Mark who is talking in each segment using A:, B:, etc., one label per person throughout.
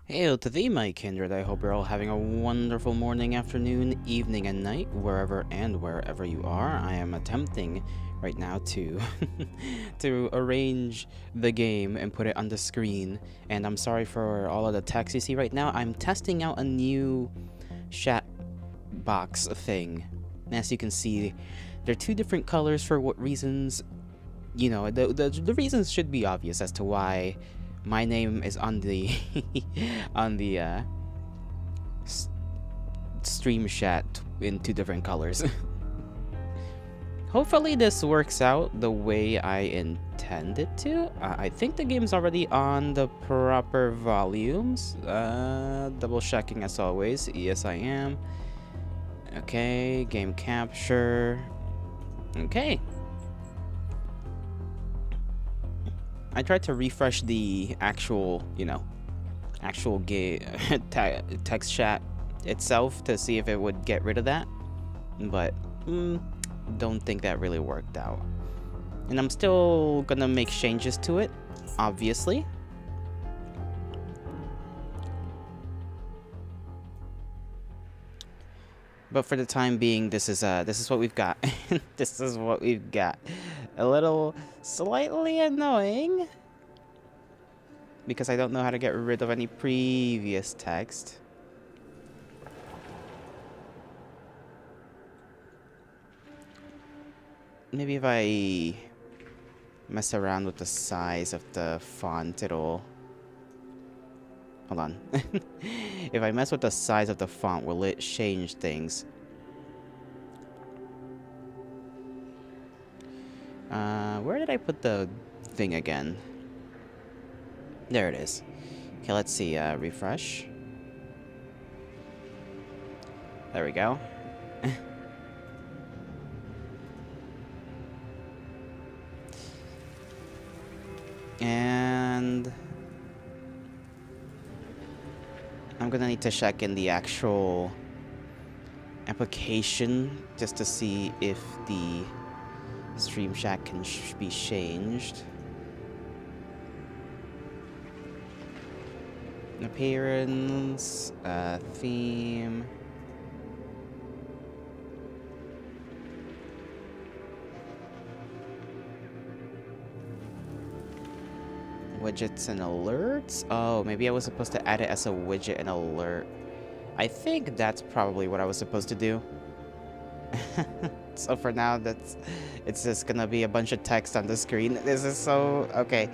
A: Hail to thee, my kindred. I hope you're all having a wonderful morning, afternoon, evening, and night, wherever and wherever you are. I am attempting right now to to arrange the game and put it on the screen. And I'm sorry for all of the text you see right now. I'm testing out a new chat box thing. And as you can see, there are two different colors for what reasons. You know, the reasons should be obvious as to why my name is on the on the stream chat in two different colors. Hopefully this works out the way I intend it to. I think the game's already on the proper volumes. Double checking as always. Yes, I am. Okay, game capture. Okay. I tried to refresh the actual, actual text chat itself to see if it would get rid of that, but don't think that really worked out. And I'm still gonna make changes to it, obviously. But for the time being, this is what we've got. This is what we've got. A little slightly annoying because I don't know how to get rid of any previous text. Maybe if I mess around with the size of the font, it'll... Hold on. If I mess with the size of the font, will it change things? Where did I put the thing again? There it is. Okay, let's see. Refresh. There we go. And I'm gonna need to check in the actual application just to see if the stream chat can be changed. Appearance, theme. Widgets and alerts? Oh, maybe I was supposed to add it as a widget and alert. I think that's probably what I was supposed to do. So for now, it's just gonna be a bunch of text on the screen. This is so... Okay.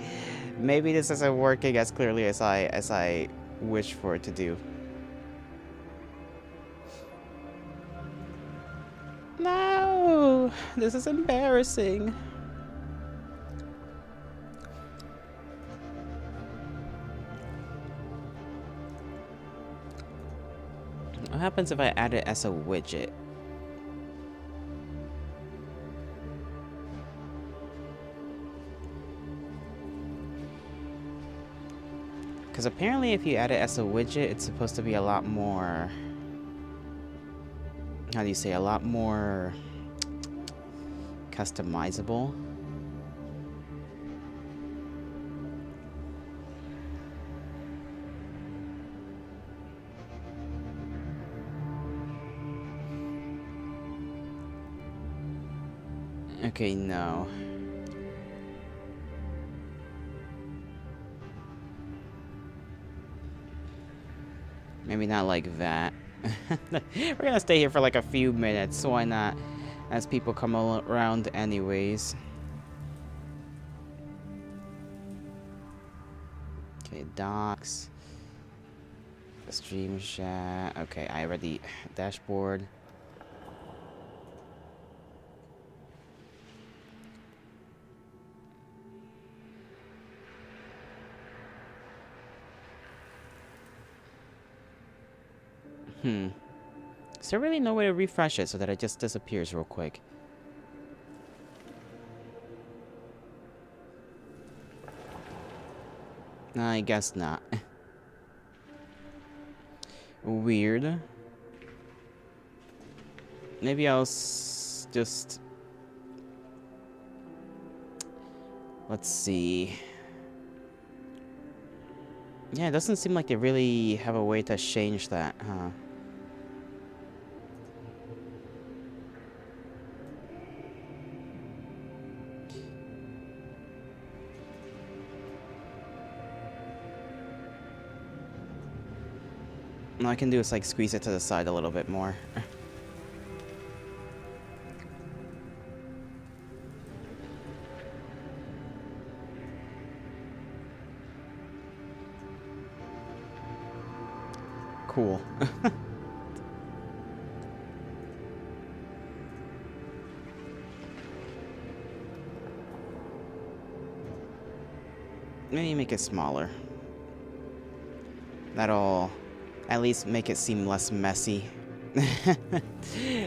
A: Maybe this isn't working as clearly as I wish for it to do. No! This is embarrassing. What happens if I add it as a widget? Because apparently if you add it as a widget, it's supposed to be a lot more... How do you say? A lot more... customizable. Okay, no. Maybe not like that. We're gonna stay here for like a few minutes, why not? As people come around anyways. Okay, docks. The stream chat. Okay, I already... Dashboard. Is there really no way to refresh it so that it just disappears real quick? I guess not. Weird. Maybe I'll just... Let's see. Yeah, it doesn't seem like they really have a way to change that, huh? All I can do is like squeeze it to the side a little bit more. Cool. Maybe make it smaller. That'll at least make it seem less messy.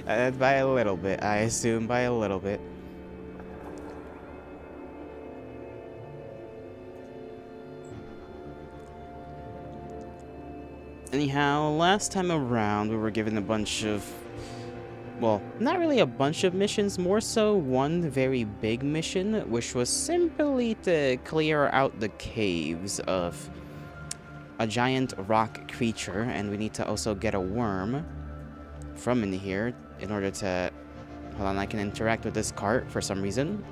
A: By a little bit, I assume by a little bit. Anyhow, last time around we were given a bunch of... Well, not really a bunch of missions, more so one very big mission, which was simply to clear out the caves of a giant rock creature, and we need to also get a worm from in here in order to... Hold on, I can interact with this cart for some reason.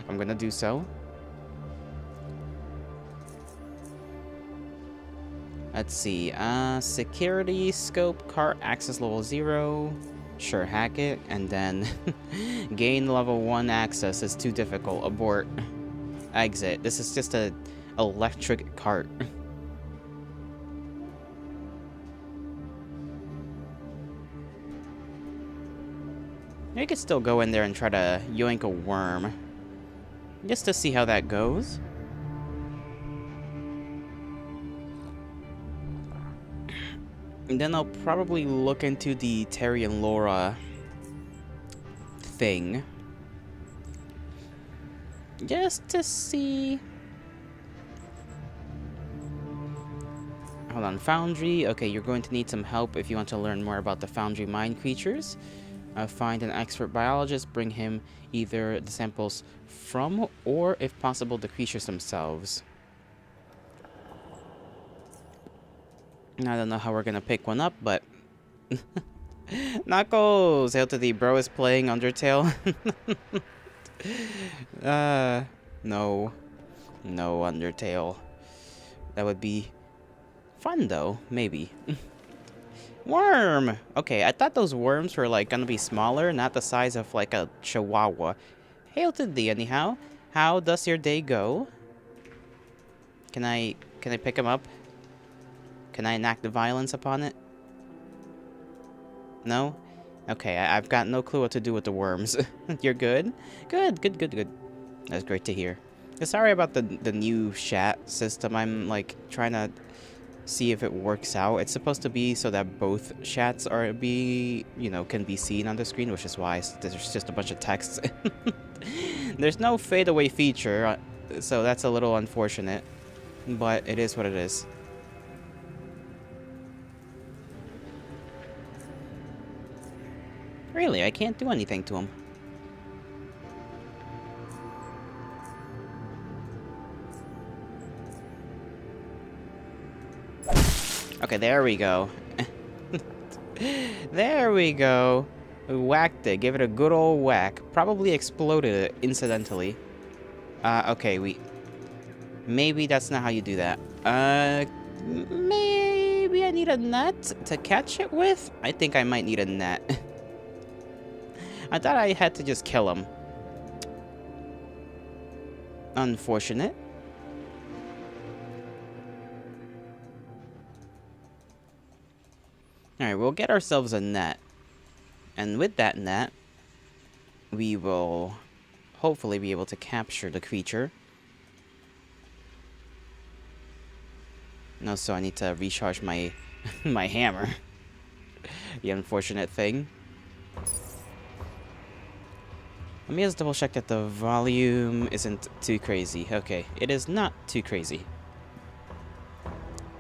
A: I'm gonna do so. Let's see, security, scope, cart, access level 0. Sure, hack it, and then gain level 1 access is too difficult. Abort. Exit. This is just a electric cart. You could still go in there and try to yoink a worm. Just to see how that goes. And then I'll probably look into the Terry and Laura thing. Just to see... Hold on, Foundry. Okay, you're going to need some help if you want to learn more about the Foundry mine creatures. Find an expert biologist, bring him either the samples from or, if possible, the creatures themselves. I don't know how we're gonna pick one up, but... Knuckles! Hail to the bro is playing Undertale. No. No Undertale. That would be fun, though. Maybe. Worm! Okay, I thought those worms were, like, gonna be smaller, not the size of, like, a chihuahua. Hail to thee, anyhow. How does your day go? Can I pick him up? Can I enact the violence upon it? No? Okay, I've got no clue what to do with the worms. You're good? Good. That's great to hear. Sorry about the new chat system. I'm, like, trying to see if it works out. It's supposed to be so that both chats can be seen on the screen, which is why there's just a bunch of text. There's no fadeaway feature, so that's a little unfortunate. But it is what it is. Really, I can't do anything to him. Okay, there we go. There we go. We whacked it. Give it a good old whack. Probably exploded it incidentally. Maybe that's not how you do that. Maybe I need a net to catch it with? I think I might need a net. I thought I had to just kill him. Unfortunate. Alright, we'll get ourselves a net. And with that net, we will hopefully be able to capture the creature. No, so I need to recharge my my hammer. The unfortunate thing. Let me just double check that the volume isn't too crazy. Okay, it is not too crazy.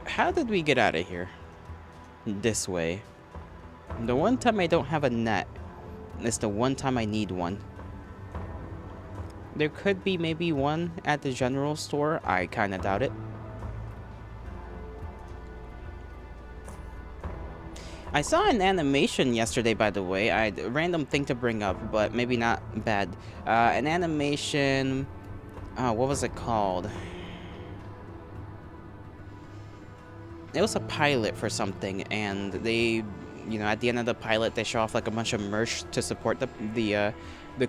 A: How did we get out of here? This way. The one time I don't have a net is the one time I need one. There could be maybe one at the general store. I kind of doubt it. I saw an animation yesterday, by the way. A random thing to bring up, but maybe not bad. An animation... what was it called? It was a pilot for something, and they... You know, at the end of the pilot, they show off like a bunch of merch to support the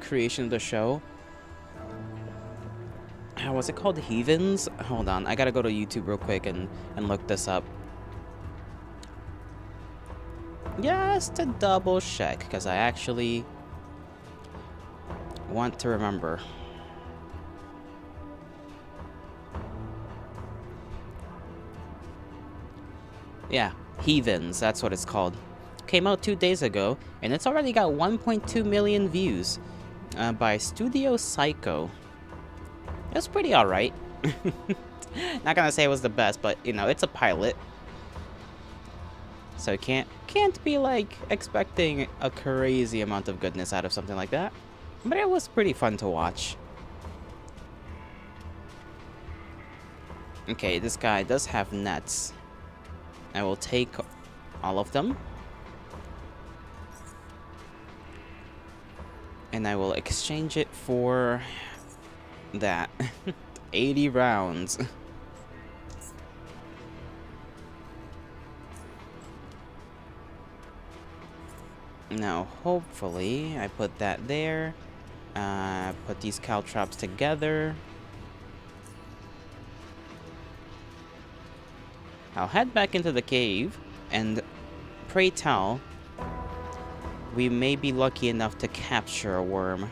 A: creation of the show. How was it called? Heathens? Hold on, I gotta go to YouTube real quick and look this up. Just to double check, because I actually want to remember. Yeah, Heathens, that's what it's called. Came out 2 days ago, and it's already got 1.2 million views by Studio Psycho. It's pretty alright. Not gonna say it was the best, but you know, it's a pilot. So can't be like expecting a crazy amount of goodness out of something like that. But it was pretty fun to watch. Okay, this guy does have nets. I will take all of them. And I will exchange it for that. 80 rounds. Now, hopefully, I put that there. Put these caltrops together. I'll head back into the cave, and pray tell, we may be lucky enough to capture a worm.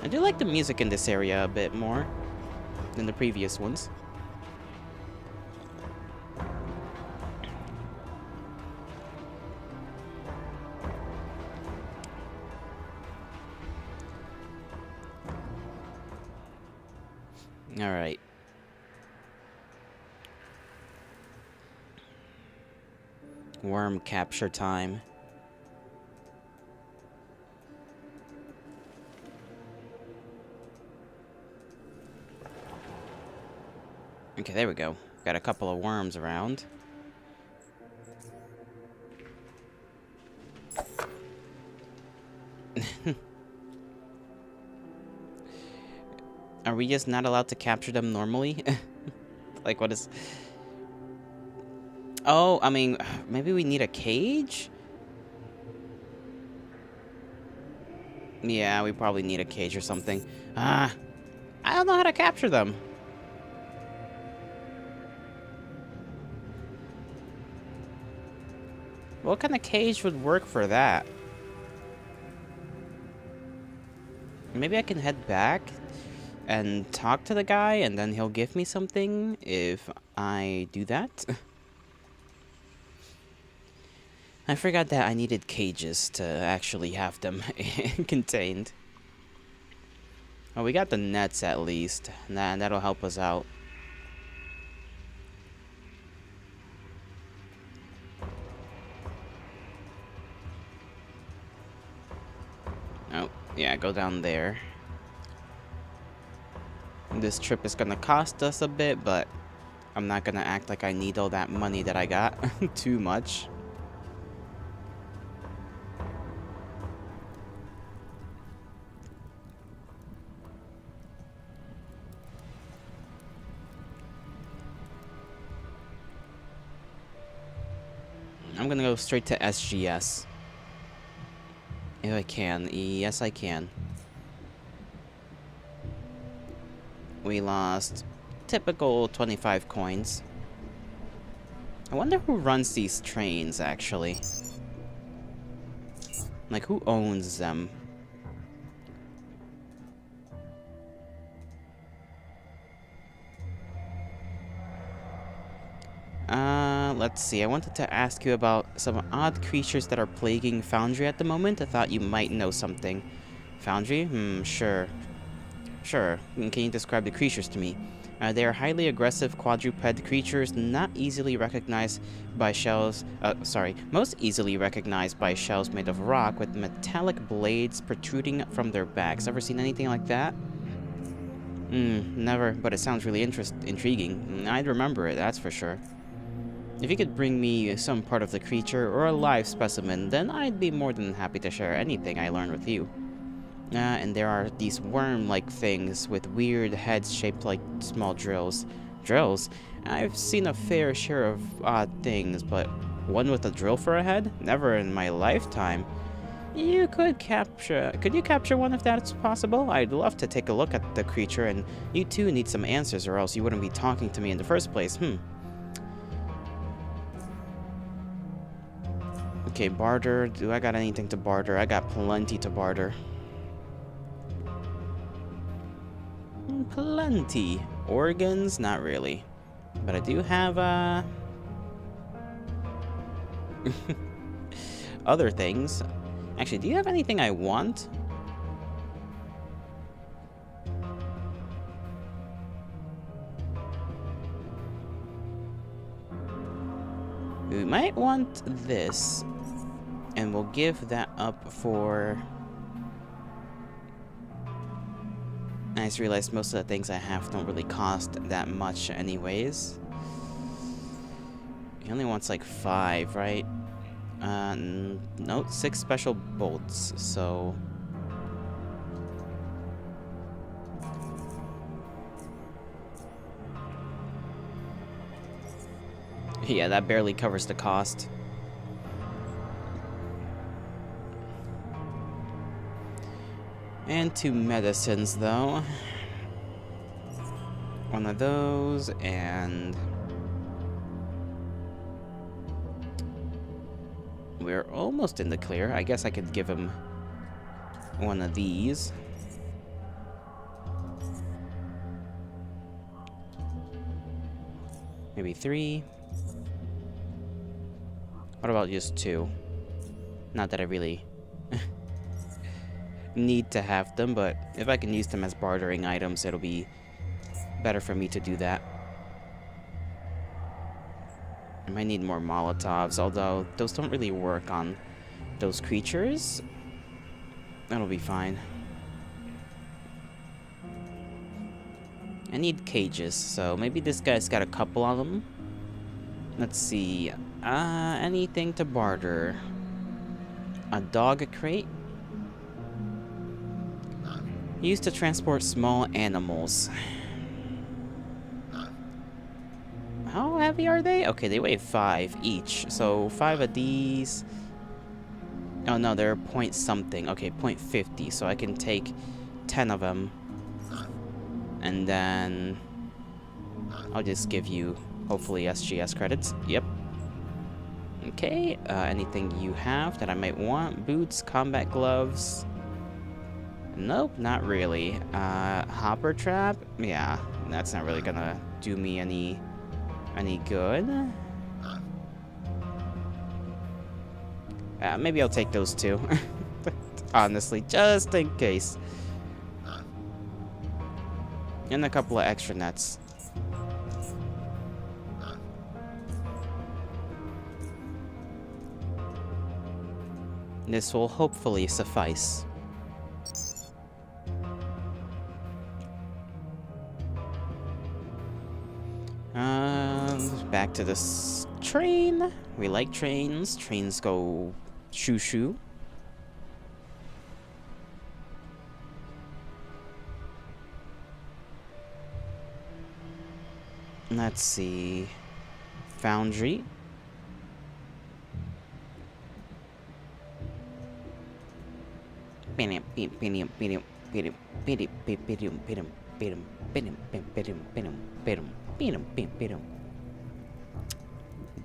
A: I do like the music in this area a bit more than the previous ones. All right. Worm capture time. Okay, there we go. Got a couple of worms around. Are we just not allowed to capture them normally? Like, what is... Oh, I mean, maybe we need a cage? Yeah, we probably need a cage or something. I don't know how to capture them. What kind of cage would work for that? Maybe I can head back and talk to the guy, and then he'll give me something if I do that. I forgot that I needed cages to actually have them contained. Oh, we got the nets at least. That'll help us out. Oh, yeah, go down there. This trip is gonna cost us a bit, but I'm not gonna act like I need all that money that I got too much. I'm gonna go straight to SGS. If I can. Yes, I can. We lost typical 25 coins. I wonder who runs these trains, actually. Like, who owns them? Let's see. I wanted to ask you about some odd creatures that are plaguing Foundry at the moment. I thought you might know something. Foundry? Sure. Sure. Can you describe the creatures to me? They are highly aggressive quadruped creatures, not easily recognized by shells. Most easily recognized by shells made of rock with metallic blades protruding from their backs. Ever seen anything like that? Never, but it sounds really intriguing. I'd remember it, that's for sure. If you could bring me some part of the creature or a live specimen, then I'd be more than happy to share anything I learned with you. And there are these worm-like things with weird heads shaped like small drills. Drills? I've seen a fair share of odd things, but one with a drill for a head? Never in my lifetime. Could you capture one if that's possible? I'd love to take a look at the creature, and you too need some answers or else you wouldn't be talking to me in the first place. Okay, barter. Do I got anything to barter? I got plenty to barter. Plenty. Organs? Not really. But I do have, other things. Actually, do you have anything I want? We might want this. And we'll give that up for... I just realized most of the things I have don't really cost that much anyways. He only wants like 5, right? No, 6 special bolts, so... Yeah, that barely covers the cost. And 2 medicines, though. One of those, and... we're almost in the clear. I guess I could give him one of these. Maybe 3. What about just 2? Not that I really... need to have them, but if I can use them as bartering items, it'll be better for me to do that. I might need more Molotovs, although those don't really work on those creatures. That'll be fine. I need cages, so maybe this guy's got a couple on them. Let's see. Anything to barter? A dog crate? Used to transport small animals. How heavy are they? Okay, they weigh 5 each. So 5 of these. Oh no, they're point something. Okay, 0.50. So I can take 10 of them. And then I'll just give you hopefully SGS credits. Yep. Okay, anything you have that I might want? Boots, combat gloves. Nope, not really. Hopper trap? Yeah, that's not really gonna do me any good. Maybe I'll take those 2. Honestly, just in case. And a couple of extra nets. This will hopefully suffice. Back to this train. We like trains. Trains go shoo-shoo. Let's see. Foundry.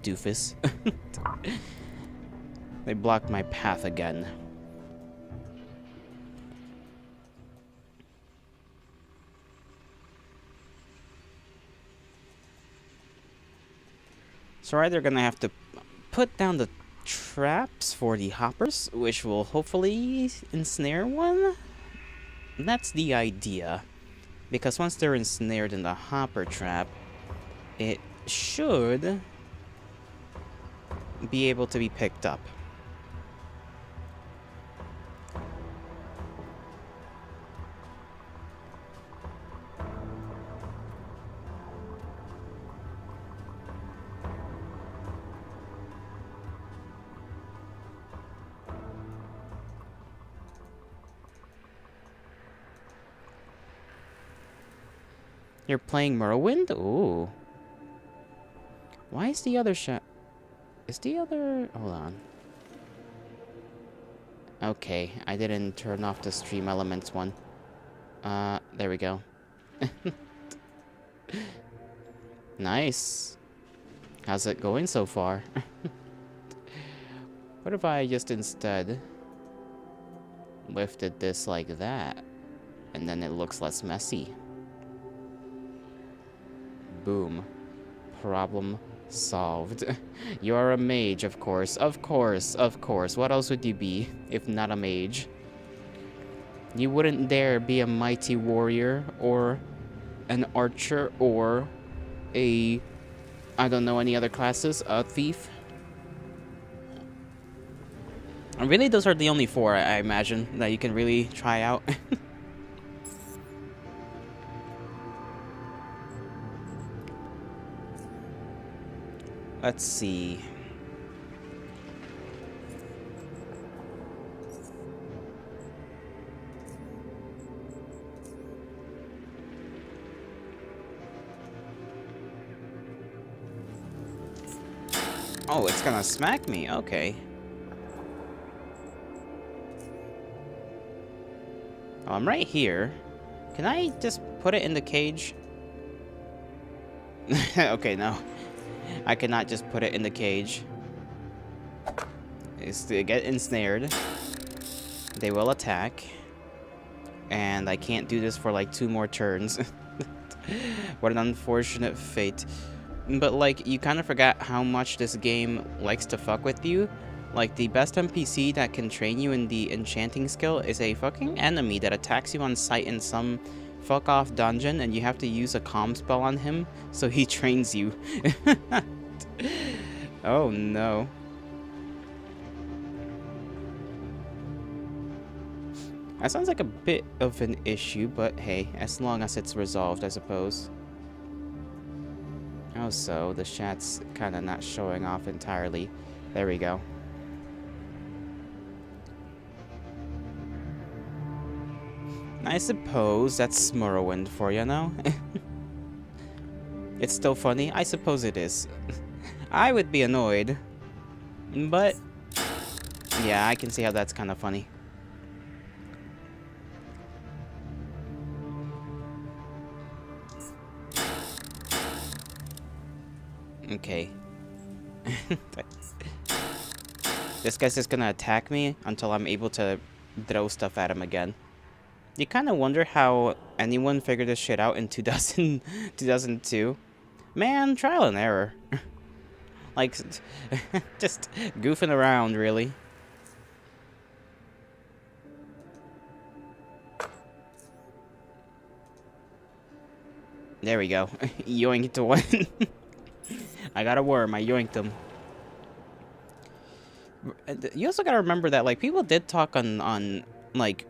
A: Doofus. They blocked my path again. So we're either gonna have to put down the traps for the hoppers, which will hopefully ensnare one. That's the idea. Because once they're ensnared in the hopper trap, it should be able to be picked up. You're playing Morrowind? Ooh. Why is the other shot? Is the other... Hold on. Okay, I didn't turn off the stream elements one. There we go. Nice. How's it going so far? What if I just instead lifted this like that? And then it looks less messy. Boom. Problem solved. You are a mage, of course. Of course, of course. What else would you be if not a mage? You wouldn't dare be a mighty warrior or an archer or a... I don't know any other classes. A thief? Really, those are the only four, I imagine, that you can really try out. Let's see. Oh, it's gonna smack me. Okay. Oh, I'm right here. Can I just put it in the cage? Okay, no. I cannot just put it in the cage. It's to get ensnared. They will attack. And I can't do this for like 2 more turns. What an unfortunate fate. But like, you kind of forgot how much this game likes to fuck with you. Like, the best NPC that can train you in the enchanting skill is a fucking enemy that attacks you on sight in some fuck off dungeon, and you have to use a calm spell on him so he trains you. Oh no. That sounds like a bit of an issue, but hey, as long as it's resolved, I suppose. Oh, so the chat's kind of not showing off entirely. There we go. I suppose that's Morrowind for you now. It's still funny? I suppose it is. I would be annoyed. But yeah, I can see how that's kind of funny. Okay. This guy's just gonna attack me until I'm able to throw stuff at him again. You kind of wonder how anyone figured this shit out in 2002. Man, trial and error. Like, just goofing around, really. There we go. Yoinked to one. I got a worm. I yoinked him. You also gotta remember that, like, people did talk on like,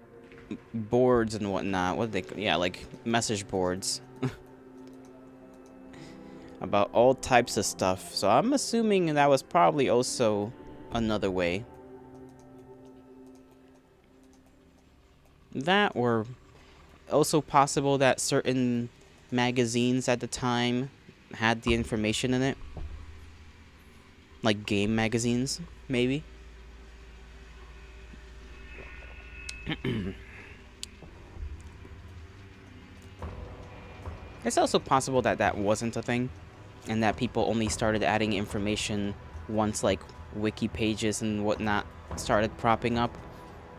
A: boards and whatnot. What did they... Yeah, like, message boards. About all types of stuff. So I'm assuming that was probably also another way. That, or also possible that certain magazines at the time had the information in it. Like game magazines, maybe. It's also possible that that wasn't a thing, and that people only started adding information once, like, wiki pages and whatnot started propping up.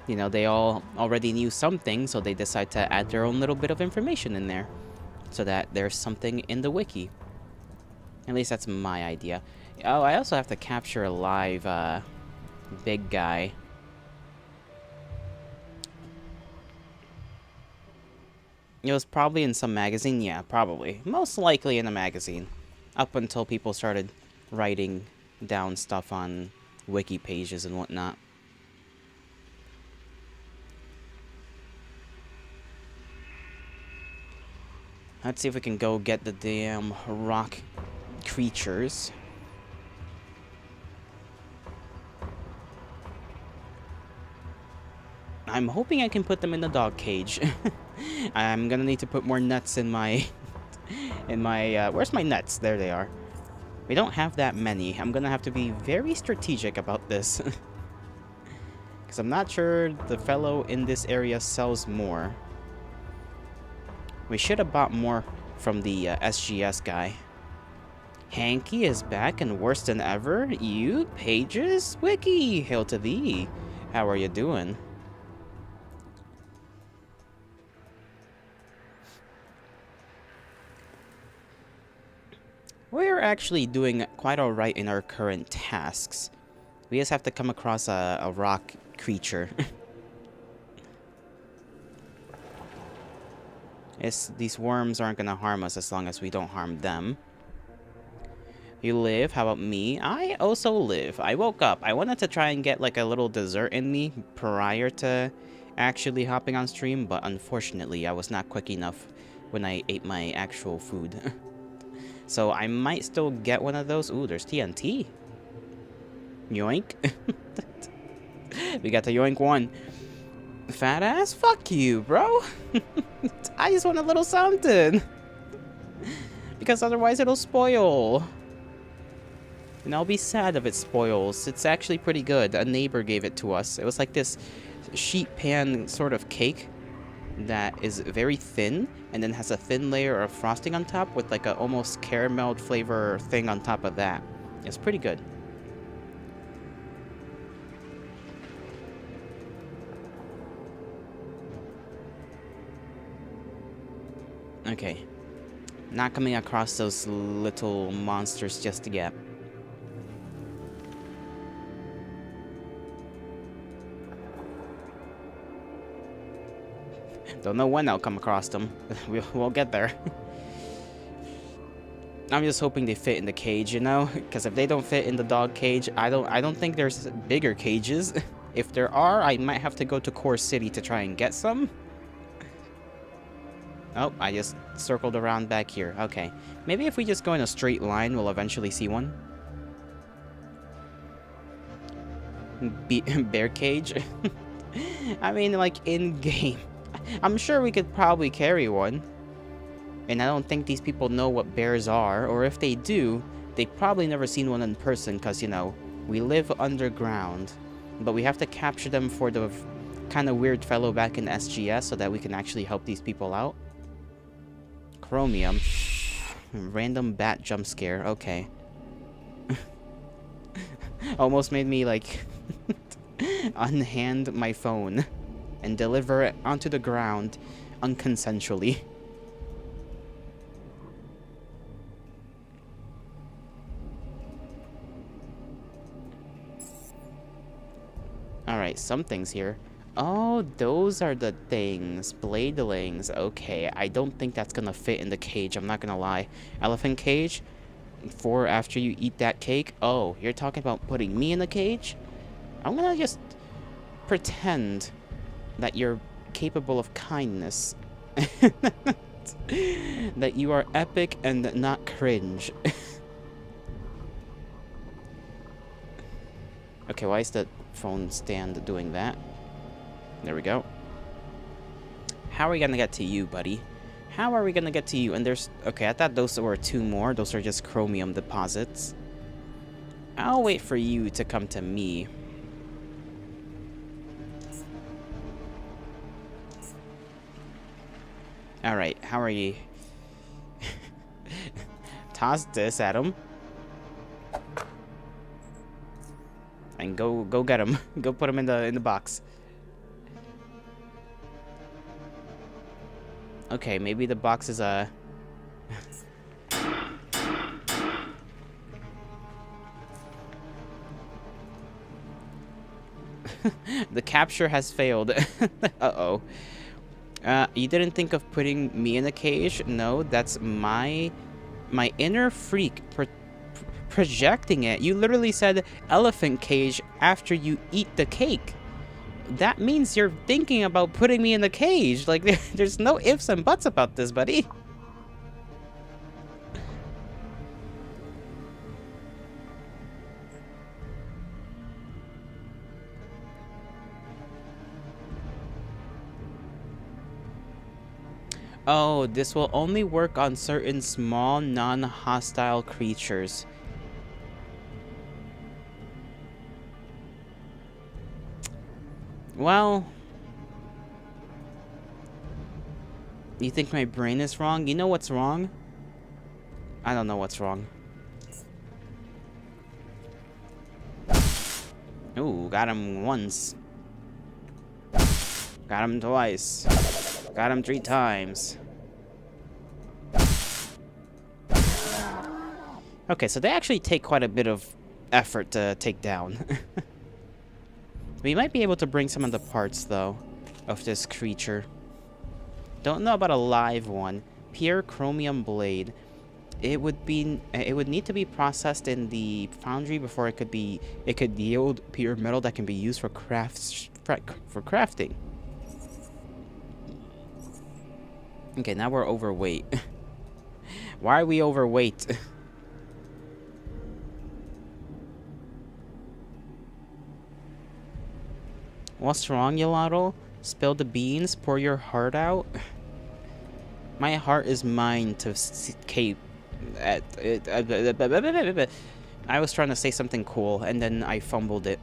A: You know, they all already knew something, so they decide to add their own little bit of information in there, so that there's something in the wiki. At least that's my idea. Oh, I also have to capture a live, big guy. It was probably in some magazine, yeah, probably. Most likely in a magazine. Up until people started writing down stuff on wiki pages and whatnot. Let's see if we can go get the damn rock creatures. I'm hoping I can put them in the dog cage. I'm gonna need to put more nuts in my... where's my nuts? There they are. We don't have that many. I'm gonna have to be very strategic about this. Because I'm not sure the fellow in this area sells more. We should have bought more from the SGS guy. Hanky is back and worse than ever. You, Pages? Wiki, hail to thee. How are you doing? We're actually doing quite alright in our current tasks. We just have to come across a rock creature. These worms aren't gonna harm us as long as we don't harm them. You live? How about me? I also live. I woke up. I wanted to try and get like a little dessert in me prior to actually hopping on stream, but unfortunately I was not quick enough when I ate my actual food. So I might still get one of those. Ooh, there's TNT. Yoink. We got the yoink one. Fat ass? Fuck you, bro. I just want a little something. Because otherwise it'll spoil. And I'll be sad if it spoils. It's actually pretty good. A neighbor gave it to us. It was like this sheet pan sort of cake that is very thin and then has a thin layer of frosting on top with like a almost caramel flavor thing on top of that. It's pretty good. Okay. Not coming across those little monsters just yet. Don't know when I'll come across them. We'll get there. I'm just hoping they fit in the cage, you know? Because if they don't fit in the dog cage, I don't think there's bigger cages. If there are, I might have to go to Core City to try and get some. Oh, I just circled around back here. Okay. Maybe if we just go in a straight line, we'll eventually see one. Bear cage? I mean, like, in-game. I'm sure we could probably carry one. And I don't think these people know what bears are. Or if they do, they've probably never seen one in person because, you know, we live underground. But we have to capture them for the kind of weird fellow back in SGS so that we can actually help these people out. Chromium. Random bat jump scare. Okay. Almost made me, like, unhand my phone and deliver it onto the ground unconsensually. Alright, something's here. Oh, those are the things. Bladelings. Okay, I don't think that's gonna fit in the cage, I'm not gonna lie. Elephant cage? For after you eat that cake? Oh, you're talking about putting me in the cage? I'm gonna just pretend that you're capable of kindness. That you are epic and not cringe. Okay, why is the phone stand doing that? There we go. How are we gonna get to you, buddy? How are we gonna get to you? And there's... Okay, I thought those were two more. Those are just chromium deposits. I'll wait for you to come to me. Alright, how are you? toss this at him. And go get him. Go put him in the box. Okay, maybe the box is a... The capture has failed. Uh-oh. You didn't think of putting me in a cage? No, that's my inner freak projecting it. You literally said elephant cage after you eat the cake. That means you're thinking about putting me in the cage. Like, there's no ifs and buts about this, buddy. Oh, this will only work on certain small, non-hostile creatures. Well, you think my brain is wrong? You know what's wrong? I don't know what's wrong. Ooh, got him once. Got him twice. Got him 3 times. Okay, so they actually take quite a bit of effort to take down. We might be able to bring some of the parts, though, of this creature. Don't know about a live one. Pure chromium blade. It would need to be processed in the foundry before it could yield pure metal that can be used for crafting. Okay, now we're overweight. Why are we overweight? What's wrong, Yolato? Spill the beans, pour your heart out. My heart is mine to escape. I was trying to say something cool, and then I fumbled it.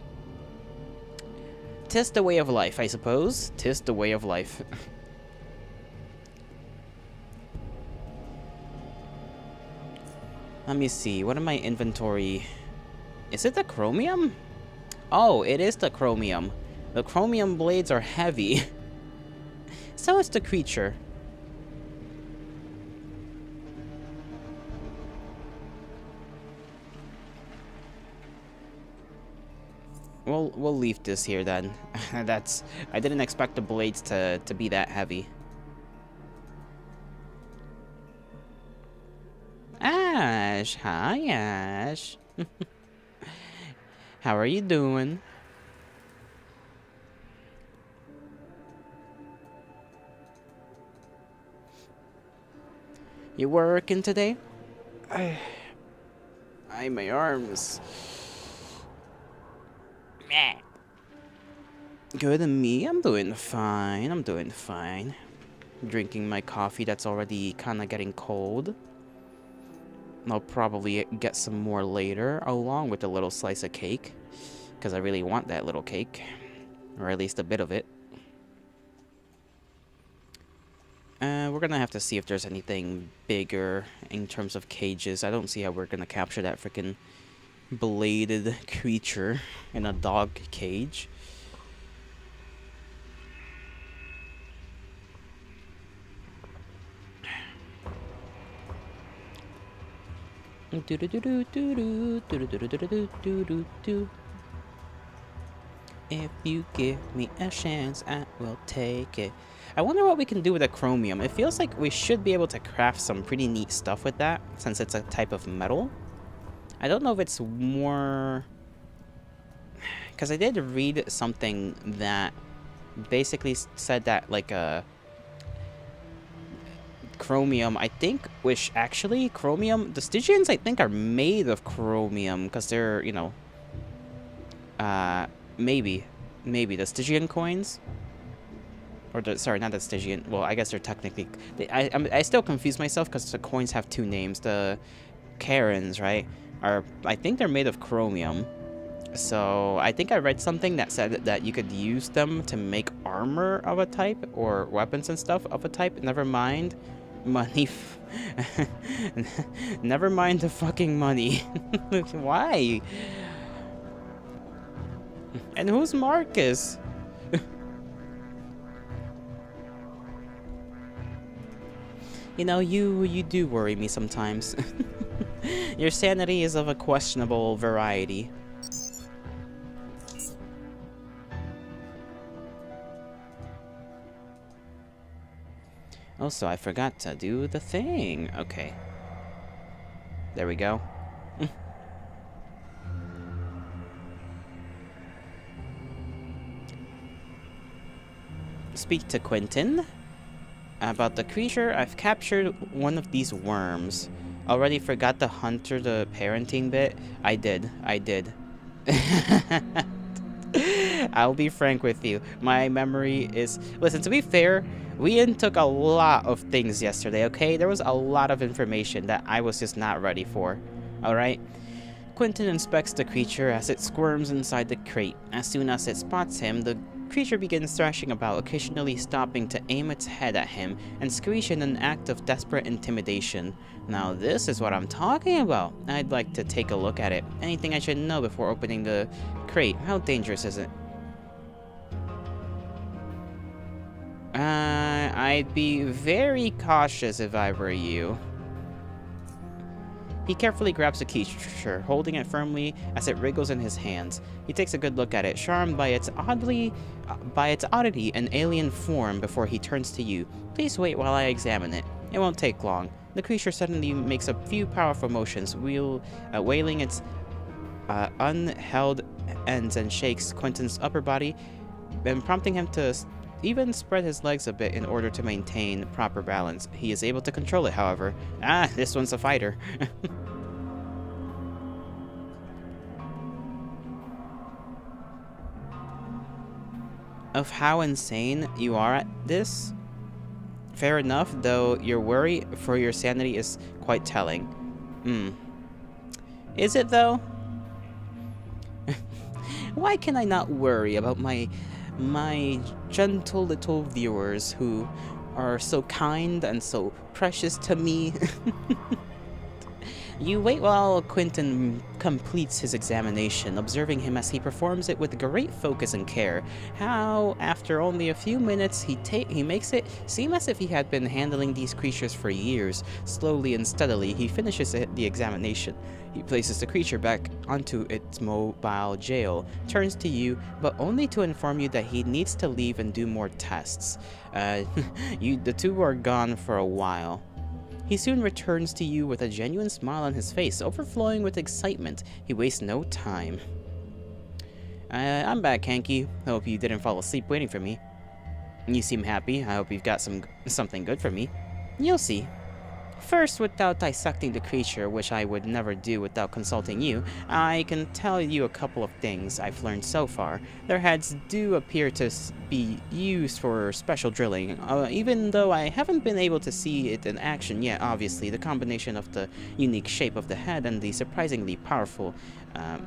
A: 'Tis the way of life, I suppose. 'Tis the way of life. Let me see. What in my inventory? Is it the chromium? Oh, it is the chromium. The chromium blades are heavy. So is the creature. We'll leave this here then. I didn't expect the blades to be that heavy. Ash, hi Ash. How are you doing? You working today? My arms. Good and me? I'm doing fine. I'm doing fine. Drinking my coffee that's already kind of getting cold. I'll probably get some more later, along with a little slice of cake. Because I really want that little cake. Or at least a bit of it. We're gonna have to see if there's anything bigger in terms of cages. I don't see how we're gonna capture that freaking bladed creature in a dog cage. If you give me a chance, I will take it. I wonder what we can do with the chromium. It feels like we should be able to craft some pretty neat stuff with that, since it's a type of metal. I don't know if it's more... Because I did read something that basically said that, like, chromium, I think, which actually, chromium... The Stygians, I think, are made of chromium, because they're, you know... Maybe the Stygian coins, or sorry, not the Stygian. Well, I guess they're technically. I still confuse myself because the coins have 2 names. The Karens, right? I think they're made of chromium. So I think I read something that said that you could use them to make armor of a type or weapons and stuff of a type. Never mind Money. Never mind the fucking money. Why? And who's Marcus? You know, you do worry me sometimes. Your sanity is of a questionable variety. Also, I forgot to do the thing. Okay. There we go. Speak to Quentin about the creature. I've captured one of these worms. Already forgot the hunter, the parenting bit. I did. I'll be frank with you. My memory is... Listen, to be fair, we took a lot of things yesterday, okay? There was a lot of information that I was just not ready for. Alright? Quentin inspects the creature as it squirms inside the crate. As soon as it spots him, the creature begins thrashing about, occasionally stopping to aim its head at him and screech in an act of desperate intimidation. Now this is what I'm talking about. I'd like to take a look at it. Anything I should know before opening the crate? How dangerous is it? I'd be very cautious if I were you. He carefully grabs the creature, holding it firmly as it wriggles in his hands. He takes a good look at it, charmed by its oddity and alien form before he turns to you. Please wait while I examine it. It won't take long. The creature suddenly makes a few powerful motions, wailing its unheld ends and shakes Quentin's upper body, and prompting him to even spread his legs a bit in order to maintain proper balance. He is able to control it, however. Ah, this one's a fighter. Of how insane you are at this? Fair enough, though your worry for your sanity is quite telling. Is it, though? Why can I not worry about my gentle little viewers who are so kind and so precious to me? You wait while Quentin completes his examination, observing him as he performs it with great focus and care. How, after only a few minutes, he makes it seem as if he had been handling these creatures for years. Slowly and steadily, he finishes the examination. He places the creature back onto its mobile jail, turns to you, but only to inform you that he needs to leave and do more tests. The two are gone for a while. He soon returns to you with a genuine smile on his face, overflowing with excitement. He wastes no time. I'm back, Hanky. Hope you didn't fall asleep waiting for me. You seem happy. I hope you've got something good for me. You'll see. First, without dissecting the creature, which I would never do without consulting you, I can tell you a couple of things I've learned so far. Their heads do appear to be used for special drilling, even though I haven't been able to see it in action yet. Obviously, the combination of the unique shape of the head and the surprisingly powerful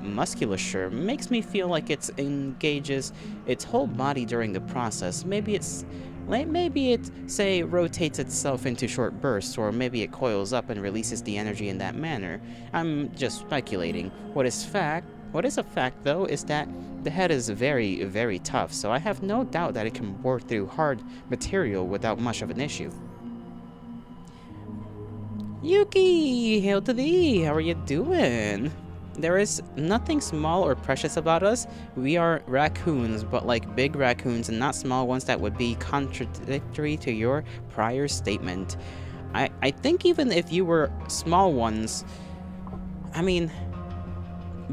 A: musculature makes me feel like it engages its whole body during the process. Maybe it, say, rotates itself into short bursts, or maybe it coils up and releases the energy in that manner. I'm just speculating. What is a fact, though, is that the head is very, very tough, so I have no doubt that it can bore through hard material without much of an issue. Yuki! Hail to thee! How are you doing? There is nothing small or precious about us. We are raccoons, but like big raccoons and not small ones. That would be contradictory to your prior statement. I think even if you were small ones, I mean,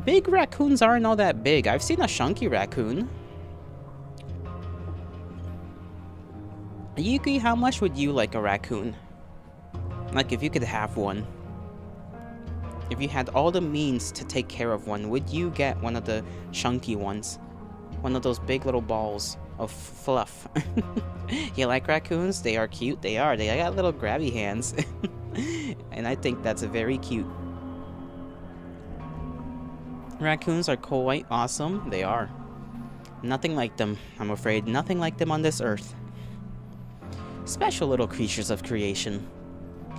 A: big raccoons aren't all that big. I've seen a chunky raccoon. Yuki, how much would you like a raccoon? Like, if you could have one. If you had all the means to take care of one, would you get one of the chunky ones? One of those big little balls of fluff. You like raccoons? They are cute. They are. They got little grabby hands. And I think that's very cute. Raccoons are quite awesome. They are. Nothing like them, I'm afraid. Nothing like them on this earth. Special little creatures of creation.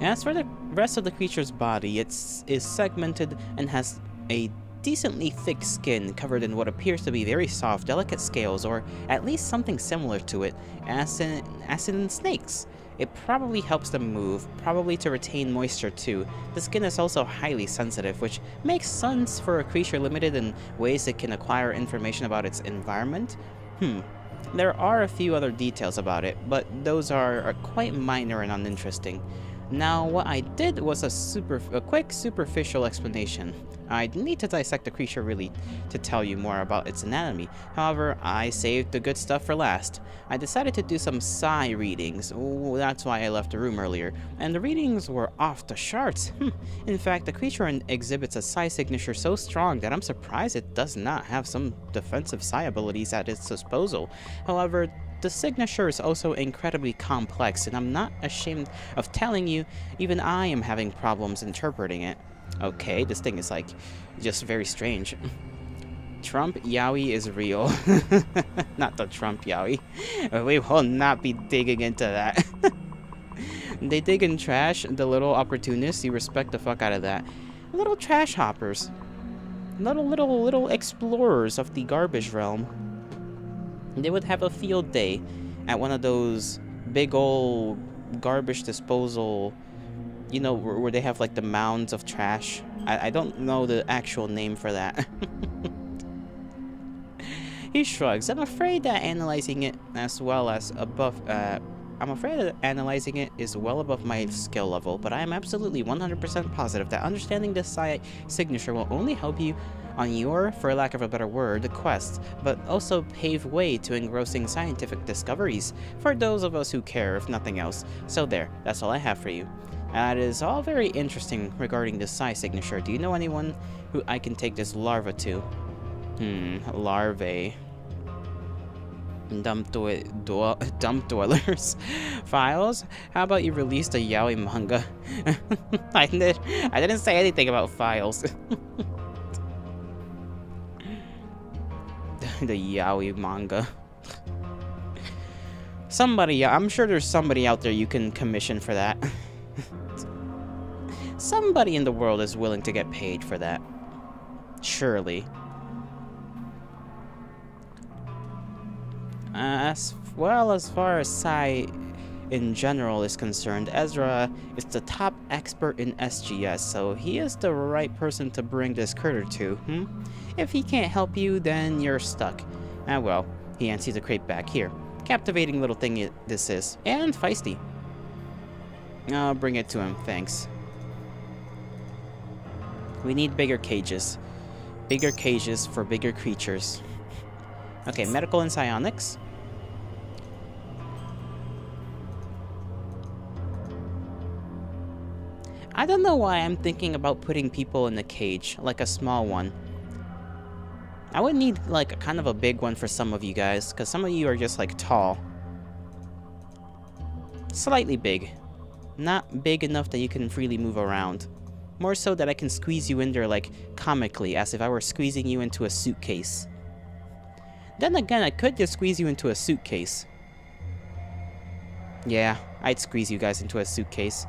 A: As for the rest of the creature's body, it is segmented and has a decently thick skin covered in what appears to be very soft, delicate scales, or at least something similar to it, as in snakes. It probably helps them move, probably to retain moisture too. The skin is also highly sensitive, which makes sense for a creature limited in ways it can acquire information about its environment. There are a few other details about it, but those are quite minor and uninteresting. Now, what I did was a quick superficial explanation. I'd need to dissect the creature really to tell you more about its anatomy. However, I saved the good stuff for last. I decided to do some psi readings. Oh, that's why I left the room earlier. And the readings were off the charts. In fact, the creature exhibits a psi signature so strong that I'm surprised it does not have some defensive psi abilities at its disposal. However, the signature is also incredibly complex, and I'm not ashamed of telling you, even I am having problems interpreting it. Okay, this thing is like, just very strange. Trump Yowie is real. Not the Trump Yowie. We will not be digging into that. They dig in trash, the little opportunists, you respect the fuck out of that. Little trash hoppers. Little explorers of the garbage realm. They would have a field day at one of those big old garbage disposal, you know, where they have like the mounds of trash. I don't know the actual name for that. He shrugs. I'm afraid that analyzing it is well above my skill level, but I am absolutely 100% positive that understanding this psi signature will only help you on your, for lack of a better word, quest, but also pave way to engrossing scientific discoveries for those of us who care, if nothing else. So there, that's all I have for you. That is all very interesting regarding the psi signature. Do you know anyone who I can take this larva to? Larvae. Dump dwellers. Files? How about you release the yaoi manga? I didn't say anything about files. The yaoi manga. Somebody, I'm sure there's somebody out there you can commission for that. Somebody in the world is willing to get paid for that. Surely. As far as psi in general is concerned, Ezra is the top expert in SGS, so he is the right person to bring this critter to, If he can't help you, then you're stuck. Ah well, he empties the crate back. Here. Captivating little thing this is. And feisty. I'll bring it to him, thanks. We need bigger cages. Bigger cages for bigger creatures. Okay, medical and psionics. I don't know why I'm thinking about putting people in a cage, like a small one. I would need like a kind of a big one for some of you guys, because some of you are just like tall. Slightly big. Not big enough that you can freely move around. More so that I can squeeze you in there like comically, as if I were squeezing you into a suitcase. Then again, I could just squeeze you into a suitcase. Yeah, I'd squeeze you guys into a suitcase.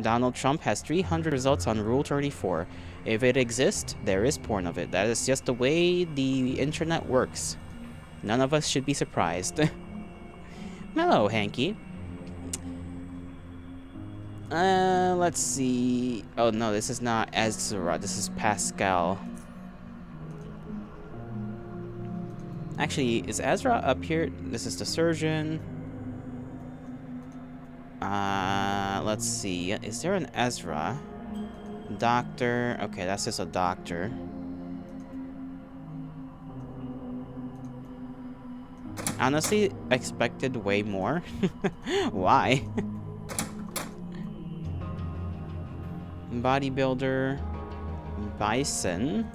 A: Donald Trump has 300 results on Rule 34. If it exists, there is porn of it. That is just the way the internet works. None of us should be surprised. Hello, Hanky. Let's see. Oh no, this is not Ezra. This is Pascal. Actually, is Ezra up here? This is the surgeon. Let's see. Is there an Ezra? Doctor. Okay, that's just a doctor. Honestly, expected way more. Why? Bodybuilder. Bison.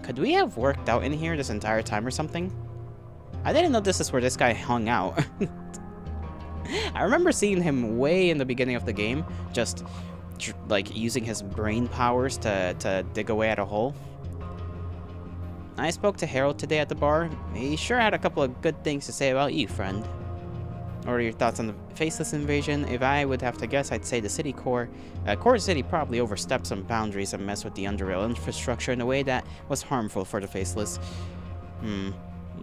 A: Could we have worked out in here this entire time or something? I didn't know this is where this guy hung out. I remember seeing him way in the beginning of the game, just like using his brain powers to dig away at a hole. I spoke to Harold today at the bar. He sure had a couple of good things to say about you, friend. What are your thoughts on the faceless invasion? If I would have to guess, I'd say the city core. Core City probably overstepped some boundaries and messed with the UnderRail infrastructure in a way that was harmful for the faceless.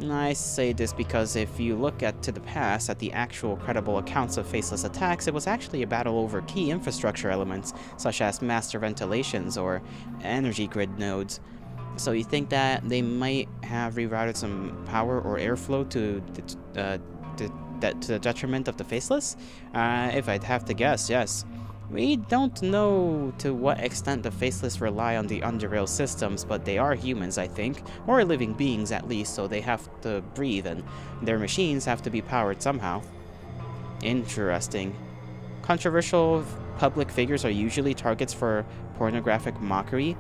A: I say this because if you look to the past, at the actual credible accounts of faceless attacks, it was actually a battle over key infrastructure elements, such as master ventilations or energy grid nodes. So you think that they might have rerouted some power or airflow to the detriment of the faceless? If I'd have to guess, yes. We don't know to what extent the faceless rely on the UnderRail systems, but they are humans, I think, or living beings at least, so they have to breathe, and their machines have to be powered somehow. Interesting. Controversial public figures are usually targets for pornographic mockery.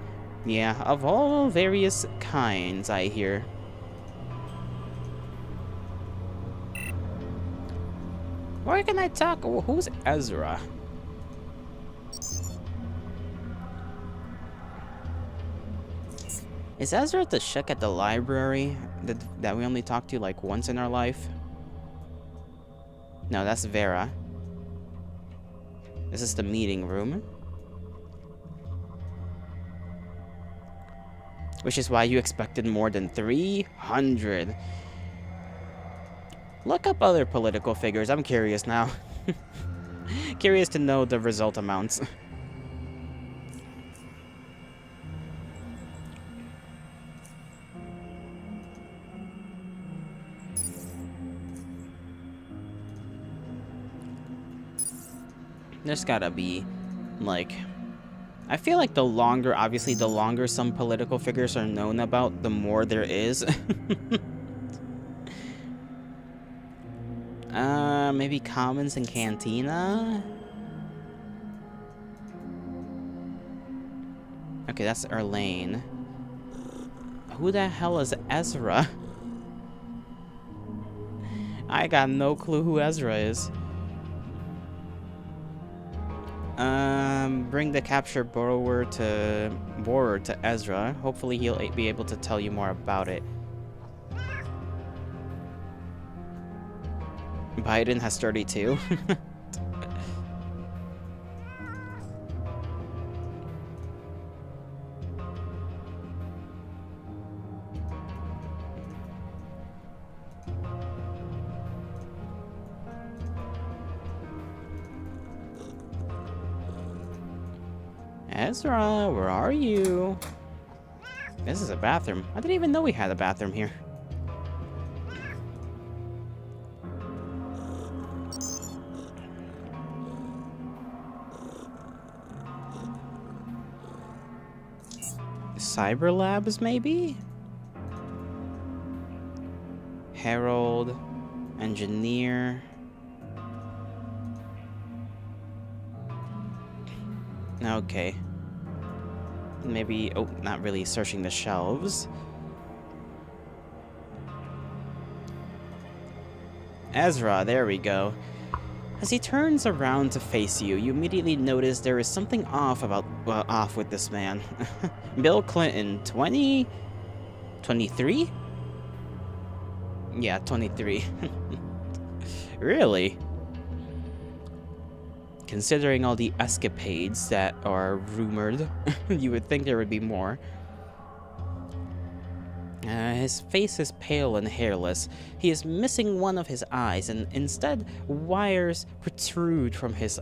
A: Yeah, of all various kinds, I hear. Where can I talk? Who's Ezra? Is Ezra the chick at the library that we only talked to like once in our life? No, that's Vera. This is the meeting room. Which is why you expected more than 300. Look up other political figures. I'm curious now. Curious to know the result amounts. There's gotta be, like... I feel like the longer, obviously, the longer some political figures are known about, the more there is. Maybe Commons and Cantina? Okay, that's Erlane. Who the hell is Ezra? I got no clue who Ezra is. Bring the captured borrower to Ezra. Hopefully he'll be able to tell you more about it. Biden has 32. Ezra, where are you? This is a bathroom. I didn't even know we had a bathroom here. Cyber Labs, maybe? Herald, engineer. Okay. Maybe, oh, not really searching the shelves. Ezra, there we go. As he turns around to face you, you immediately notice there is something off with this man. Bill Clinton, 23? Yeah, 23. Really? Considering all the escapades that are rumored, you would think there would be more. His face is pale and hairless. He is missing one of his eyes, and instead, wires protrude from his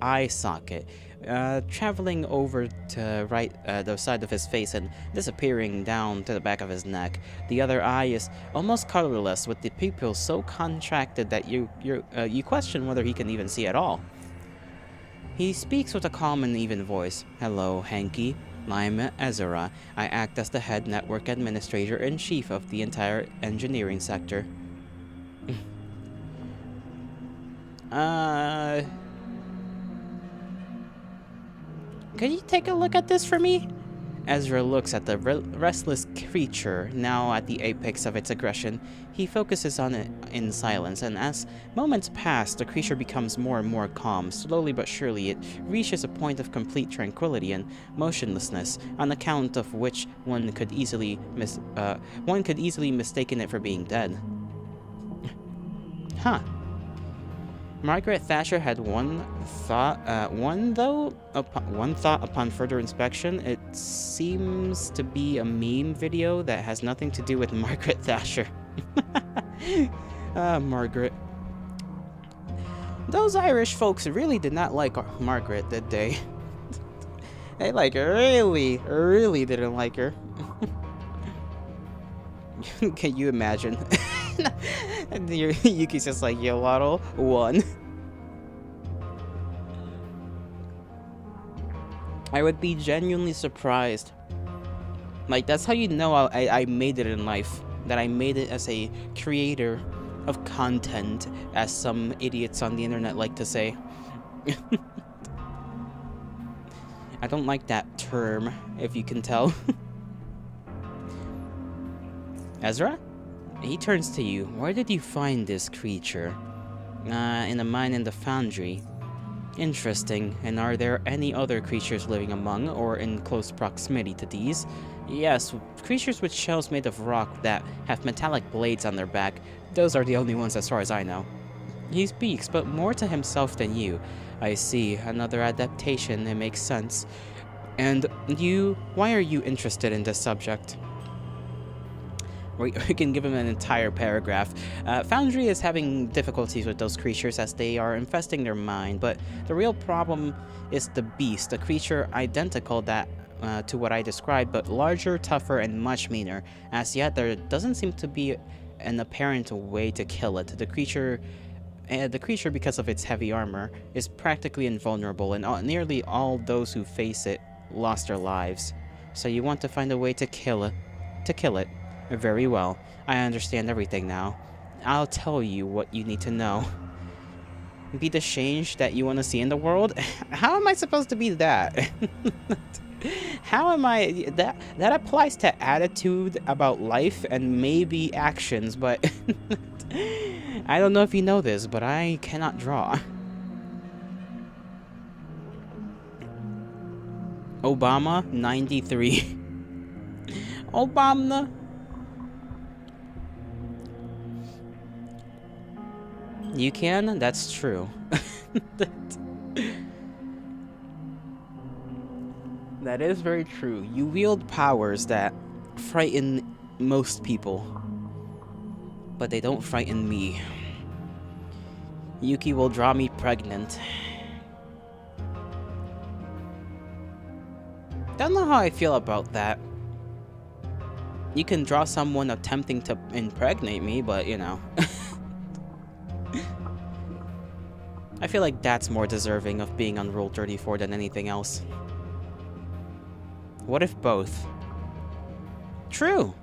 A: eye socket, traveling over to the side of his face and disappearing down to the back of his neck. The other eye is almost colorless, with the pupils so contracted that you question whether he can even see at all. He speaks with a calm and even voice. Hello, Hanky. I'm Ezra. I act as the head network administrator-in-chief of the entire engineering sector. Can you take a look at this for me? Ezra looks at the restless creature, now at the apex of its aggression. He focuses on it in silence, and as moments pass, the creature becomes more and more calm. Slowly but surely, it reaches a point of complete tranquility and motionlessness, on account of which one could easily mistaken it for being dead. Huh. Margaret Thatcher had one thought upon further inspection. It seems to be a meme video that has nothing to do with Margaret Thatcher. Margaret. Those Irish folks really did not like Margaret, did they? They really didn't like her. Can you imagine? Yuki's just like, yo, Waddle, one. I would be genuinely surprised. Like, that's how you know I made it in life. That I made it as a creator of content, as some idiots on the internet like to say. I don't like that term, if you can tell. Ezra? He turns to you. Where did you find this creature? In a mine in the foundry. Interesting. And are there any other creatures living among or in close proximity to these? Yes, creatures with shells made of rock that have metallic blades on their back. Those are the only ones as far as I know. He speaks, but more to himself than you. I see. Another adaptation. It makes sense. And you, why are you interested in this subject? We can give him an entire paragraph. Foundry is having difficulties with those creatures as they are infesting their mine, but the real problem is the beast, a creature identical to what I described, but larger, tougher, and much meaner. As yet, there doesn't seem to be an apparent way to kill it. The creature, because of its heavy armor, is practically invulnerable, and nearly all those who face it lost their lives. So you want to find a way to kill it. Very well. I understand everything now. I'll tell you what you need to know. Be the change that you want to see in the world? How am I supposed to be that? How am I... That applies to attitude about life and maybe actions, but... I don't know if you know this, but I cannot draw. Obama, 93. Obama... You can? That's true. That is very true. You wield powers that frighten most people. But they don't frighten me. Yuki will draw me pregnant. Don't know how I feel about that. You can draw someone attempting to impregnate me, but you know. I feel like that's more deserving of being on Rule 34 than anything else. What if both? True.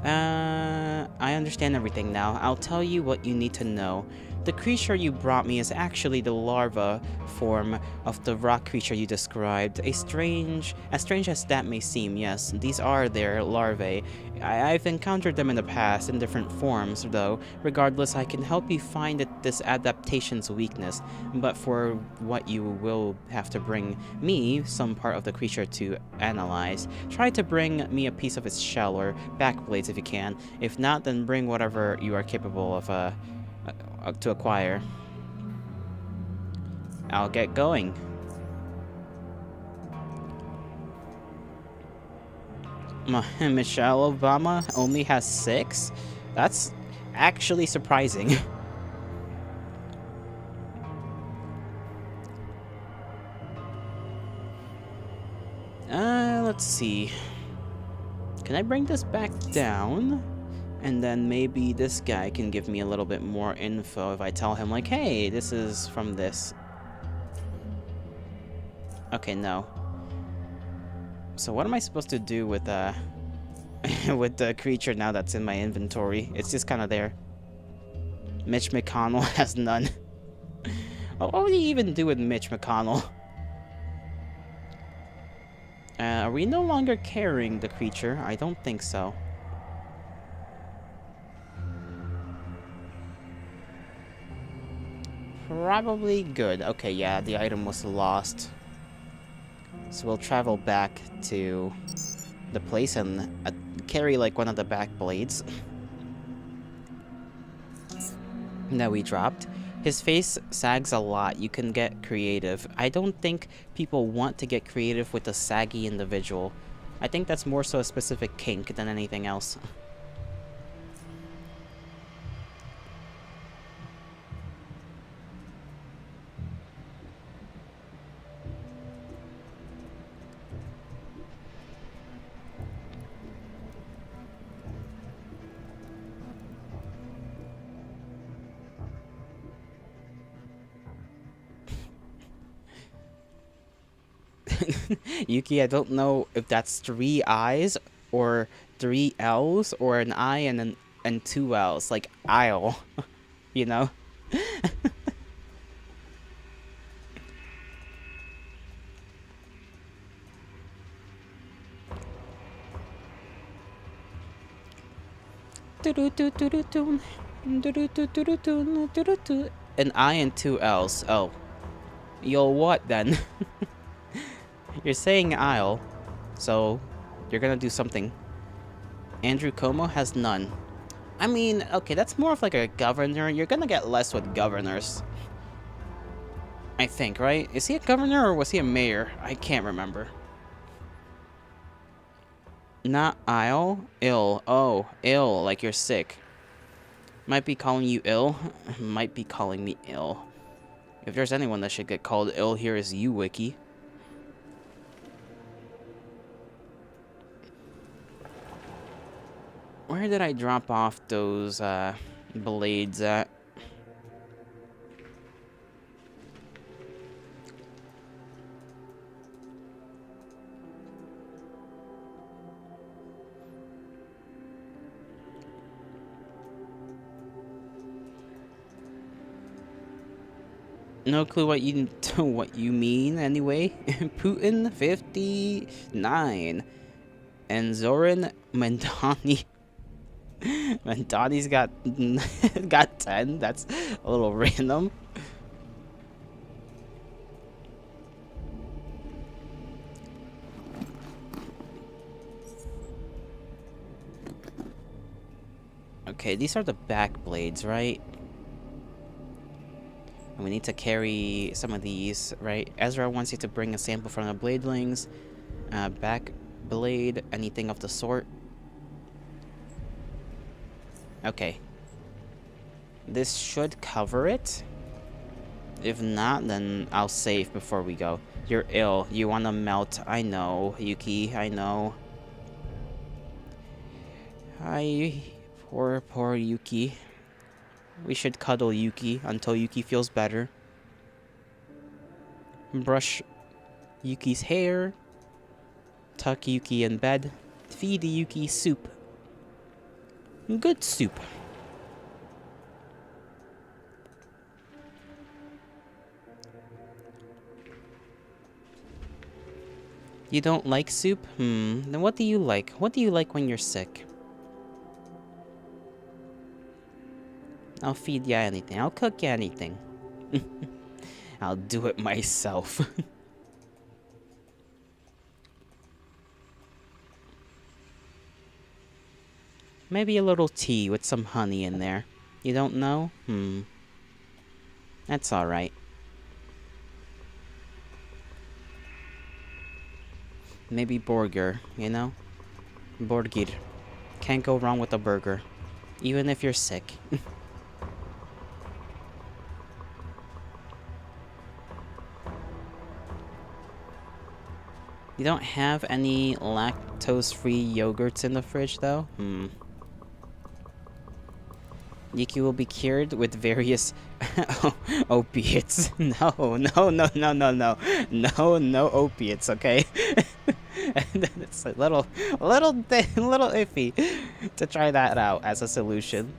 A: I understand everything now. I'll tell you what you need to know. The creature you brought me is actually the larva form of the rock creature you described. As strange as that may seem, yes, these are their larvae. I've encountered them in the past in different forms, though. Regardless, I can help you find this adaptation's weakness, but for what you will have to bring me some part of the creature to analyze. Try to bring me a piece of its shell or back blades if you can. If not, then bring whatever you are capable of to acquire. I'll get going. Michelle Obama only has 6? That's actually surprising. Let's see. Can I bring this back down? And then maybe this guy can give me a little bit more info if I tell him, like, hey, this is from this. Okay, no. So what am I supposed to do with with the creature now that's in my inventory? It's just kind of there. Mitch McConnell has none. What would he even do with Mitch McConnell? Are we no longer carrying the creature? I don't think so. Probably good. Okay, yeah, the item was lost. So we'll travel back to the place and carry like one of the back blades. that we dropped. His face sags a lot. You can get creative. I don't think people want to get creative with a saggy individual. I think that's more so a specific kink than anything else. Yuki, I don't know if that's 3 eyes or 3 L's or an I and 2 L's, like aisle, you know? An I and 2 L's. Oh. Yo, what then? You're saying aisle, so you're gonna do something. Andrew Como has none. I mean, okay, that's more of like a governor. You're gonna get less with governors. I think, right? Is he a governor or was he a mayor? I can't remember. Not aisle? Ill. Oh, ill, like you're sick. Might be calling you ill. Might be calling me ill. If there's anyone that should get called ill here is you, Wiki. Where did I drop off those blades at? No clue what you what you mean anyway. Putin 59 and Zoran Mandani. Mandani's got got 10. That's a little random. Okay, these are the back blades, right? And we need to carry some of these, right? Ezra wants you to bring a sample from the bladelings. Back blade, anything of the sort. Okay. This should cover it. If not, then I'll save before we go. You're ill. You want to melt. I know, Yuki. I know. Poor Yuki. We should cuddle Yuki until Yuki feels better. Brush Yuki's hair. Tuck Yuki in bed. Feed Yuki soup. Good soup. You don't like soup? Then what do you like? What do you like when you're sick? I'll feed you anything. I'll cook you anything. I'll do it myself. Maybe a little tea with some honey in there. You don't know? That's alright. Maybe burger, you know? Burger. Can't go wrong with a burger. Even if you're sick. You don't have any lactose-free yogurts in the fridge, though? Yuki will be cured with various opiates. No, no, no, no, no, no. No, no opiates, okay? It's a little iffy to try that out as a solution.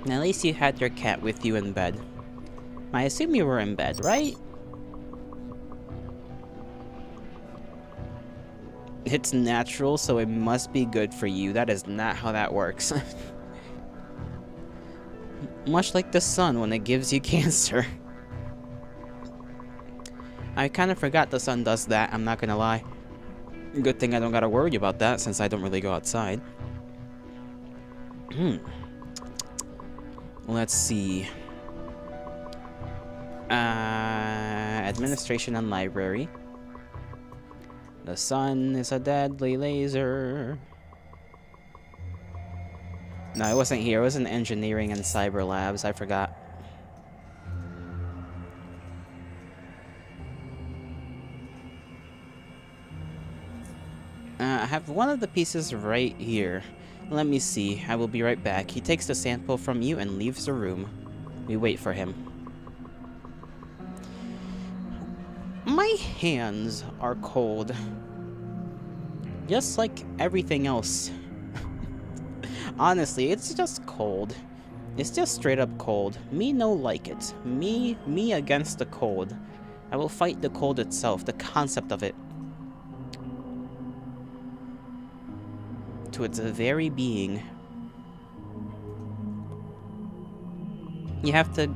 A: At least you had your cat with you in bed. I assume you were in bed, right? It's natural, so it must be good for you. That is not how that works. Much like the sun when it gives you cancer. I kind of forgot the sun does that, I'm not gonna lie. Good thing I don't gotta worry about that since I don't really go outside. Let's see. Administration and library. The sun is a deadly laser. No, it wasn't here. It was in engineering and cyber labs. I forgot. I have one of the pieces right here. Let me see. I will be right back. He takes the sample from you and leaves the room. We wait for him. My hands are cold. Just like everything else. Honestly, it's just cold. It's just straight up cold. Me no like it. Me against the cold. I will fight the cold itself, the concept of it. To its very being. You have to,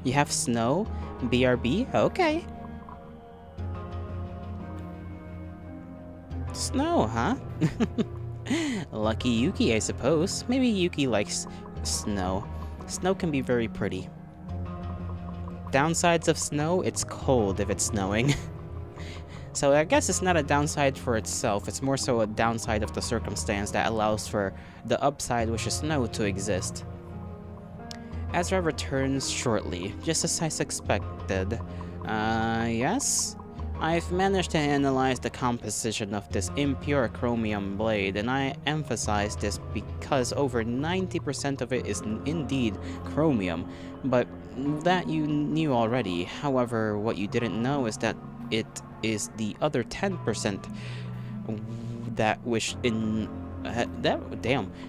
A: you have snow? BRB? Okay. Snow, huh? Lucky Yuki, I suppose. Maybe Yuki likes snow. Snow can be very pretty. Downsides of snow, it's cold if it's snowing. So I guess it's not a downside for itself, it's more so a downside of the circumstance that allows for the upside, which is snow, to exist. Ezra returns shortly, just as I suspected. Yes? I've managed to analyze the composition of this impure chromium blade, and I emphasize this because over 90% of it is indeed chromium, but that you knew already. However, what you didn't know is that it is the other 10%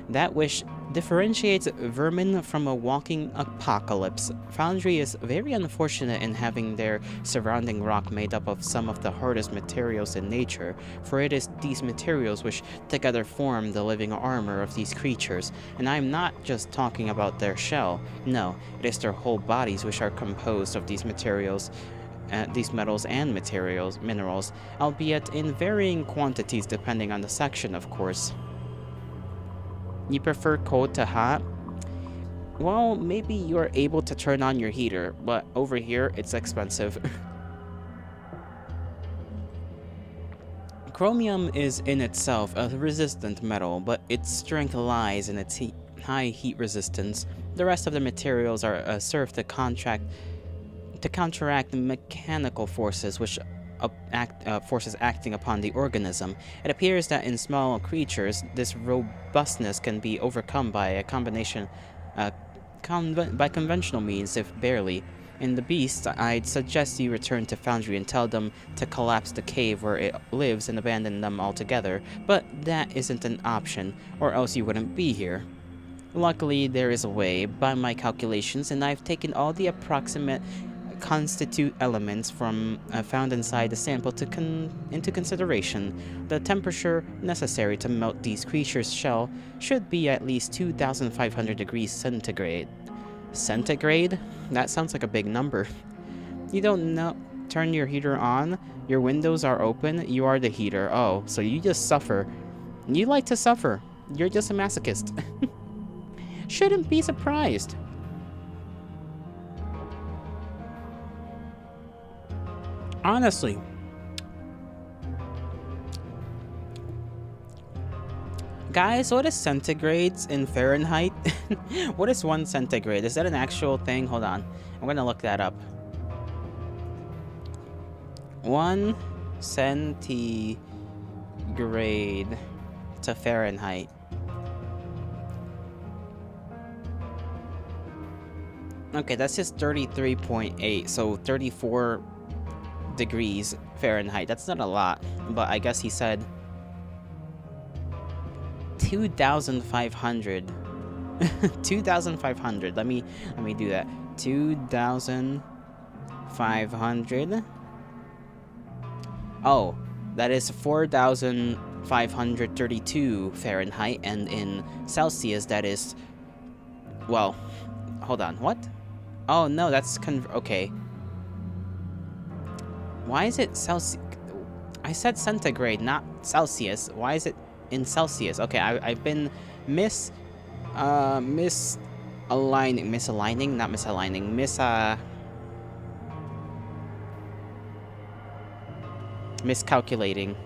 A: that which differentiates vermin from a walking apocalypse. Foundry is very unfortunate in having their surrounding rock made up of some of the hardest materials in nature, for it is these materials which together form the living armor of these creatures, and I am not just talking about their shell. No, it is their whole bodies which are composed of these materials. These metals and minerals, albeit in varying quantities depending on the section, of course. You prefer cold to hot? Well, maybe you are able to turn on your heater, but over here, it's expensive. Chromium is in itself a resistant metal, but its strength lies in its high heat resistance. The rest of the materials are serve to counteract the mechanical forces which forces acting upon the organism. It appears that in small creatures, this robustness can be overcome by a combination, by conventional means, if barely. In the beasts, I'd suggest you return to Foundry and tell them to collapse the cave where it lives and abandon them altogether, but that isn't an option, or else you wouldn't be here. Luckily, there is a way, by my calculations, and I've taken all the approximate constitute elements from found inside the sample into consideration. The temperature necessary to melt these creatures' shell should be at least 2,500 degrees centigrade. Centigrade? That sounds like a big number. You don't know. Turn your heater on. Your windows are open. You are the heater. Oh, so you just suffer. You like to suffer. You're just a masochist. Shouldn't be surprised. Honestly. Guys, what is centigrades in Fahrenheit? What is 1 centigrade? Is that an actual thing? Hold on. I'm gonna look that up. 1 centigrade to Fahrenheit. Okay, that's just 33.8, so 34 degrees Fahrenheit. That's not a lot, but I guess he said 2,500. 2,500. Let me do that. 2,500. Oh, that is 4,532 Fahrenheit, and in Celsius that is, well, hold on, what? Oh, no, that's okay. Why is it Celsius? I said centigrade, not Celsius. Why is it in Celsius? Okay, I've been miscalculating.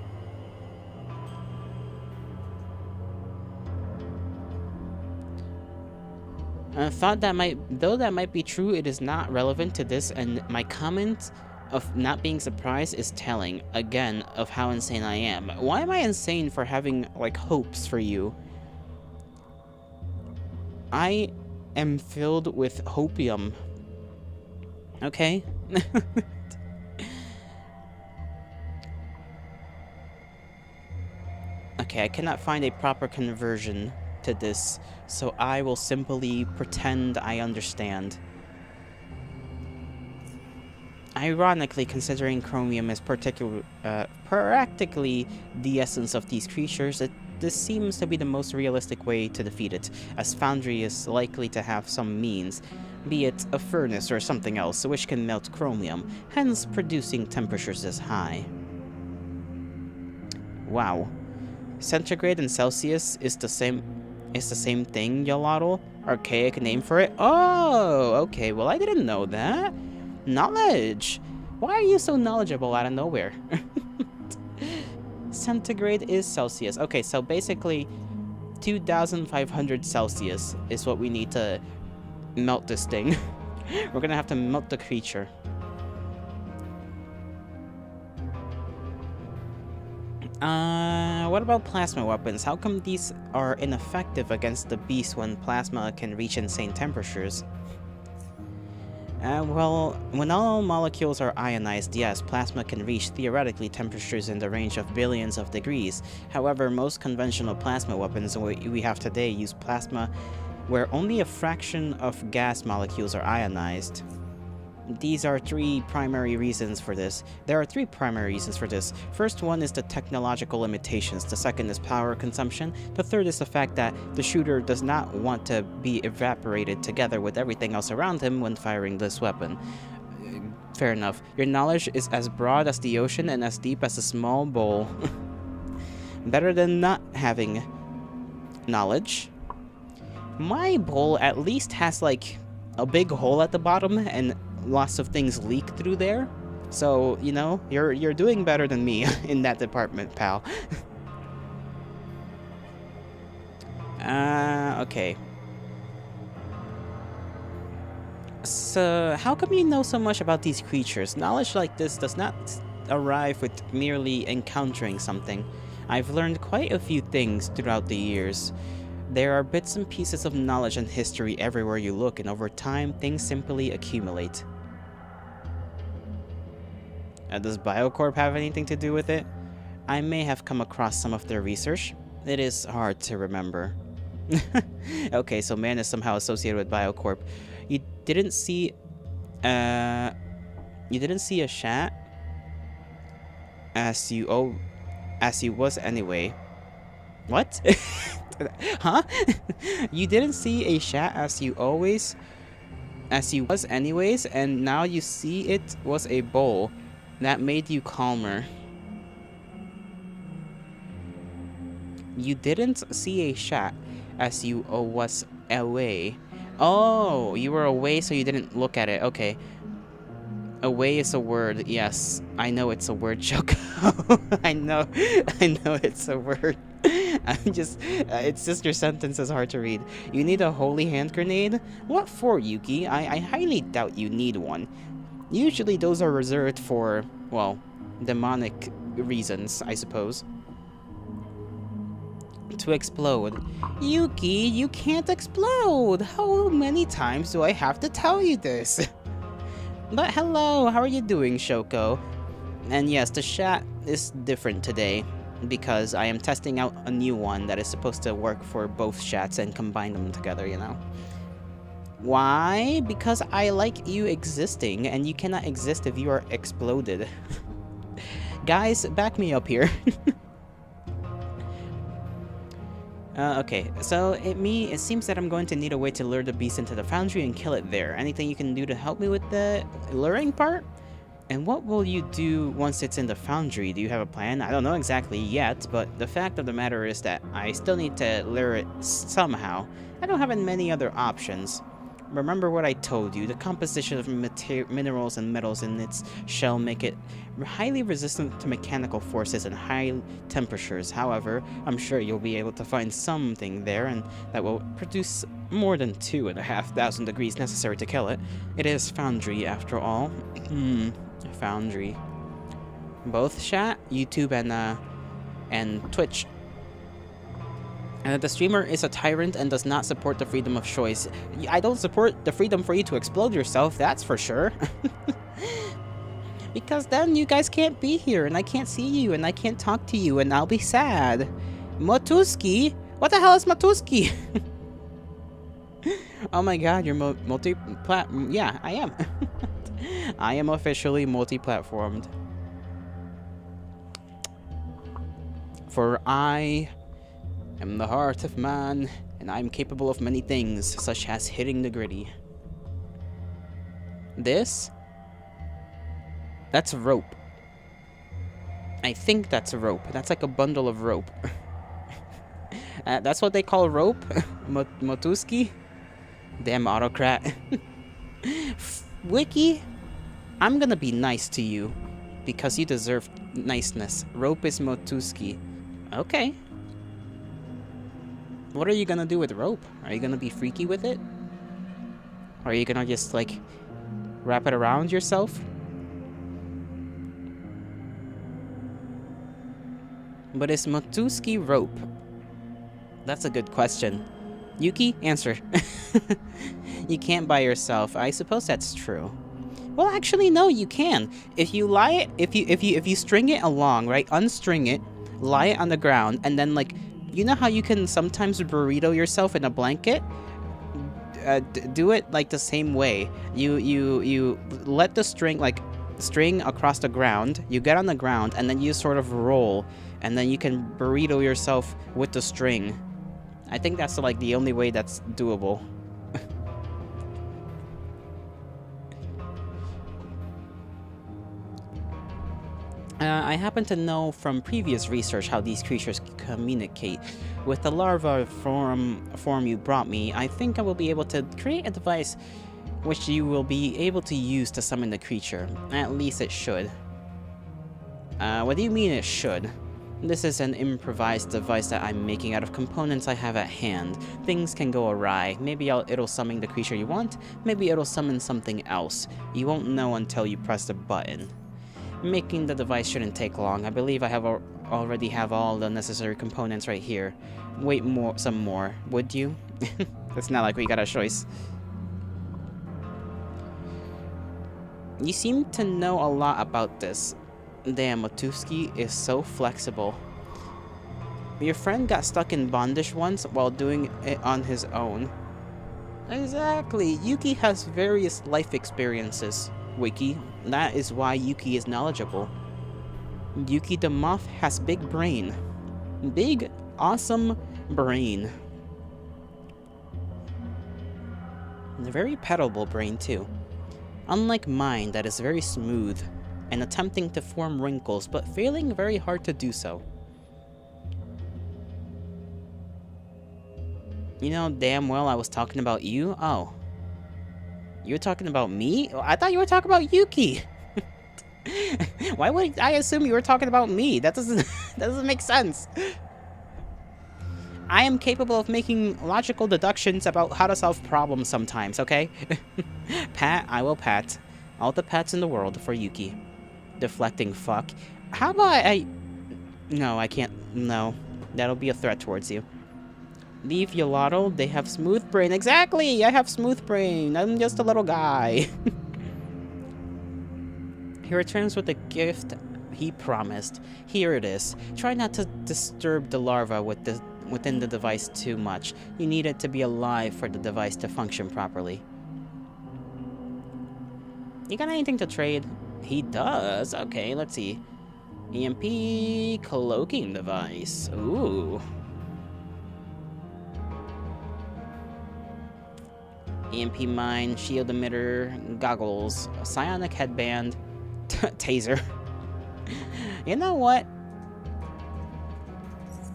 A: I thought that might be true, it is not relevant to this, and my comment of not being surprised is telling, again, of how insane I am. Why am I insane for having, like, hopes for you? I am filled with hopium. Okay? Okay, I cannot find a proper conversion to this, so I will simply pretend I understand. Ironically, considering chromium is practically the essence of these creatures, this seems to be the most realistic way to defeat it, as Foundry is likely to have some means, be it a furnace or something else, which can melt chromium, hence producing temperatures this high. Wow. Centigrade and Celsius is the same thing, Yolotl? Archaic name for it? Oh, okay, well I didn't know that. Knowledge! Why are you so knowledgeable out of nowhere? Centigrade is Celsius. Okay, so basically 2,500 Celsius is what we need to melt this thing. We're gonna have to melt the creature. What about plasma weapons? How come these are ineffective against the beast when plasma can reach insane temperatures? Well, when all molecules are ionized, yes, plasma can reach theoretically temperatures in the range of billions of degrees. However, most conventional plasma weapons we have today use plasma where only a fraction of gas molecules are ionized. These are three primary reasons for this. There are three primary reasons for this. First one is the technological limitations. The second is power consumption. The third is the fact that the shooter does not want to be evaporated together with everything else around him when firing this weapon. Fair enough. Your knowledge is as broad as the ocean and as deep as a small bowl. Better than not having knowledge. My bowl at least has like a big hole at the bottom and lots of things leak through there, so you know you're doing better than me in that department, pal. Okay. So how come you know so much about these creatures? Knowledge like this does not arrive with merely encountering something. I've learned quite a few things throughout the years. There are bits and pieces of knowledge and history everywhere you look, and over time things simply accumulate. Does Biocorp have anything to do with it? I may have come across some of their research. It is hard to remember. Okay, so man is somehow associated with Biocorp. You didn't see a chat as you was anyway. What? Huh? You didn't see a chat as you was anyways, and now you see it was a bowl. That made you calmer. You didn't see a chat as you was away. Oh, you were away so you didn't look at it. Okay. Away is a word. Yes, I know it's a word, Choco. I know it's a word. It's just your sentence is hard to read. You need a holy hand grenade? What for, Yuki? I highly doubt you need one. Usually those are reserved for, well, demonic reasons, I suppose. To explode. Yuki, you can't explode! How many times do I have to tell you this? But hello, how are you doing, Shoko? And yes, the chat is different today, because I am testing out a new one that is supposed to work for both chats and combine them together, you know? Why? Because I like you existing, and you cannot exist if you are exploded. Guys, back me up here. Okay, so it seems that I'm going to need a way to lure the beast into the foundry and kill it there. Anything you can do to help me with the luring part? And what will you do once it's in the foundry? Do you have a plan? I don't know exactly yet, but the fact of the matter is that I still need to lure it somehow. I don't have many other options. Remember what I told you, the composition of minerals and metals in its shell make it highly resistant to mechanical forces and high temperatures. However, I'm sure you'll be able to find something there and that will produce more than 2,500 degrees necessary to kill it. It is foundry after all. Foundry. Both chat, YouTube and Twitch. The streamer is a tyrant and does not support the freedom of choice. I don't support the freedom for you to explode yourself, that's for sure. Because then you guys can't be here, and I can't see you, and I can't talk to you, and I'll be sad. Motuski? What the hell is Motuski? Oh my god, you're multi-plat... Yeah, I am. I am officially multi-platformed. For I am the heart of man, and I am capable of many things, such as hitting the gritty. This? That's rope. I think that's a rope. That's like a bundle of rope. That's what they call rope? Motuski? Damn autocrat. Wiki, I'm gonna be nice to you, because you deserve niceness. Rope is Motuski. Okay. What are you gonna do with rope? Are you gonna be freaky with it? Or are you gonna just, like, wrap it around yourself? But is Motuski rope? That's a good question. Yuki, answer. You can't by yourself. I suppose that's true. Well, actually, no, you can. If you lie, if you string it along, right? Unstring it, lie it on the ground, and then, like, you know how you can sometimes burrito yourself in a blanket? Do it like the same way. You let the string across the ground. You get on the ground, and then you sort of roll, and then you can burrito yourself with the string. I think that's like the only way that's doable. I happen to know from previous research how these creatures communicate. With the larva form you brought me, I think I will be able to create a device which you will be able to use to summon the creature. At least it should. What do you mean it should? This is an improvised device that I'm making out of components I have at hand. Things can go awry. Maybe it'll summon the creature you want, maybe it'll summon something else. You won't know until you press the button. Making the device shouldn't take long. I believe I already have all the necessary components right here. Wait some more, would you? It's not like we got a choice. You seem to know a lot about this. Damn, Motuski is so flexible. Your friend got stuck in bondage once while doing it on his own. Exactly. Yuki has various life experiences. Wiki, that is why Yuki is knowledgeable. Yuki the moth has big brain. Big, awesome brain. And a very petable brain too. Unlike mine that is very smooth and attempting to form wrinkles but failing very hard to do so. You know damn well I was talking about you? Oh. You were talking about me? I thought you were talking about Yuki. Why would I assume you were talking about me? That doesn't make sense. I am capable of making logical deductions about how to solve problems sometimes, okay? Pat, I will pat. All the pats in the world for Yuki. Deflecting fuck. How about No, I can't. No. That'll be a threat towards you. Leave Yolato, they have smooth brain. Exactly! I have smooth brain. I'm just a little guy. He returns with the gift he promised. Here it is. Try not to disturb the larva within the device too much. You need it to be alive for the device to function properly. You got anything to trade? He does. Okay, let's see. EMP cloaking device. Ooh. EMP mine, shield emitter, goggles, psionic headband, taser. You know what?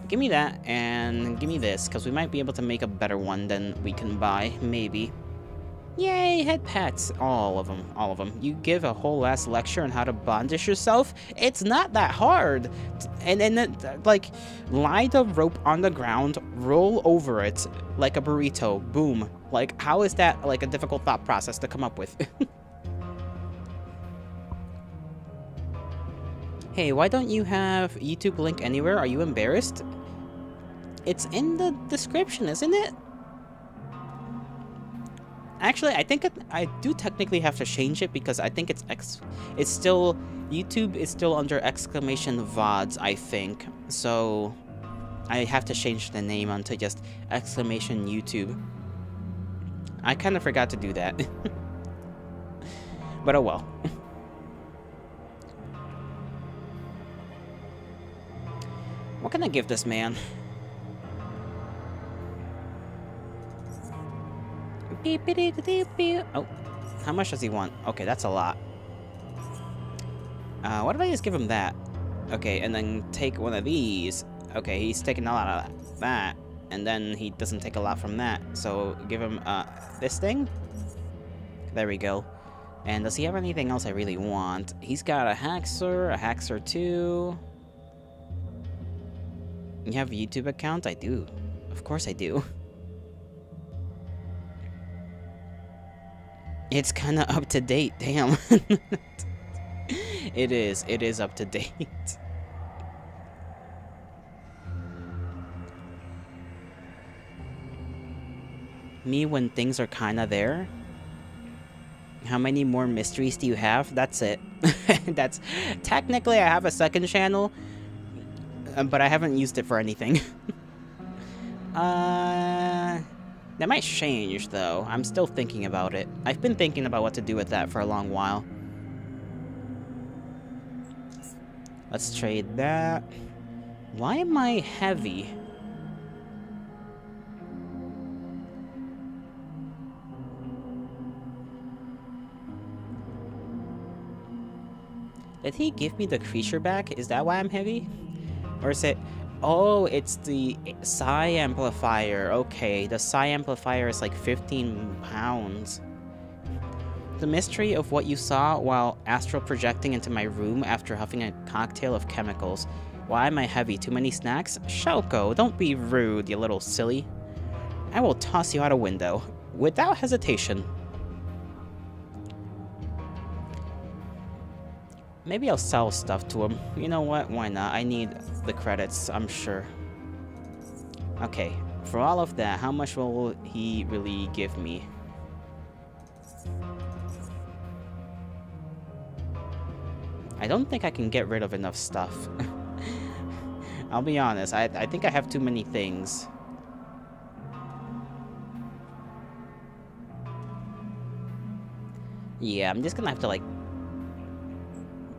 A: Give me that, and give me this, because we might be able to make a better one than we can buy, maybe. Yay, head pats. All of them, all of them. You give a whole ass lecture on how to bondage yourself? It's not that hard. And then, like, lie the rope on the ground, roll over it like a burrito, boom. Like, how is that, like, a difficult thought process to come up with? Hey, why don't you have YouTube link anywhere? Are you embarrassed? It's in the description, isn't it? Actually, I think I do technically have to change it because I think it's still, YouTube is still under exclamation VODs, I think. So I have to change the name onto just exclamation YouTube. I kind of forgot to do that. But oh well. What can I give this man? Oh, how much does he want? Okay, that's a lot. What if I just give him that? Okay, and then take one of these. Okay, he's taking a lot of that. And then he doesn't take a lot from that. So give him this thing. There we go. And does he have anything else I really want? He's got a Haxor 2. You have a YouTube account? I do. Of course I do. It's kind of up to date, damn. It is up to date. Me when things are kind of there. How many more mysteries do you have? That's it. That's technically I have a second channel, but I haven't used it for anything. That might change, though. I'm still thinking about it. I've been thinking about what to do with that for a long while. Let's trade that. Why am I heavy? Did he give me the creature back? Is that why I'm heavy? Or is it... Oh, it's the psi amplifier. Okay, the psi amplifier is like 15 pounds. The mystery of what you saw while astral projecting into my room after huffing a cocktail of chemicals. Why am I heavy? Too many snacks? Shoko, don't be rude, you little silly. I will toss you out a window, without hesitation. Maybe I'll sell stuff to him. You know what? Why not? I need the credits, I'm sure. Okay, for all of that, how much will he really give me? I don't think I can get rid of enough stuff. I'll be honest, I think I have too many things. Yeah, I'm just gonna have to, like,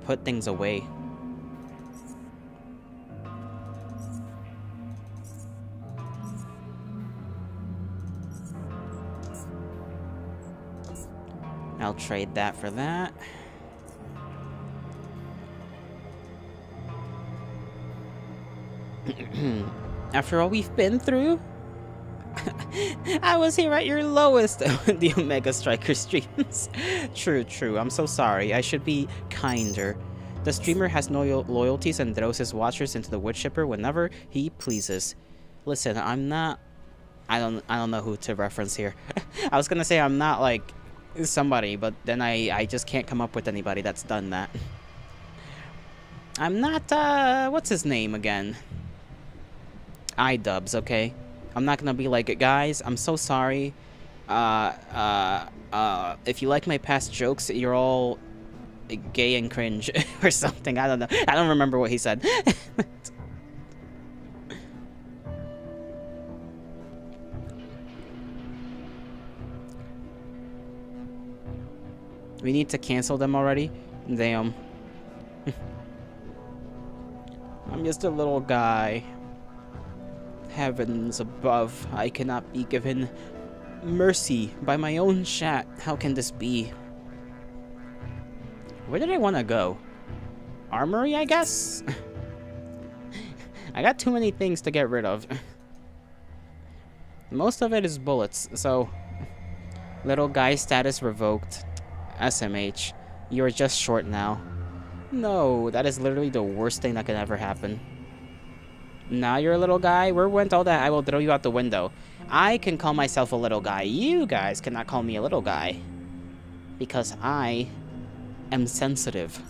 A: put things away. I'll trade that for that. After all we've been through? I was here at your lowest. The Omega Striker streams. True. I'm so sorry. I should be kinder. The streamer has no loyalties and throws his watchers into the wood chipper whenever he pleases. Listen, I'm not... I don't know who to reference here. I was gonna say I'm not, like, somebody, but then I just can't come up with anybody that's done that. I'm not, what's his name again? iDubbbz, okay? I'm not gonna be like, guys, I'm so sorry. If you like my past jokes, you're all gay and cringe or something. I don't know. I don't remember what he said. We need to cancel them already? Damn. I'm just a little guy. Heavens above, I cannot be given Mercy, by my own chat. How can this be? Where did I want to go? Armory, I guess? I got too many things to get rid of. Most of it is bullets, so... Little guy status revoked. SMH. You're just short now. No, that is literally the worst thing that could ever happen. Now you're a little guy? Where went all that? I will throw you out the window. I can call myself a little guy. You guys cannot call me a little guy. Because I am sensitive.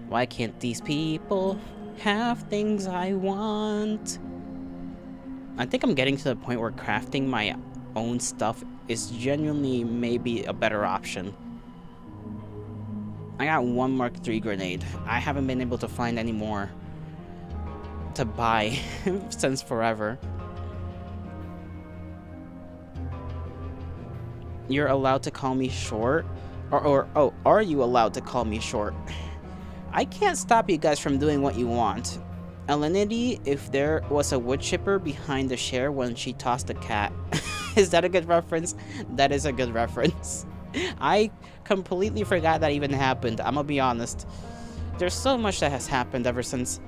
A: Why can't these people have things I want? I think I'm getting to the point where crafting my own stuff is genuinely maybe a better option. I got one Mark III grenade. I haven't been able to find any more to buy since forever. You're allowed to call me short? Oh, are you allowed to call me short? I can't stop you guys from doing what you want. Alinity, if there was a wood chipper behind the chair when she tossed the cat. Is that a good reference? That is a good reference. I completely forgot that even happened. I'm gonna be honest. There's so much that has happened ever since...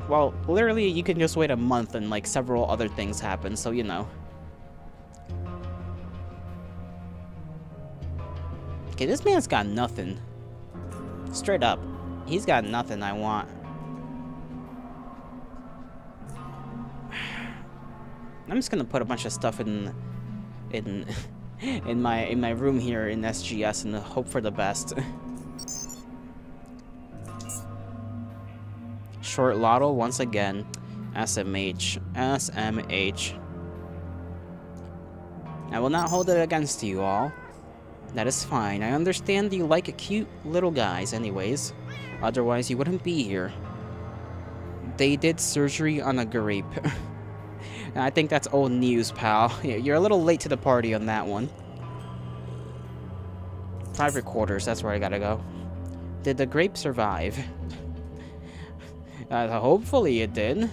A: Well, literally, you can just wait a month and, like, several other things happen, so you know. Okay, this man's got nothing. Straight up. He's got nothing I want. I'm just gonna put a bunch of stuff in my room here in SGS and hope for the best. Short lotto once again. SMH. SMH. I will not hold it against you all. That is fine. I understand you like cute little guys anyways. Otherwise, you wouldn't be here. They did surgery on a grape. I think that's old news, pal. You're a little late to the party on that one. Private quarters, that's where I gotta go. Did the grape survive? Hopefully it did.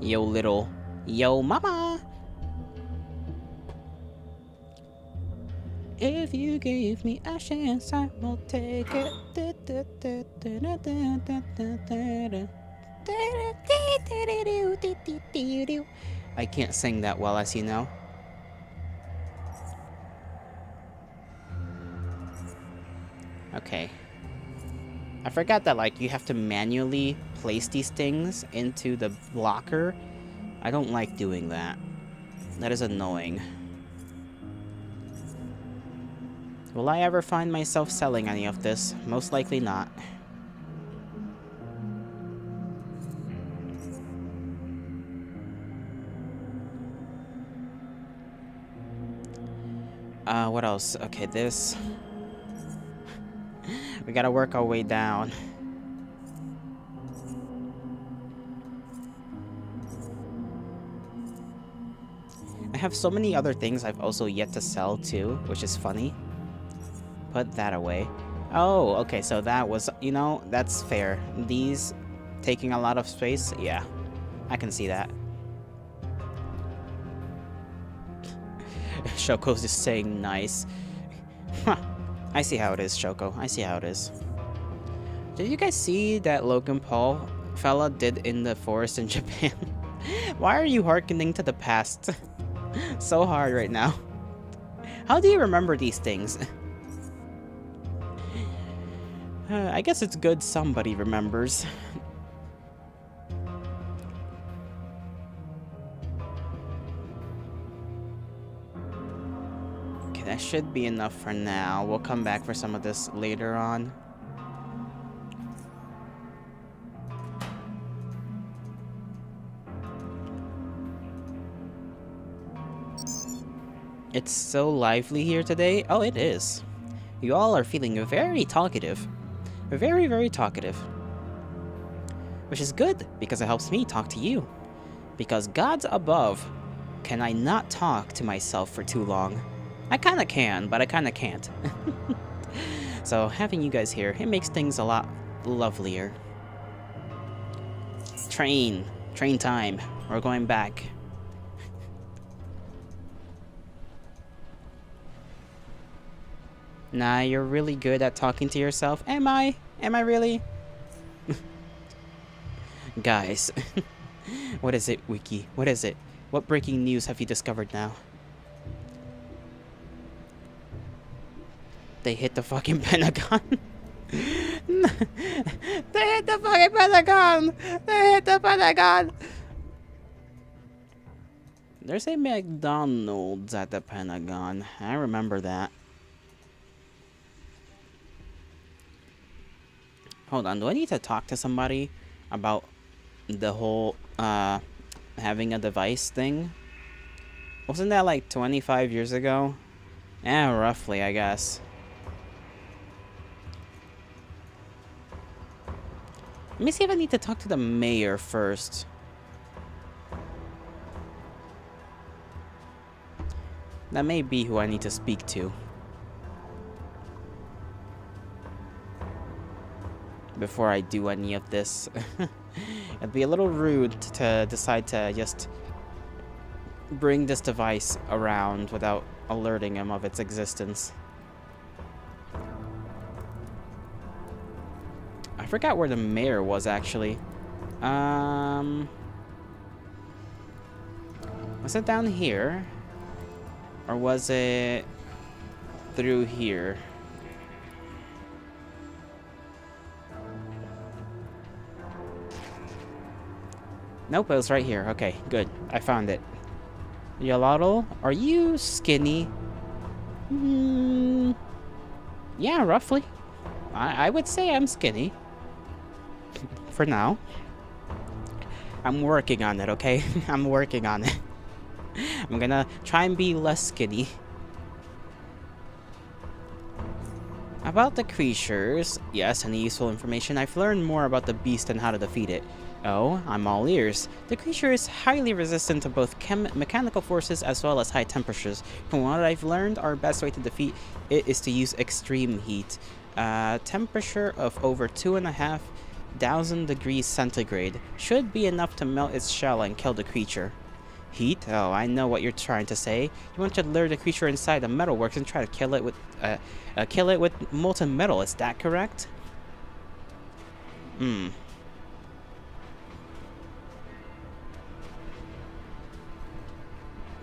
A: Yo, mama! If you gave me a chance, I will take it. I can't sing that well, as you know. Okay. I forgot that, like, you have to manually place these things into the locker. I don't like doing that. That is annoying. Will I ever find myself selling any of this? Most likely not. What else? Okay, this. We gotta work our way down. I have so many other things I've also yet to sell too, which is funny. Put that away. Oh, okay, so that was, you know, that's fair. These taking a lot of space, yeah, I can see that. Shoko's just saying nice. Huh. I see how it is, Shoko. I see how it is. Did you guys see that Logan Paul fella did in the forest in Japan? Why are you hearkening to the past so hard right now? How do you remember these things? I guess it's good somebody remembers. Okay, that should be enough for now. We'll come back for some of this later on. It's so lively here today. Oh, it is. You all are feeling very talkative. Very, very talkative. Which is good, because it helps me talk to you. Because gods above, Can I not talk to myself for too long? I kinda can, but I kinda can't. So having you guys here, it makes things a lot lovelier. Train. Train time. We're going back. Nah, you're really good at talking to yourself. Am I? Am I really? Guys. What is it, Wiki? What is it? What breaking news have you discovered now? They hit the fucking Pentagon. They hit the fucking Pentagon. They hit the Pentagon. There's a McDonald's at the Pentagon. I remember that. Hold on, do I need to talk to somebody about the whole having a device thing? Wasn't that like 25 years ago? Eh, roughly, I guess. Let me see if I need to talk to the mayor first. That may be who I need to speak to. Before I do any of this. It'd be a little rude to decide to just bring this device around without alerting him of its existence. I forgot where the mayor was, actually. Was it down here? Or was it through here? Nope, it was right here. Okay, good. I found it. Yolotl, are you skinny? Yeah, roughly. I would say I'm skinny. For now. I'm working on it, okay? I'm working on it. I'm gonna try and be less skinny. About the creatures, yes, any useful information? I've learned more about the beast and how to defeat it. Oh, I'm all ears. The creature is highly resistant to both mechanical forces as well as high temperatures. From what I've learned, our best way to defeat it is to use extreme heat. Temperature of over 2,500 degrees centigrade should be enough to melt its shell and kill the creature. Heat? Oh, I know what you're trying to say. You want to lure the creature inside the metalworks and try to kill it with molten metal. Is that correct?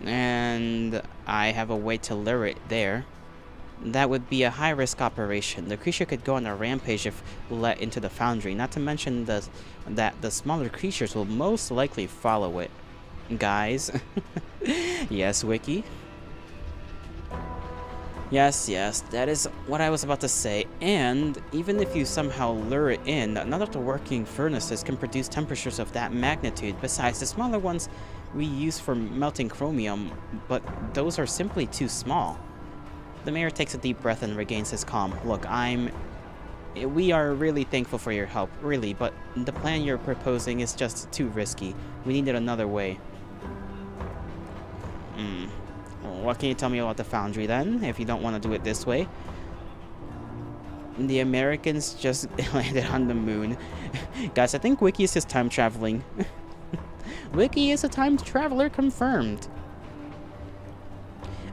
A: And I have a way to lure it there. That would be a high-risk operation. The creature could go on a rampage if let into the foundry, not to mention that the smaller creatures will most likely follow it. Guys. Yes, Wiki? Yes, that is what I was about to say. And even if you somehow lure it in, none of the working furnaces can produce temperatures of that magnitude. Besides, the smaller ones we use for melting chromium, but those are simply too small. The mayor takes a deep breath and regains his calm. Look, we are really thankful for your help, really, but the plan you're proposing is just too risky. We needed another way. Well, what can you tell me about the foundry then, if you don't want to do it this way? The Americans just landed on the moon. Guys, I think Wiki is just time traveling. Wiki is a time traveler confirmed.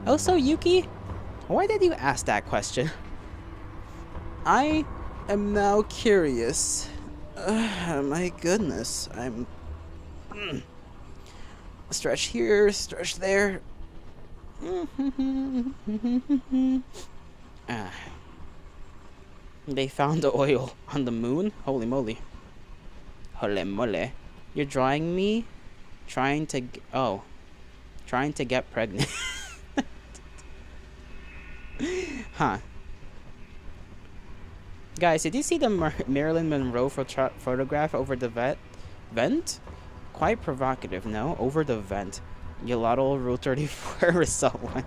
A: Also, Yuki, why did you ask that question? I am now curious. My goodness, I'm... Stretch here, stretch there. They found the oil on the moon? Holy moly. Holy moly. You're drawing me? Trying to get pregnant. Huh. Guys, did you see the Marilyn Monroe photograph over the vent? Quite provocative, no? Over the vent. Yolotl Rule 34 result one.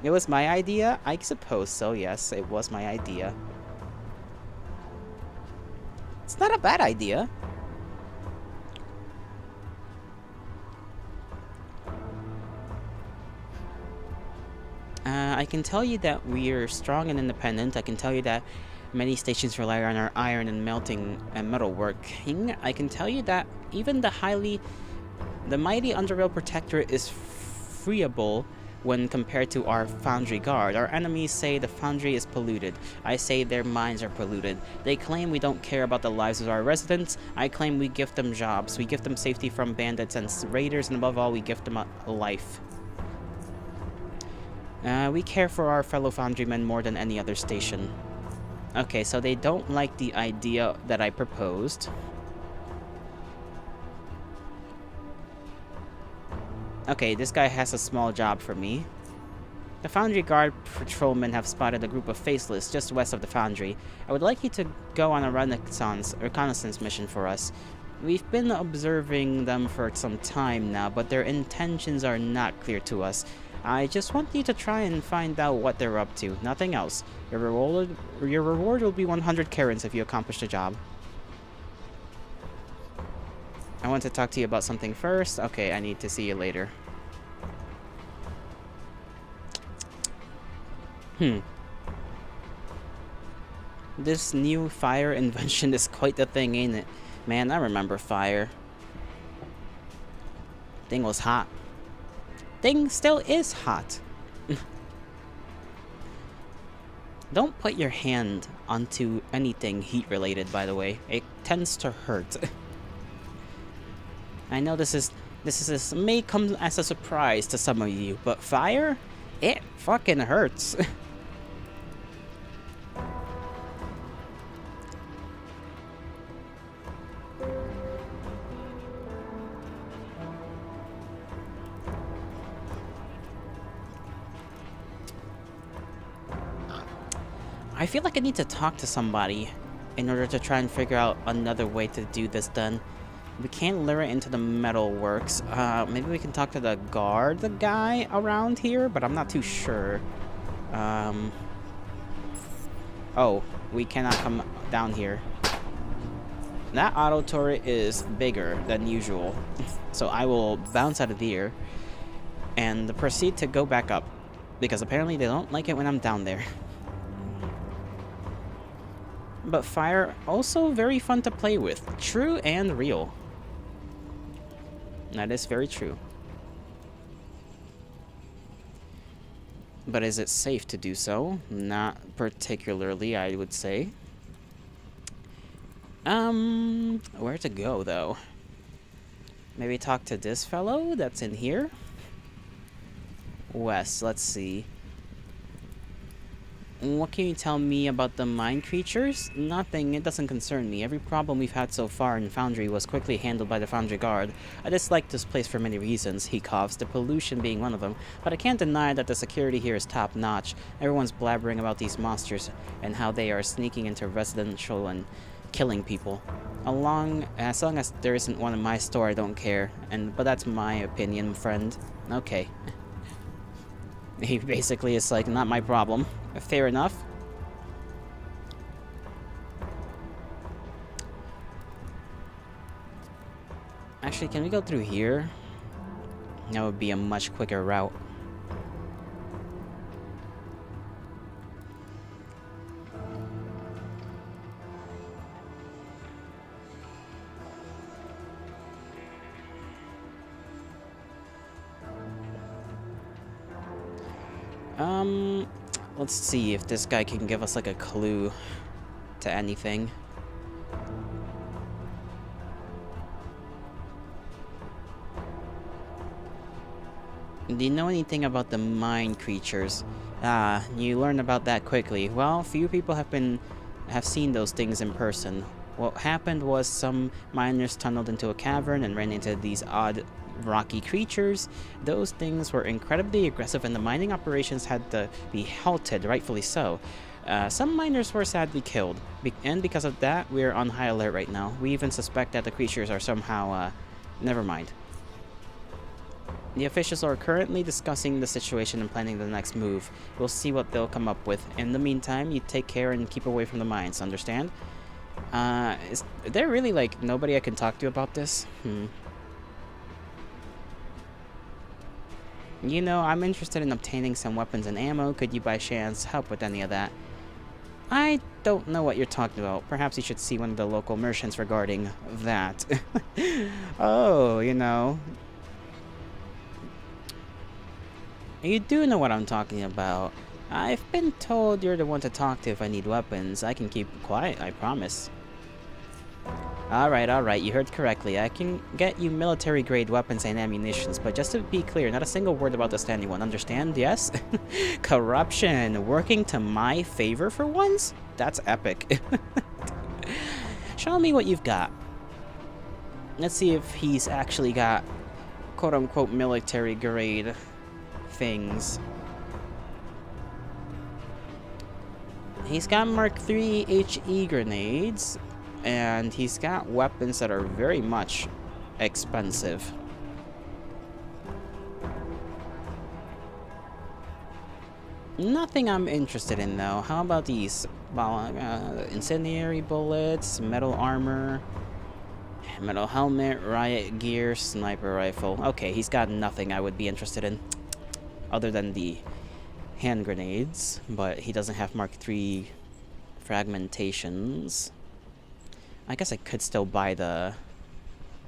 A: It was my idea? I suppose so, yes. It was my idea. It's not a bad idea. I can tell you that we're strong and independent. I can tell you that many stations rely on our iron and melting and metalworking. I can tell you that even the mighty UnderRail protector is freeable when compared to our foundry guard. Our enemies say the foundry is polluted. I say their minds are polluted. They claim we don't care about the lives of our residents. I claim we give them jobs. We give them safety from bandits and raiders, and above all, we give them a life. We care for our fellow foundrymen more than any other station. Okay, so they don't like the idea that I proposed. Okay, this guy has a small job for me. The Foundry Guard patrolmen have spotted a group of faceless just west of the Foundry. I would like you to go on a reconnaissance mission for us. We've been observing them for some time now, but their intentions are not clear to us. I just want you to try and find out what they're up to, nothing else. Your reward will be 100 Karens if you accomplish the job. I want to talk to you about something first. Okay, I need to see you later. This new fire invention is quite the thing, ain't it? Man, I remember fire. Thing was hot. Thing still is hot. Don't put your hand onto anything heat related, by the way. It tends to hurt. I know this may come as a surprise to some of you, but fire? It fucking hurts. I feel like I need to talk to somebody in order to try and figure out another way to do this done. We can't lure it into the metalworks. Maybe we can talk to the guy around here, but I'm not too sure. Oh, we cannot come down here. That auto turret is bigger than usual, so I will bounce out of here and proceed to go back up, because apparently they don't like it when I'm down there. But fire, also very fun to play with. True and real. That is very true. But is it safe to do so? Not particularly, I would say. Where to go, though? Maybe talk to this fellow that's in here? West, let's see. What can you tell me about the mine creatures? Nothing, it doesn't concern me. Every problem we've had so far in Foundry was quickly handled by the Foundry Guard. I dislike this place for many reasons, he coughs, the pollution being one of them, but I can't deny that the security here is top-notch. Everyone's blabbering about these monsters and how they are sneaking into residential and killing people. As long as there isn't one in my store, I don't care. But that's my opinion, friend. Okay. He basically is like, not my problem. Fair enough. Actually, can we go through here? That would be a much quicker route. Let's see if this guy can give us like a clue to anything. Do you know anything about the mine creatures? Ah, you learn about that quickly. Well, few people have seen those things in person. What happened was some miners tunneled into a cavern and ran into these odd rocky creatures. Those things were incredibly aggressive and the mining operations had to be halted, rightfully so. Some miners were sadly killed, and because of that, we're on high alert right now. We even suspect that the creatures are somehow, never mind. The officials are currently discussing the situation and planning the next move. We'll see what they'll come up with. In the meantime, you take care and keep away from the mines, understand? Is there really, like, nobody I can talk to about this? You know, I'm interested in obtaining some weapons and ammo. Could you by chance help with any of that? I don't know what you're talking about. Perhaps you should see one of the local merchants regarding that. Oh, you know. You do know what I'm talking about. I've been told you're the one to talk to if I need weapons. I can keep quiet, I promise. Alright, you heard correctly. I can get you military-grade weapons and ammunitions, but just to be clear, not a single word about this to anyone, understand? Yes? Corruption! Working to my favor for once? That's epic. Show me what you've got. Let's see if he's actually got quote-unquote military-grade things. He's got Mark III HE grenades. And he's got weapons that are very much expensive. Nothing I'm interested in, though. How about these? Incendiary bullets, metal armor, metal helmet, riot gear, sniper rifle. Okay, he's got nothing I would be interested in. Other than the hand grenades. But he doesn't have Mark III fragmentations. I guess I could still buy the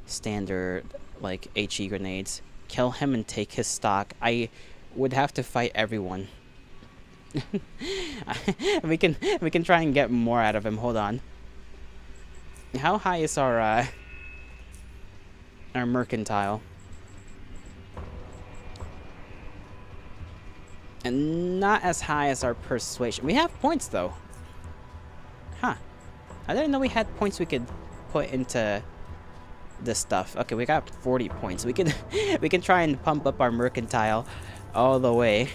A: standard, like, HE grenades. Kill him and take his stock. I would have to fight everyone. we can try and get more out of him. Hold on. How high is our mercantile? And not as high as our persuasion. We have points though. Huh. I didn't know we had points we could put into this stuff. Okay, we got 40 points. We can we can try and pump up our mercantile all the way.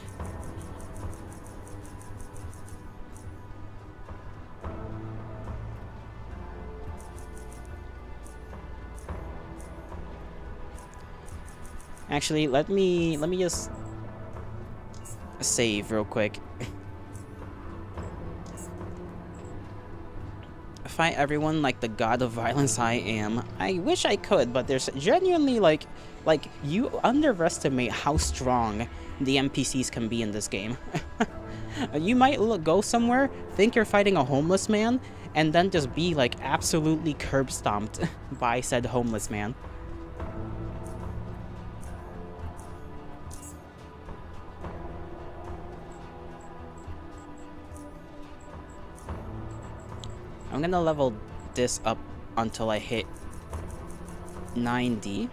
A: Actually, let me just save real quick. Fight everyone like the god of violence I am. I wish I could, but there's genuinely like you underestimate how strong the NPCs can be in this game. You might go somewhere, think you're fighting a homeless man, and then just be like absolutely curb stomped by said homeless man. I'm gonna level this up until I hit 90.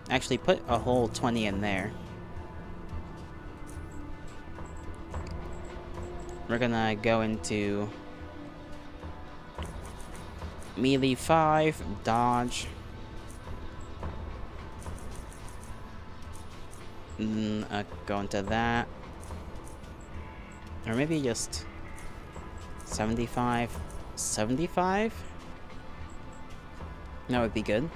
A: Actually, put a whole 20 in there. We're gonna go into melee 5, dodge. Go into that. Or maybe just 75? 75? That would be good.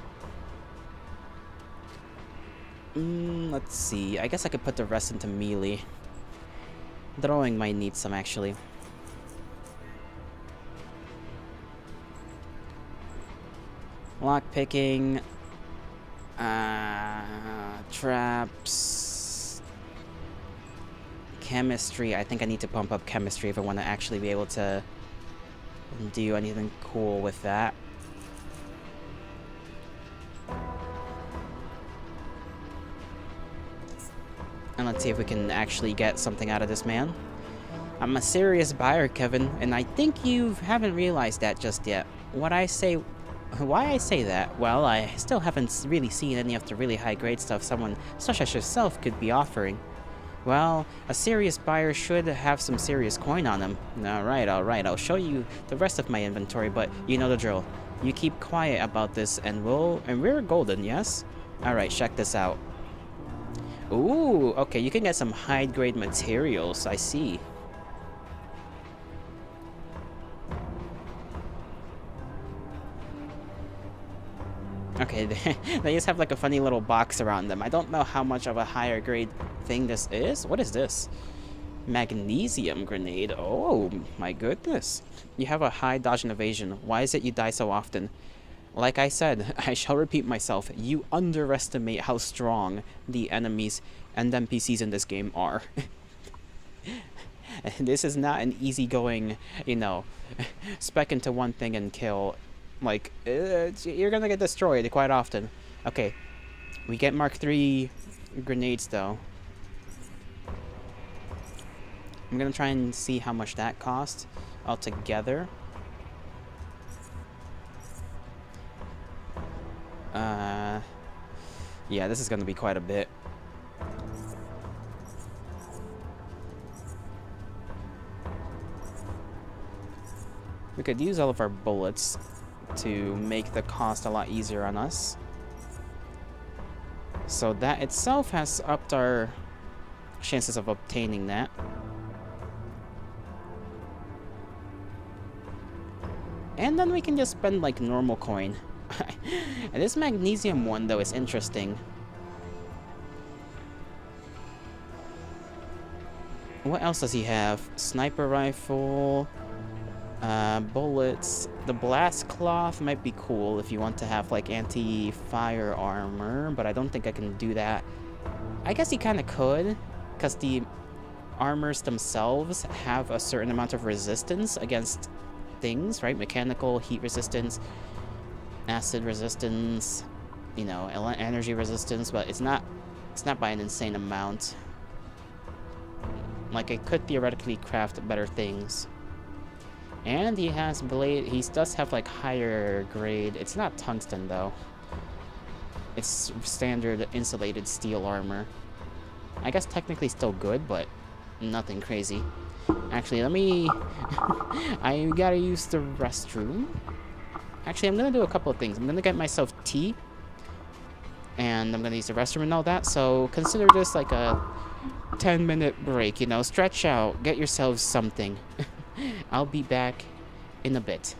A: Let's see. I guess I could put the rest into melee. Throwing might need some, actually. Lockpicking. Traps. Chemistry. I think I need to pump up chemistry if I want to actually be able to do anything cool with that. And let's see if we can actually get something out of this man. I'm a serious buyer, Kevin, and I think you haven't realized that just yet. Why I say that? Well, I still haven't really seen any of the really high-grade stuff someone such as yourself could be offering. Well, a serious buyer should have some serious coin on him. Alright, I'll show you the rest of my inventory, but you know the drill. You keep quiet about this and we're golden, yes? Alright, check this out. Ooh, okay, you can get some high-grade materials, I see. Okay, they just have like a funny little box around them. I don't know how much of a higher grade thing this is. What is this? Magnesium grenade. Oh my goodness. You have a high dodge and evasion. Why is it you die so often? Like I said, I shall repeat myself, you underestimate how strong the enemies and NPCs in this game are. This is not an easygoing, you know, spec into one thing and kill. Like, you're gonna get destroyed quite often. Okay, we get Mark III grenades though. I'm gonna try and see how much that cost altogether. Yeah, this is gonna be quite a bit. We could use all of our bullets to make the cost a lot easier on us. So that itself has upped our chances of obtaining that. And then we can just spend like normal coin. And this magnesium one though is interesting. What else does he have? Sniper rifle, bullets. The blast cloth might be cool if you want to have like anti-fire armor, but I don't think I can do that. I guess he kind of could, because the armors themselves have a certain amount of resistance against things, right? Mechanical, heat resistance, acid resistance, you know, energy resistance, but it's not by an insane amount. Like, I could theoretically craft better things. And he has blade. He does have like higher grade. It's not tungsten though. It's standard insulated steel armor. I guess technically still good, but nothing crazy. Actually, let me... I gotta use the restroom. Actually, I'm gonna do a couple of things. I'm gonna get myself tea. And I'm gonna use the restroom and all that. So consider this like a 10-minute break, you know. Stretch out. Get yourselves something. I'll be back in a bit.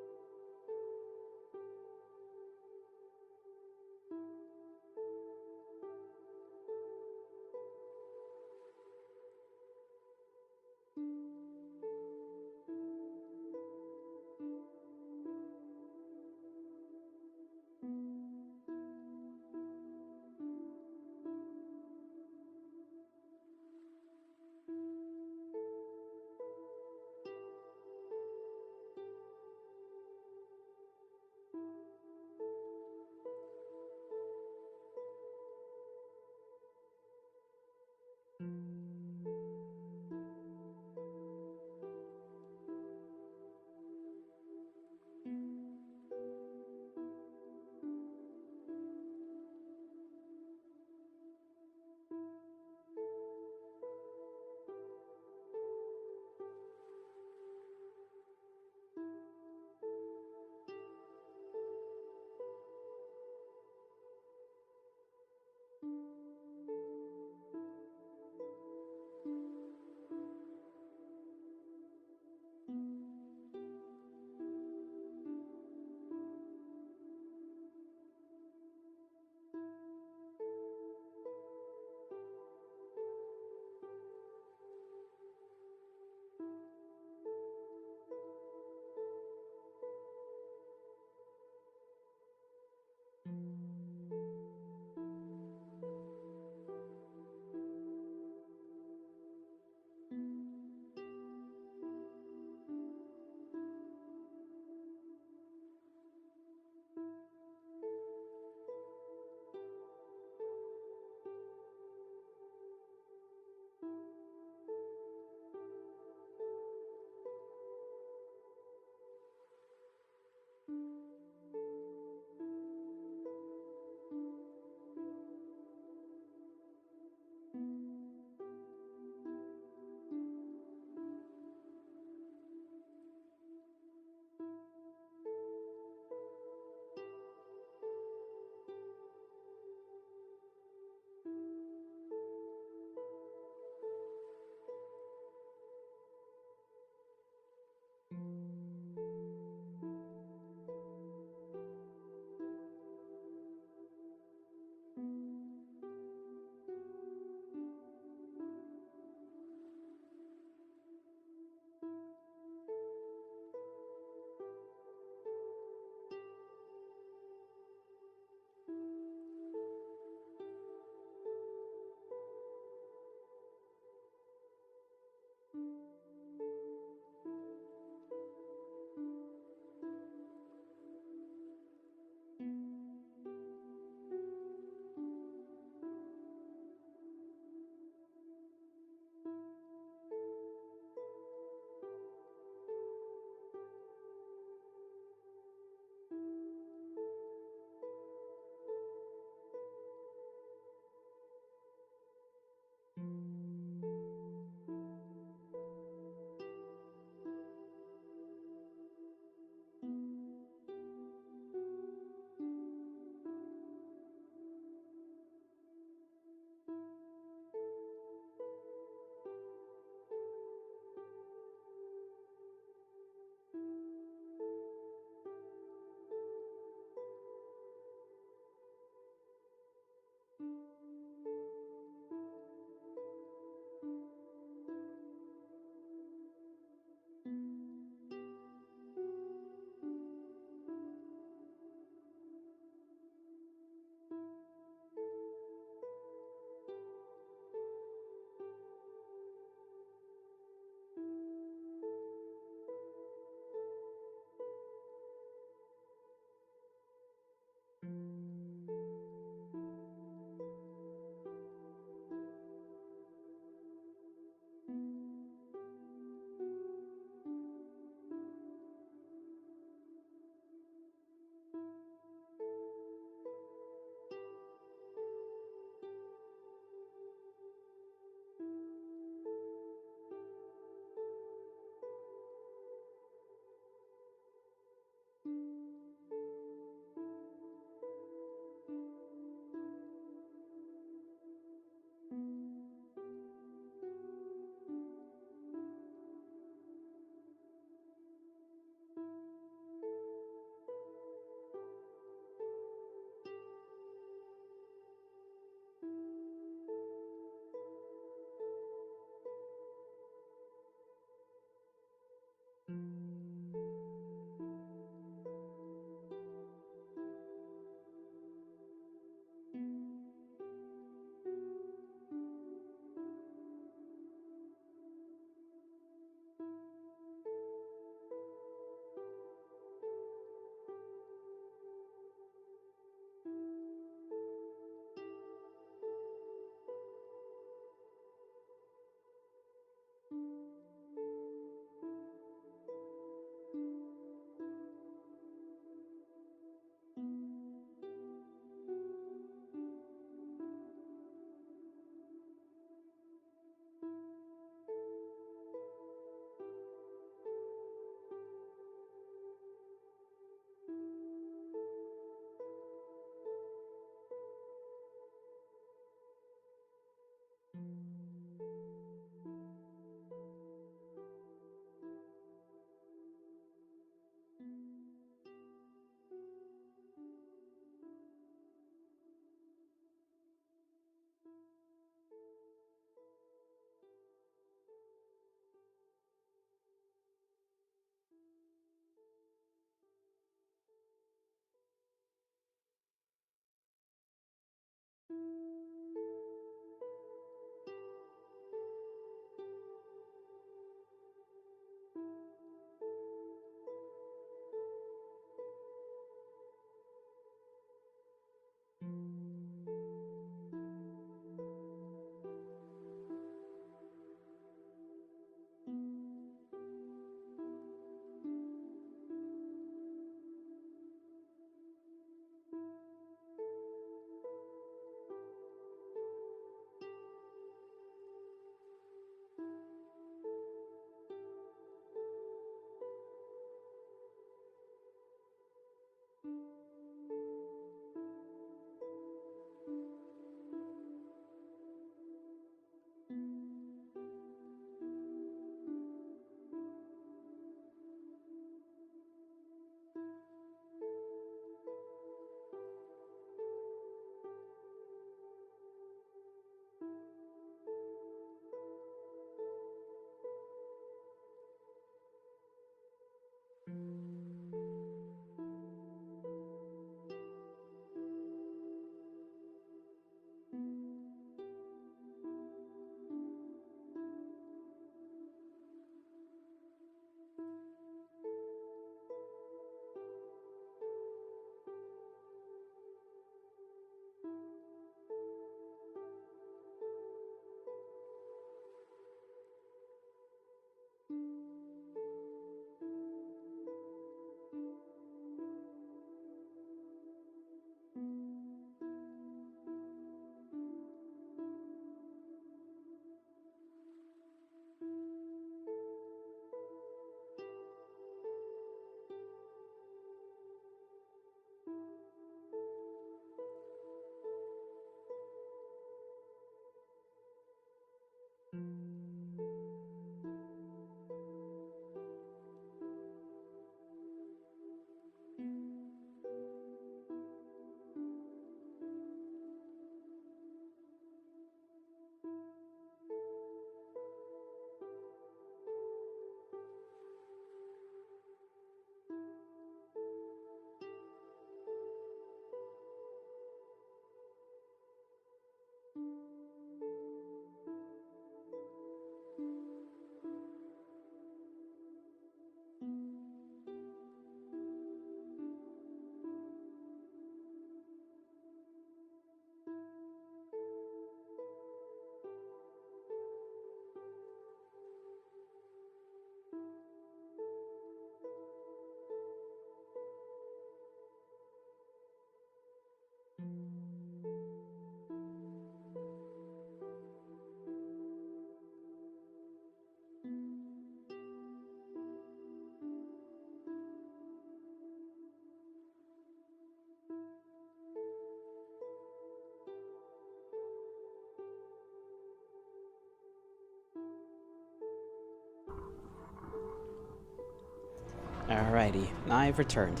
A: Alrighty, I've returned.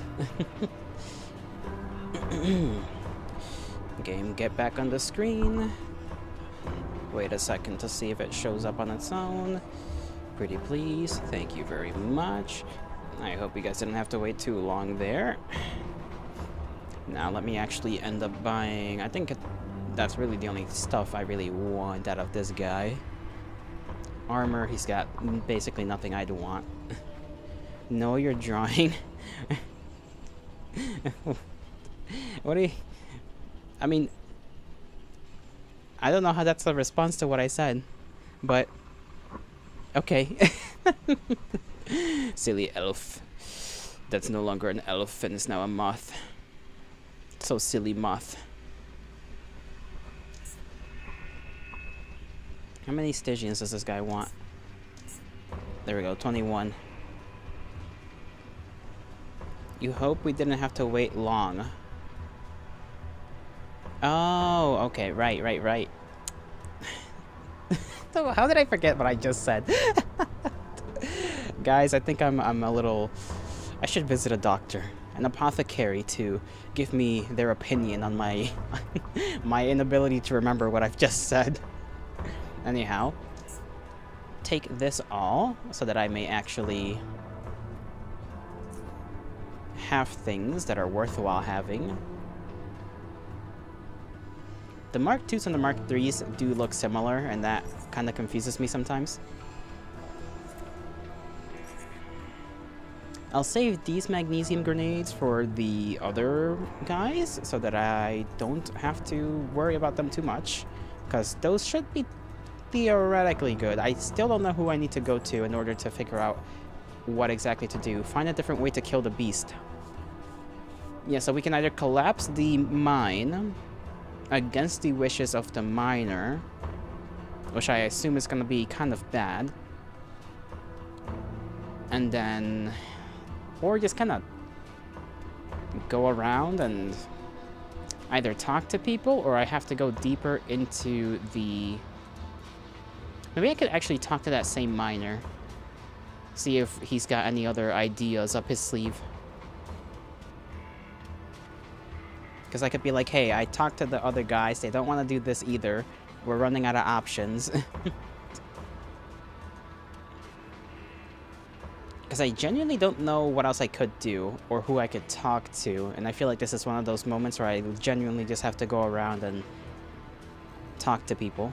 A: Game, get back on the screen. Wait a second to see if it shows up on its own. Pretty please. Thank you very much. I hope you guys didn't have to wait too long there. Now let me actually end up buying... I think that's really the only stuff I really want out of this guy. Armor, he's got basically nothing I'd want. Know your drawing. What do you... I mean... I don't know how that's a response to what I said. But... okay. Silly elf. That's no longer an elf and is now a moth. So silly moth. How many Stygians does this guy want? There we go, 21. You hope we didn't have to wait long. Oh, okay, right. So how did I forget what I just said? Guys, I think I'm a little... I should visit a doctor, an apothecary, to give me their opinion on my my inability to remember what I've just said. Anyhow, take this all so that I may actually have things that are worthwhile having. The Mark IIs and the Mark IIIs do look similar, and that kind of confuses me sometimes. I'll save these magnesium grenades for the other guys so that I don't have to worry about them too much, because those should be theoretically good. I still don't know who I need to go to in order to figure out what exactly to do. Find a different way to kill the beast. Yeah, so we can either collapse the mine against the wishes of the miner, which I assume is going to be kind of bad, and then... or just kind of go around and either talk to people, or I have to go deeper into the... maybe I could actually talk to that same miner. See if he's got any other ideas up his sleeve. Because I could be like, hey, I talked to the other guys. They don't want to do this either. We're running out of options. Because I genuinely don't know what else I could do or who I could talk to. And I feel like this is one of those moments where I genuinely just have to go around and talk to people.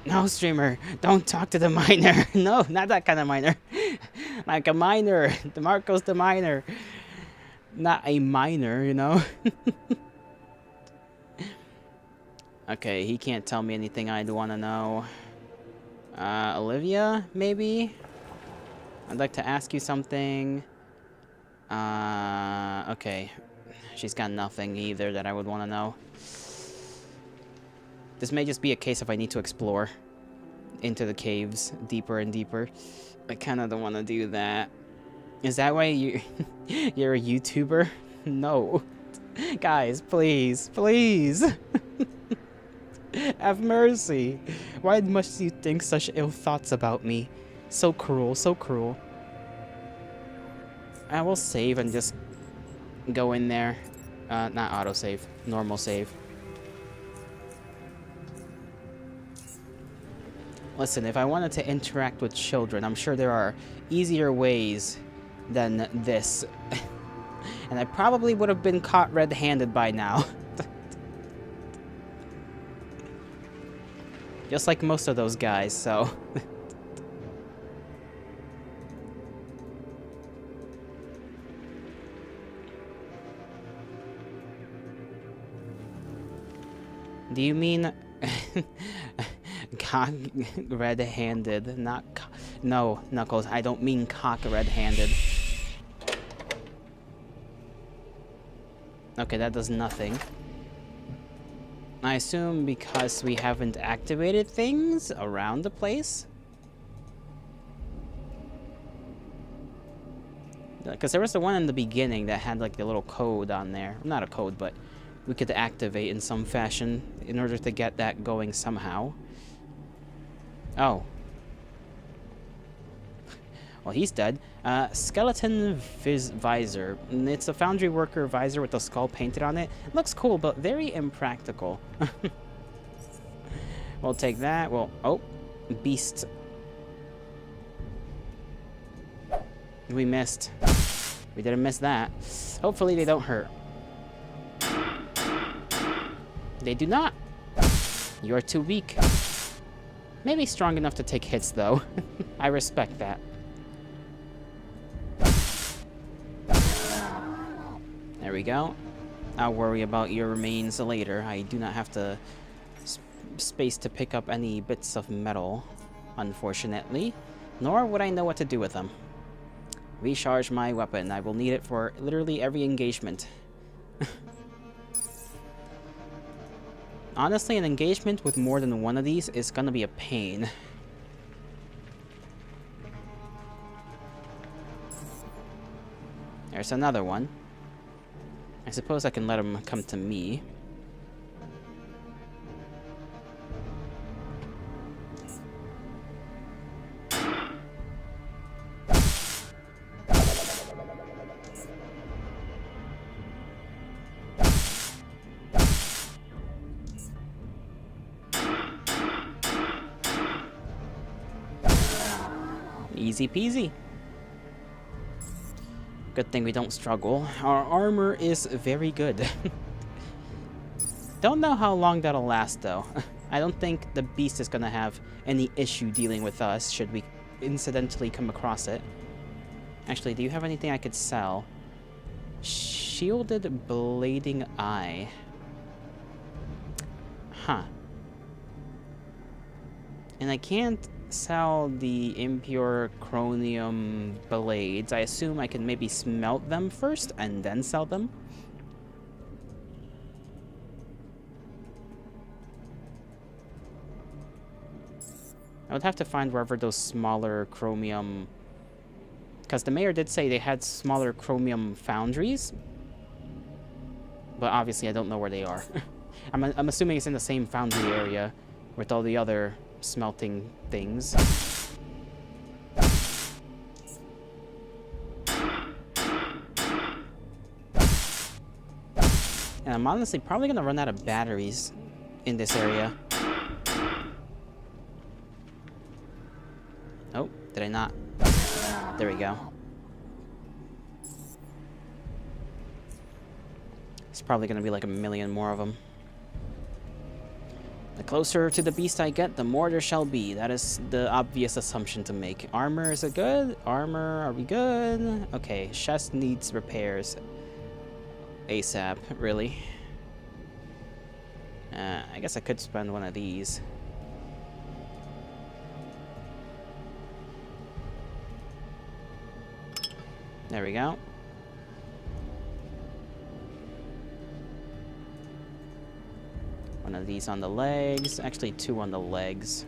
A: No, streamer, don't talk to the miner. No, not that kind of miner. Like a miner. The Marco's the miner. Not a miner, you know? Okay, he can't tell me anything I'd want to know. Olivia, maybe? I'd like to ask you something. Okay. She's got nothing either that I would want to know. This may just be a case of I need to explore into the caves deeper and deeper. I kind of don't want to do that. Is that why you're a YouTuber? No. Guys, please, please. Have mercy. Why must you think such ill thoughts about me? So cruel, so cruel. I will save and just go in there. Not autosave, normal save. Listen, if I wanted to interact with children, I'm sure there are easier ways than this. And I probably would have been caught red-handed by now. Just like most of those guys, so... Do you mean... cock red-handed, not no, Knuckles, I don't mean cock red-handed. Okay, that does nothing. I assume because we haven't activated things around the place? Because there was the one in the beginning that had like the little code on there. Not a code, but we could activate in some fashion in order to get that going somehow. Oh. Well, he's dead. Skeleton visor. It's a foundry worker visor with the skull painted on it. Looks cool, but very impractical. We'll take that. Well, oh, beast. We missed. We didn't miss that. Hopefully they don't hurt. They do not. You are too weak. Maybe strong enough to take hits, though. I respect that. There we go. I'll worry about your remains later. I do not have to space to pick up any bits of metal, unfortunately. Nor would I know what to do with them. Recharge my weapon. I will need it for literally every engagement. Honestly, an engagement with more than one of these is gonna be a pain. There's another one. I suppose I can let him come to me. Easy peasy. Good thing we don't struggle. Our armor is very good. Don't know how long that'll last, though. I don't think the beast is gonna have any issue dealing with us, should we incidentally come across it. Actually, do you have anything I could sell? Shielded blading eye. Huh. And I can't sell the impure chromium blades. I assume I can maybe smelt them first and then sell them. I would have to find wherever those smaller chromium... Because the mayor did say they had smaller chromium foundries. But obviously I don't know where they are. I'm assuming it's in the same foundry area with all the other smelting things. And I'm honestly probably gonna run out of batteries in this area. Oh, did I not? There we go. It's probably gonna be like a million more of them. The closer to the beast I get, the more there shall be. That is the obvious assumption to make. Armor, is it good? Armor, are we good? Okay, chest needs repairs. ASAP, really. I guess I could spend one of these. There we go. One of these on the legs. Actually, two on the legs.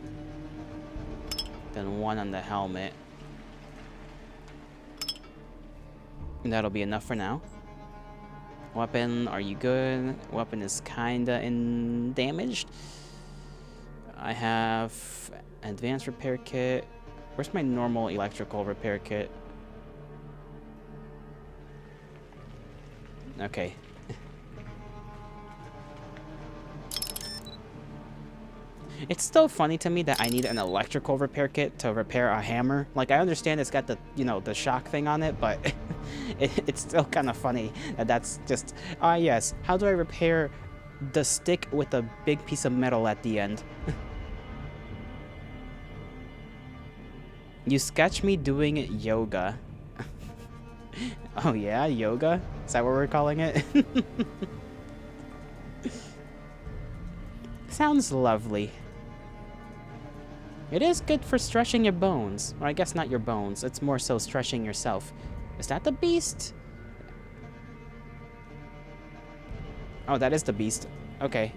A: Then one on the helmet. And that'll be enough for now. Weapon, are you good? Weapon is kinda damaged. I have advanced repair kit. Where's my normal electrical repair kit? Okay. It's still funny to me that I need an electrical repair kit to repair a hammer. Like, I understand it's got the, you know, the shock thing on it, but it's still kind of funny that that's just... Ah, yes. How do I repair the stick with a big piece of metal at the end? You sketch me doing yoga. Oh yeah, yoga? Is that what we're calling it? Sounds lovely. It is good for stretching your bones. Or I guess not your bones, it's more so stretching yourself. Is that the beast? Oh, that is the beast. Okay.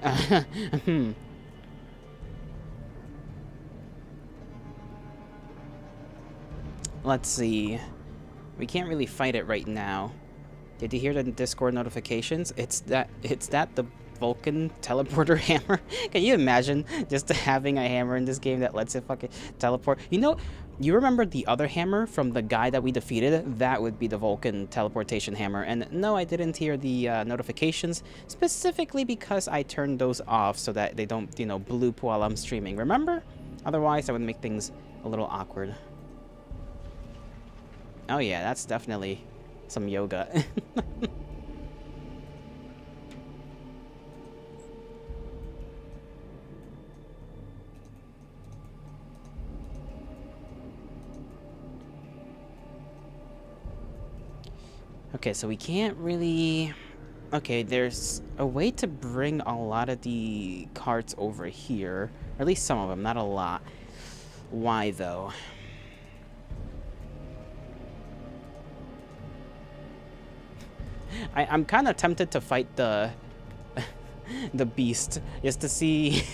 A: Let's see. We can't really fight it right now. Did you hear the Discord notifications? It's that the Vulcan teleporter hammer. Can you imagine just having a hammer in this game that lets it fucking teleport? You know, you remember the other hammer from the guy that we defeated? That would be the Vulcan teleportation hammer. And no, I didn't hear the notifications, specifically because I turned those off so that they don't, you know, bloop while I'm streaming. Remember? Otherwise, that would make things a little awkward. Oh yeah, that's definitely some yoga. Okay, so we can't really... Okay, there's a way to bring a lot of the carts over here. Or at least some of them, not a lot. Why, though? I'm kind of tempted to fight the... the beast, just to see...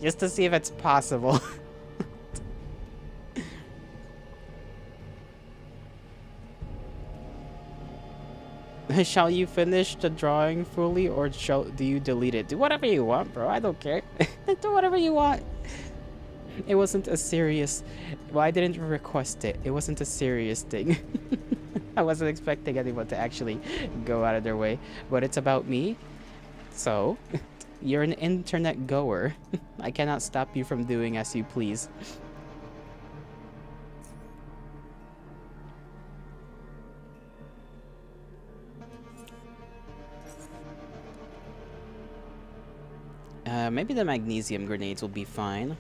A: just to see if it's possible. Shall you finish the drawing fully, or do you delete it? Do whatever you want, bro. I don't care. Do whatever you want. It wasn't a serious... Well, I didn't request it. It wasn't a serious thing. I wasn't expecting anyone to actually go out of their way. But it's about me. So, you're an internet goer. I cannot stop you from doing as you please. Maybe the magnesium grenades will be fine.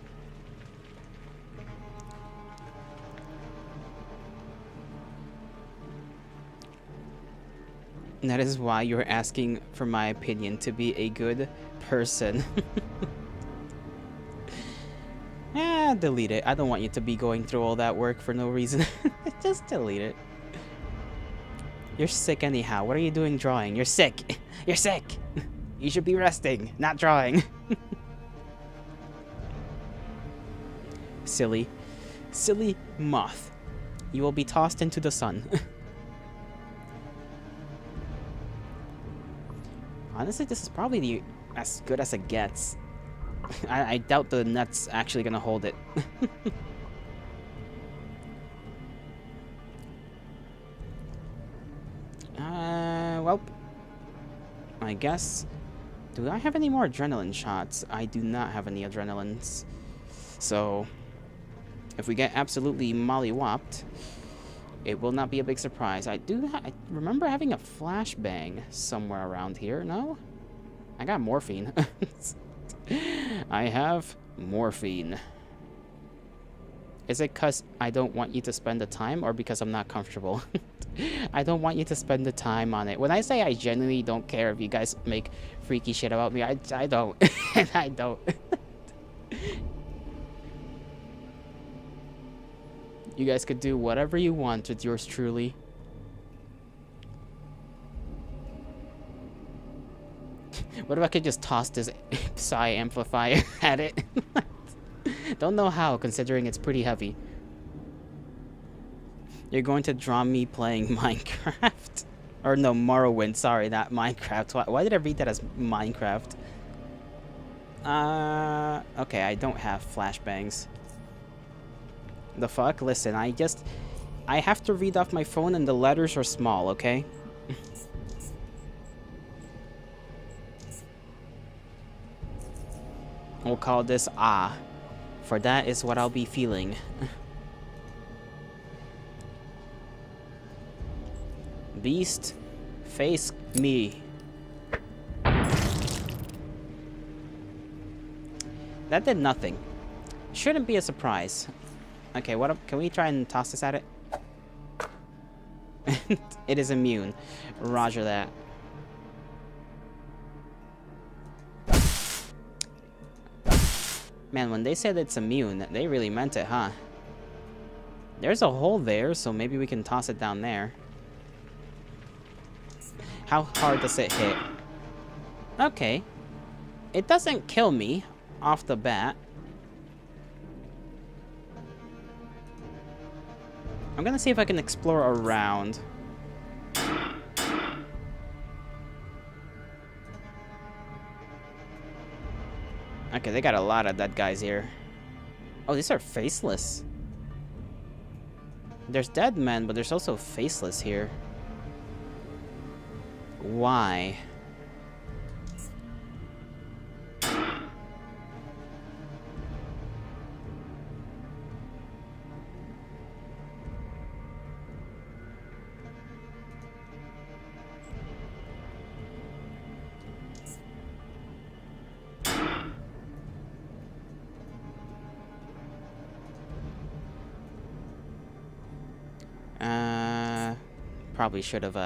A: And that is why you're asking for my opinion to be a good person. Delete it. I don't want you to be going through all that work for no reason. Just delete it. You're sick anyhow. What are you doing drawing? You're sick. You're sick. You should be resting, not drawing. Silly. Silly moth. You will be tossed into the sun. Honestly, this is probably as good as it gets. I doubt the net's actually gonna hold it. Well, I guess... Do I have any more adrenaline shots? I do not have any adrenalines. So, if we get absolutely mollywopped, it will not be a big surprise. I remember having a flashbang somewhere around here, no? I got morphine. I have morphine. Is it because I don't want you to spend the time, or because I'm not comfortable? I don't want you to spend the time on it. When I say I genuinely don't care if you guys make freaky shit about me, I don't. I don't. You guys could do whatever you want with yours truly. What if I could just toss this psi amplifier at it? Don't know how, considering it's pretty heavy. You're going to draw me playing Minecraft? Or no, Morrowind, sorry, not Minecraft. Why did I read that as Minecraft? Okay, I don't have flashbangs. The fuck? Listen, I have to read off my phone and the letters are small, okay? We'll call this Ah, for that is what I'll be feeling. Beast, face me. That did nothing. Shouldn't be a surprise. Okay, can we try and toss this at it? It is immune. Roger that. Man, when they said it's immune, they really meant it, huh? There's a hole there, so maybe we can toss it down there. How hard does it hit? Okay. It doesn't kill me off the bat. I'm gonna see if I can explore around. Okay, they got a lot of dead guys here. Oh, these are faceless. There's dead men, but there's also faceless here. Why? Probably should have,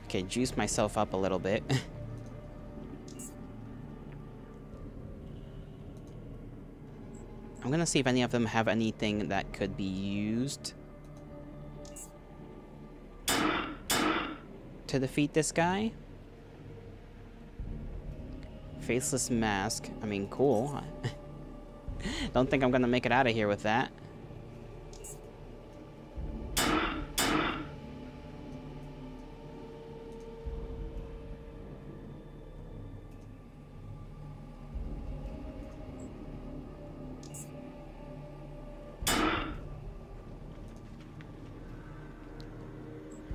A: okay, juice myself up a little bit. I'm gonna see if any of them have anything that could be used to defeat this guy. Faceless mask. I mean, cool. Don't think I'm gonna make it out of here with that.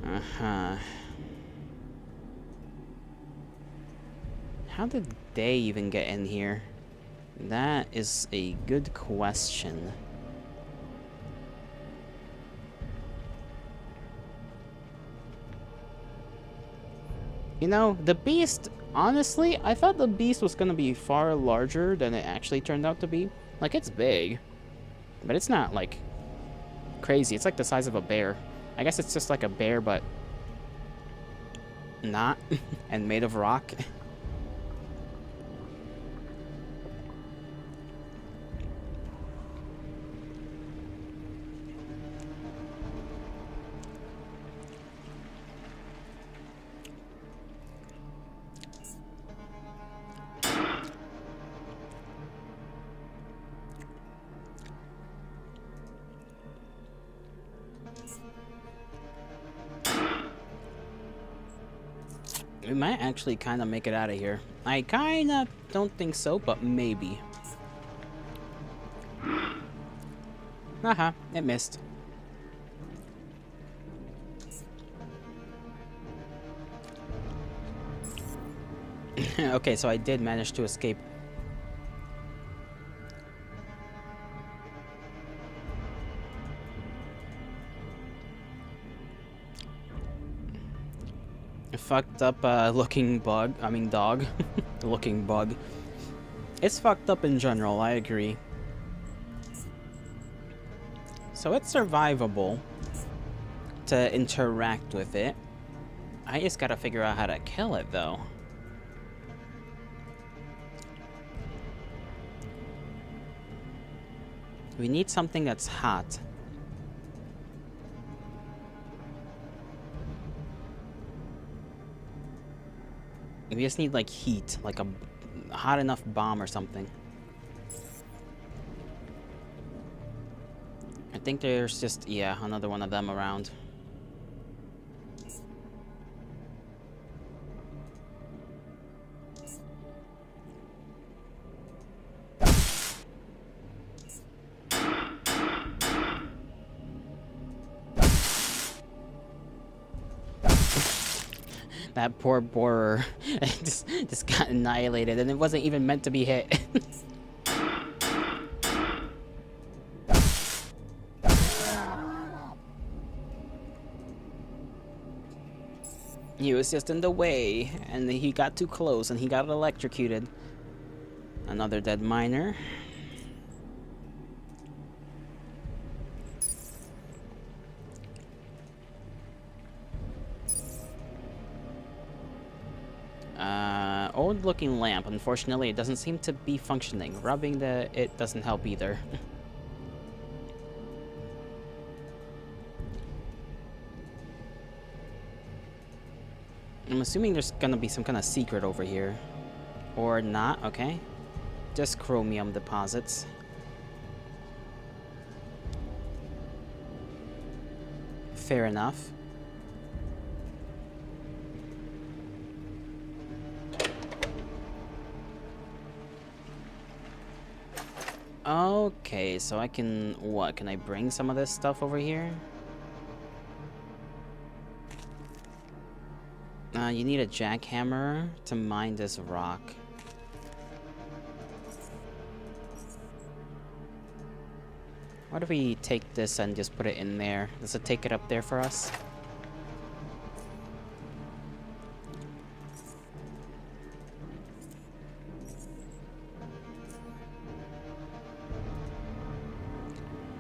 A: Uh-huh. How did they even get in here? That is a good question. You know, the beast, honestly, I thought the beast was gonna be far larger than it actually turned out to be. Like, it's big, but it's not, like, crazy. It's like the size of a bear. I guess it's just like a bear, but not, and made of rock. We might actually kind of make it out of here. I kind of don't think so, but maybe. Haha, it missed. Okay, so I did manage to escape. A fucked up looking bug. I mean dog. Looking bug. It's fucked up in general, I agree. So it's survivable to interact with it. I just gotta figure out how to kill it though. We need something that's hot. We just need like heat, like a hot enough bomb or something. I think there's just, yeah, another one of them around. That poor borer just got annihilated, and it wasn't even meant to be hit. He was just in the way, and he got too close, and he got electrocuted. Another dead miner. Old looking lamp. Unfortunately, it doesn't seem to be functioning. Rubbing it doesn't help either. I'm assuming there's gonna be some kind of secret over here. Or not, okay. Just chromium deposits. Fair enough. Okay, so I can... What? Can I bring some of this stuff over here? You need a jackhammer to mine this rock. What if we take this and just put it in there? Does it take it up there for us?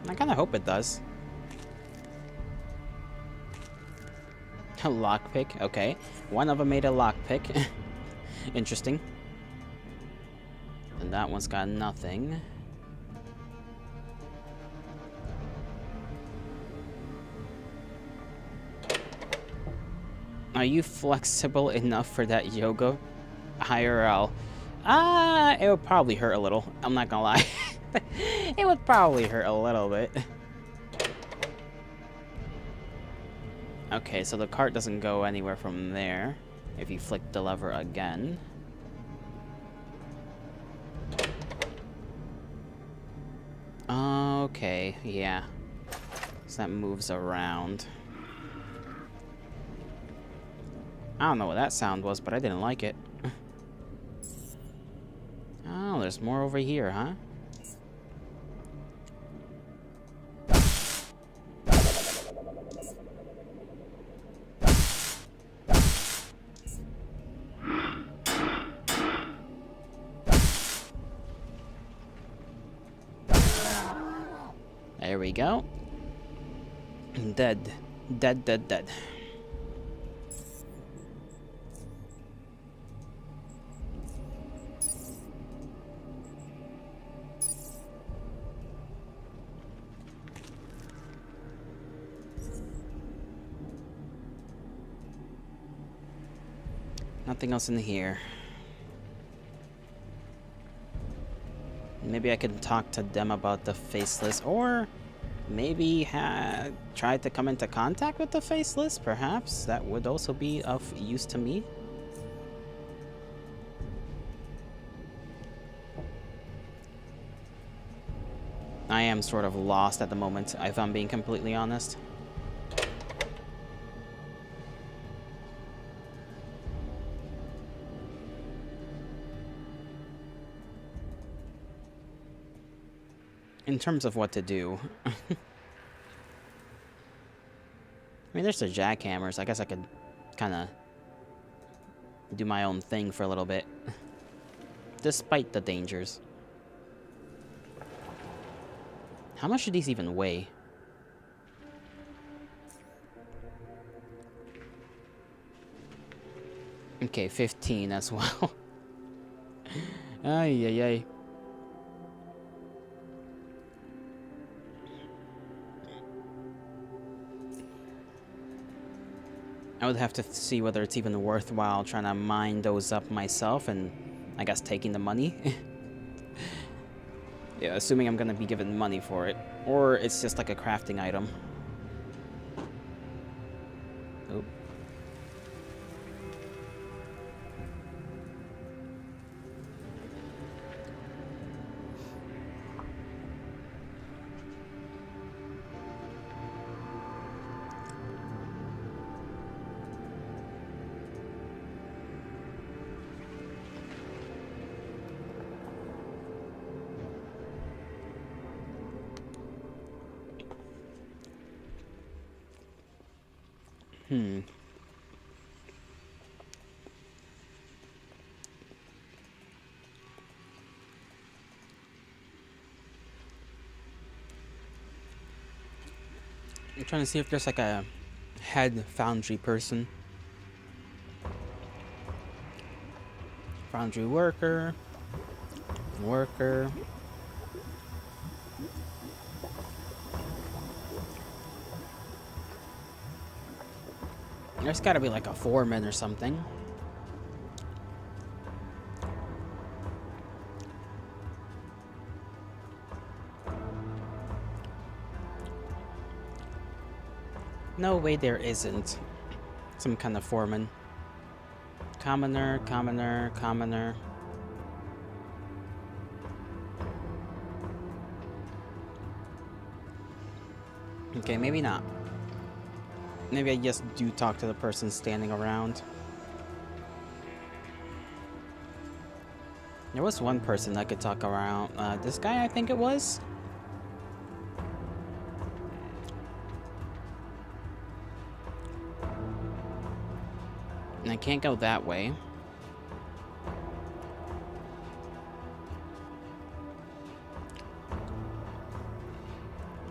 A: I kind of hope it does. A lockpick, okay. One of them made a lockpick. Interesting. And that one's got nothing. Are you flexible enough for that yoga? IRL. It would probably hurt a little. I'm not gonna lie. It would probably hurt a little bit. Okay, so the cart doesn't go anywhere from there if you flick the lever again. Okay, yeah. So that moves around. I don't know what that sound was, but I didn't like it. Oh, there's more over here, huh? There we go. Dead. Dead, dead, dead. Nothing else in here. Maybe I can talk to them about the faceless, or maybe try to come into contact with the faceless, perhaps. That would also be of use to me. I am sort of lost at the moment, if I'm being completely honest. In terms of what to do. I mean, there's the jackhammers. I guess I could kind of do my own thing for a little bit. Despite the dangers. How much do these even weigh? Okay, 15 as well. Ay, ay, ay. I would have to see whether it's even worthwhile trying to mine those up myself and, I guess, taking the money. Yeah, assuming I'm gonna be given money for it. Or it's just like a crafting item. Oh. I'm trying to see if there's like a head foundry person. Foundry worker. Worker. There's gotta be like a foreman or something. No way there isn't some kind of foreman. Commoner, commoner, commoner. Okay, maybe not. Maybe I just do talk to the person standing around. There was one person I could talk around. This guy, I think it was? And I can't go that way.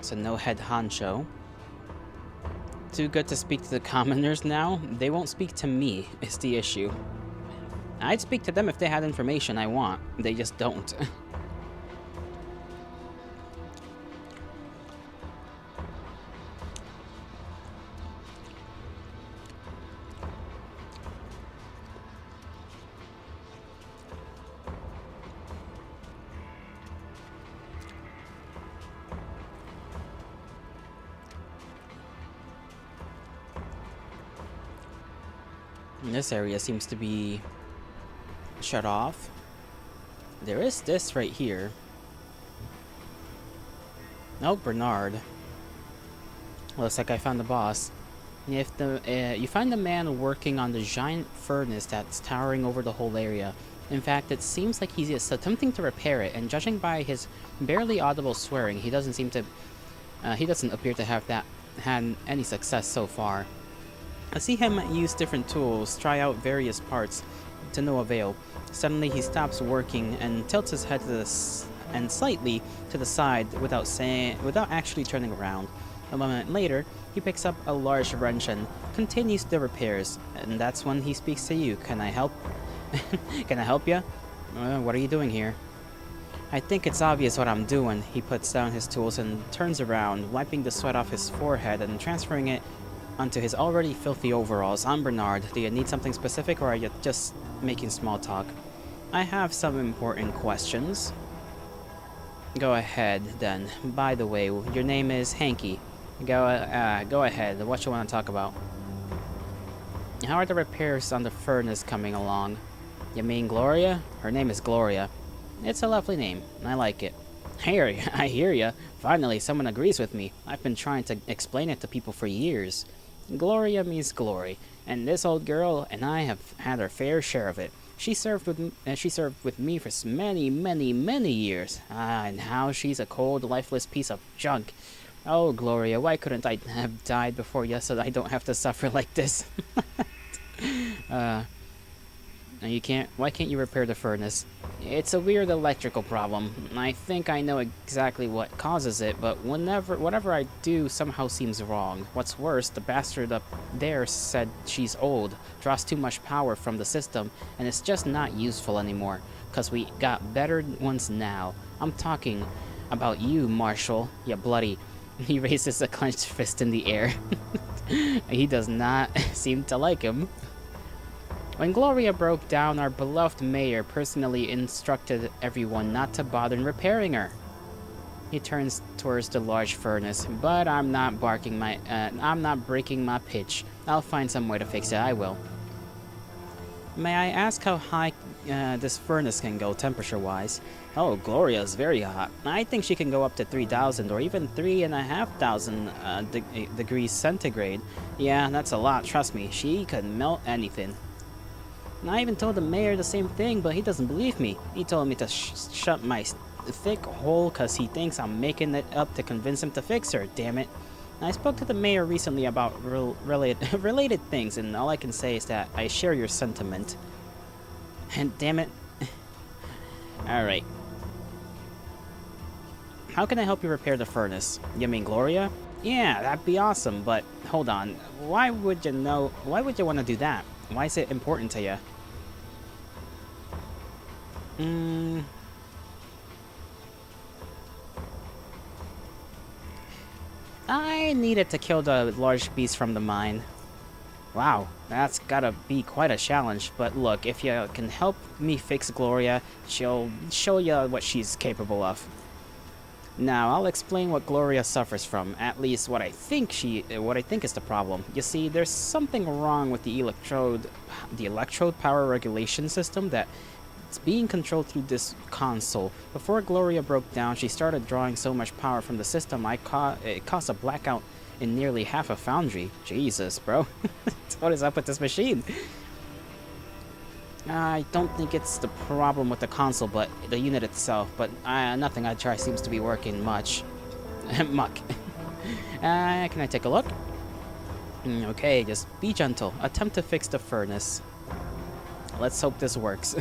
A: So no head honcho. Too good to speak to the commoners now? They won't speak to me, is the issue. I'd speak to them if they had information I want. They just don't. This area seems to be shut off. There is this right here. Oh, Bernard. Looks like I found the boss. If the you find the man working on the giant furnace that's towering over the whole area. In fact, it seems like he's attempting to repair it, and judging by his barely audible swearing, he doesn't appear to have had any success so far. I see him use different tools, try out various parts, to no avail. Suddenly he stops working and tilts his head slightly to the side without actually turning around. A moment later, he picks up a large wrench and continues the repairs, and that's when he speaks to you. Can I help? Can I help you? What are you doing here? I think it's obvious what I'm doing. He puts down his tools and turns around, wiping the sweat off his forehead and transferring it onto his already filthy overalls. I'm Bernard. Do you need something specific, or are you just making small talk? I have some important questions. Go ahead, then. By the way, your name is Hanky. Go ahead. What you want to talk about? How are the repairs on the furnace coming along? You mean Gloria? Her name is Gloria. It's a lovely name. I like it. I hear ya. Finally, someone agrees with me. I've been trying to explain it to people for years. Gloria means glory, and this old girl and I have had our fair share of it. She served with me for many, many, many years. And how she's a cold, lifeless piece of junk. Oh, Gloria, why couldn't I have died before you so that I don't have to suffer like this? Why can't you repair the furnace? It's a weird electrical problem. I think I know exactly what causes it, but whatever I do somehow seems wrong. What's worse, the bastard up there said she's old, draws too much power from the system, and it's just not useful anymore. 'Cause we got better ones now. I'm talking about you, Marshall, you bloody... He raises a clenched fist in the air. He does not seem to like him. When Gloria broke down, our beloved mayor personally instructed everyone not to bother in repairing her. He turns towards the large furnace, but I'm not breaking my pitch. I'll find some way to fix it, I will. May I ask how high this furnace can go temperature-wise? Oh, Gloria's very hot. I think she can go up to 3,000 or even 3,500 degrees centigrade. Yeah, that's a lot, trust me. She could melt anything. I even told the mayor the same thing, but he doesn't believe me. He told me to shut my thick hole because he thinks I'm making it up to convince him to fix her, damn it. I spoke to the mayor recently about related things, and all I can say is that I share your sentiment. And damn it. Alright. How can I help you repair the furnace? You mean Gloria? Yeah, that'd be awesome, but hold on. Why would you want to do that? Why is it important to you? I needed to kill the large beast from the mine. Wow, that's gotta be quite a challenge, but look, if you can help me fix Gloria, she'll show you what she's capable of. Now, I'll explain what Gloria suffers from, at least what I think is the problem. You see, there's something wrong with the electrode power regulation system that It's being controlled through this console. Before Gloria broke down, she started drawing so much power from the system it caused a blackout in nearly half a foundry. Jesus, bro. What is up with this machine? I don't think it's the problem with the console, but the unit itself. But nothing I try seems to be working much. Muck. Can I take a look? Okay, just be gentle. Attempt to fix the furnace. Let's hope this works.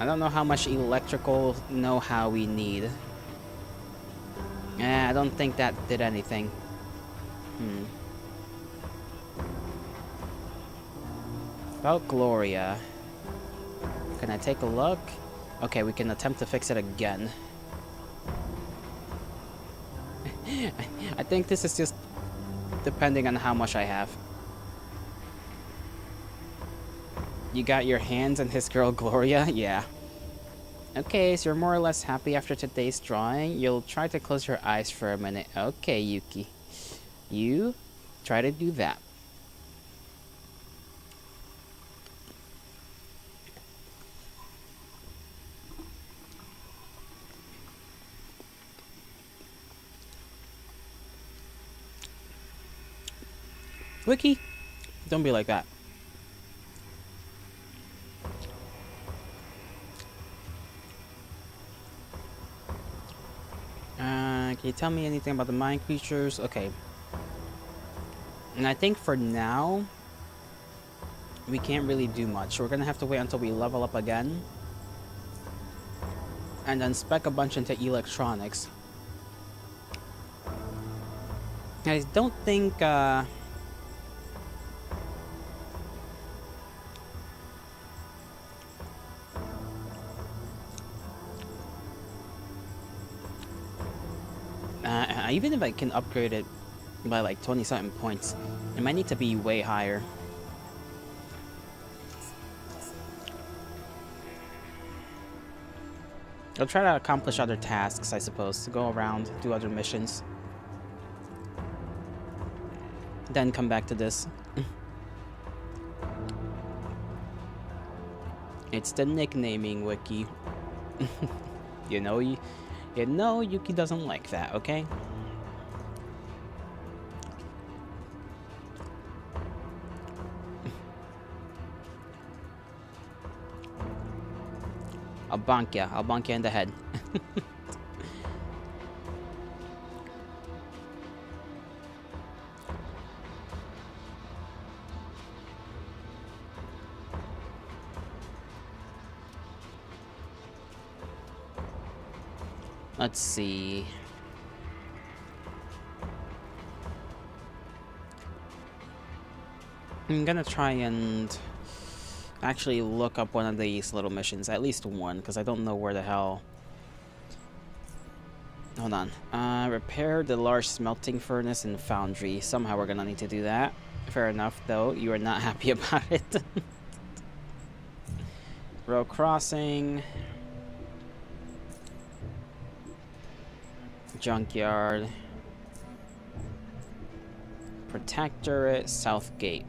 A: I don't know how much electrical know-how we need. I don't think that did anything. About Gloria. Can I take a look? Okay, we can attempt to fix it again. I think this is just depending on how much I have. You got your hands on his girl Gloria? Yeah. Okay, so you're more or less happy after today's drawing. You'll try to close your eyes for a minute. Okay, Yuki. You try to do that. Wiki, don't be like that. Can you tell me anything about the mine creatures? Okay. And I think for now, we can't really do much. We're gonna have to wait until we level up again. And then spec a bunch into electronics. I don't think, even if I can upgrade it by like 20-something points, it might need to be way higher. I'll try to accomplish other tasks, I suppose, to go around, do other missions. Then come back to this. It's the nicknaming wiki. You know Yuki doesn't like that, okay? I'll bonk ya in the head. Let's see. I'm gonna try and actually look up one of these little missions, at least one, because I don't know where the hell. Hold on. Repair the large smelting furnace and foundry. Somehow we're gonna need to do that. Fair enough, though. You are not happy about it. Road crossing. Junkyard. Protectorate, South Gate.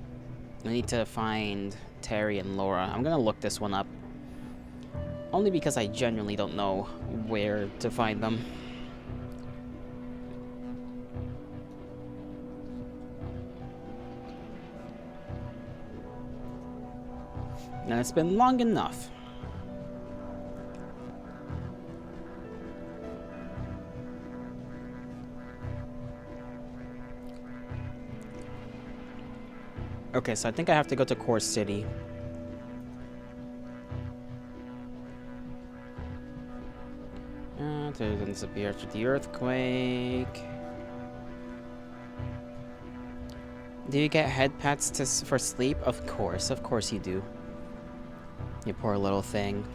A: We need to find Terry and Laura. I'm gonna look this one up. Only because I genuinely don't know where to find them. And it's been long enough. Okay, so I think I have to go to Core City. Didn't disappear after the earthquake. Do you get head pats for sleep? Of course you do. You poor little thing.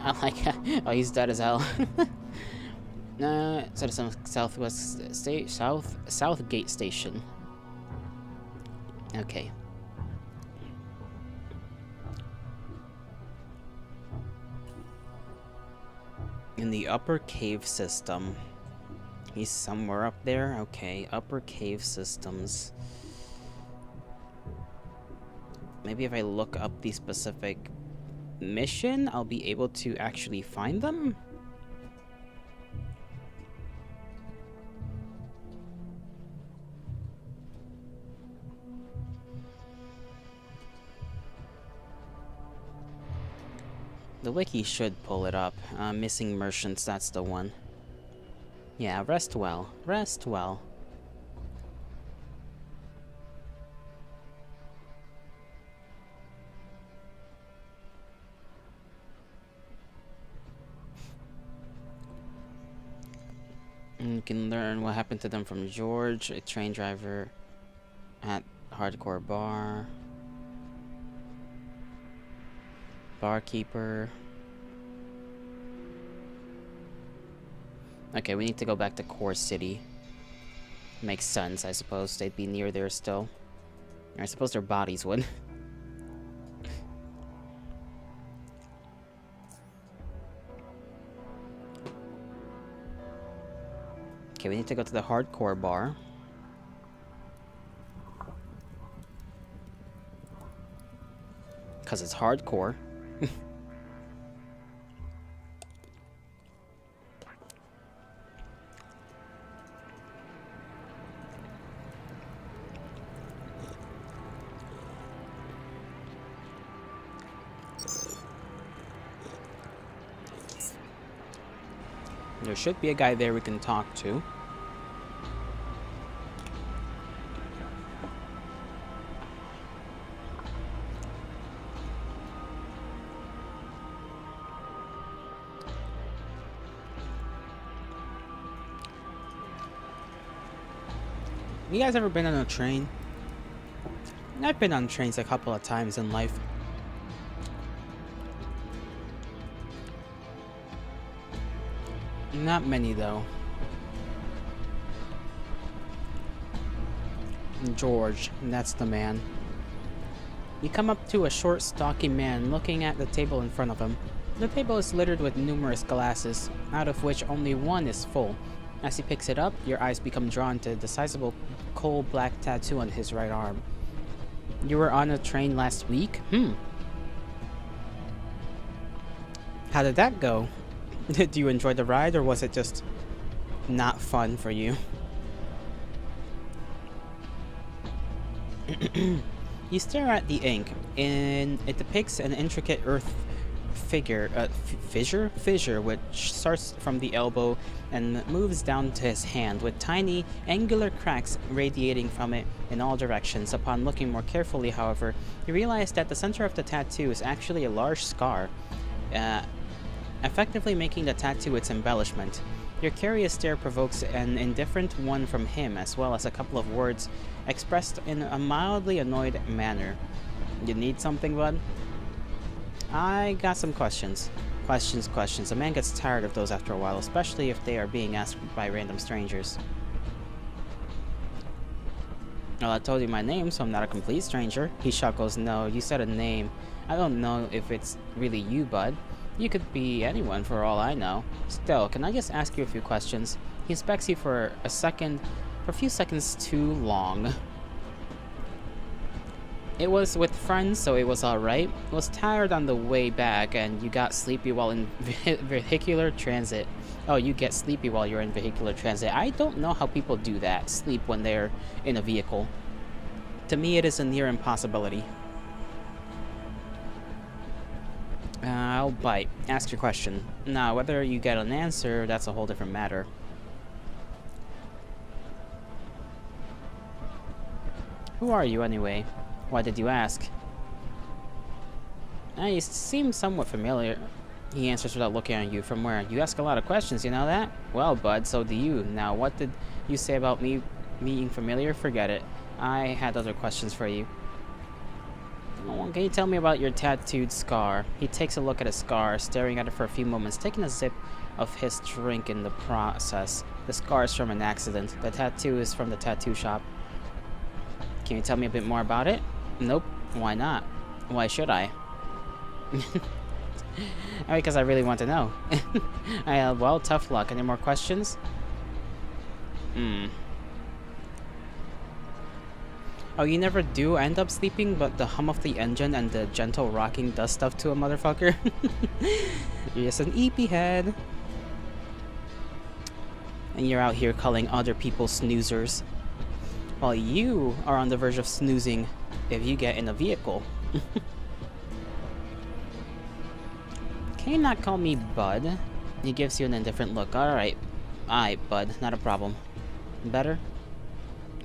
A: I like how oh, he's dead as hell. Citizen Southwest Southgate Station. Okay. In the upper cave system. He's somewhere up there? Okay, upper cave systems. Maybe if I look up the specific mission, I'll be able to actually find them? The wiki should pull it up. Missing merchants, that's the one. Yeah, rest well. Rest well. You can learn what happened to them from George, a train driver at Hardcore Bar. Barkeeper. Okay, we need to go back to Core City. Makes sense, I suppose. They'd be near there still. I suppose their bodies would. Okay, we need to go to the Hardcore Bar. Because it's hardcore. There should be a guy there we can talk to. You guys ever been on a train? I've been on trains a couple of times in life. Not many, though. George, that's the man. You come up to a short, stocky man looking at the table in front of him. The table is littered with numerous glasses, out of which only one is full. As he picks it up, your eyes become drawn to the sizable coal-black tattoo on his right arm. You were on a train last week? How did that go? Did you enjoy the ride, or was it just not fun for you? You stare at the ink, and it depicts an intricate earth fissure which starts from the elbow and moves down to his hand, with tiny angular cracks radiating from it in all directions. Upon looking more carefully, however, you realize that the center of the tattoo is actually a large scar, effectively making the tattoo its embellishment. Your curious stare provokes an indifferent one from him, as well as a couple of words expressed in a mildly annoyed manner. You need something, bud? I got some questions. Questions. A man gets tired of those after a while, especially if they are being asked by random strangers. Well, I told you my name, so I'm not a complete stranger. He chuckles. No, you said a name. I don't know if it's really you, bud. You could be anyone for all I know. Still, can I just ask you a few questions? He inspects you for a few seconds too long. It was with friends, so it was alright. Was tired on the way back, and you got sleepy while in vehicular transit. Oh, you get sleepy while you're in vehicular transit. I don't know how people do that, sleep when they're in a vehicle. To me, it is a near impossibility. I'll bite. Ask your question. Now, whether you get an answer, that's a whole different matter. Who are you, anyway? Why did you ask? You seem somewhat familiar. He answers without looking at you. From where? You ask a lot of questions, you know that? Well, bud, so do you. Now, what did you say about me being familiar? Forget it. I had other questions for you. Oh, can you tell me about your tattooed scar? He takes a look at his scar, staring at it for a few moments, taking a sip of his drink in the process. The scar is from an accident. The tattoo is from the tattoo shop. Can you tell me a bit more about it? Nope. Why not? Why should I? Because I really want to know. Well, tough luck. Any more questions? Oh, you never do end up sleeping, but the hum of the engine and the gentle rocking does stuff to a motherfucker? You're just an EP head. And you're out here calling other people snoozers. While you are on the verge of snoozing if you get in a vehicle. Can you not call me Bud? He gives you an indifferent look. Alright. Alright, Bud. Not a problem. Better?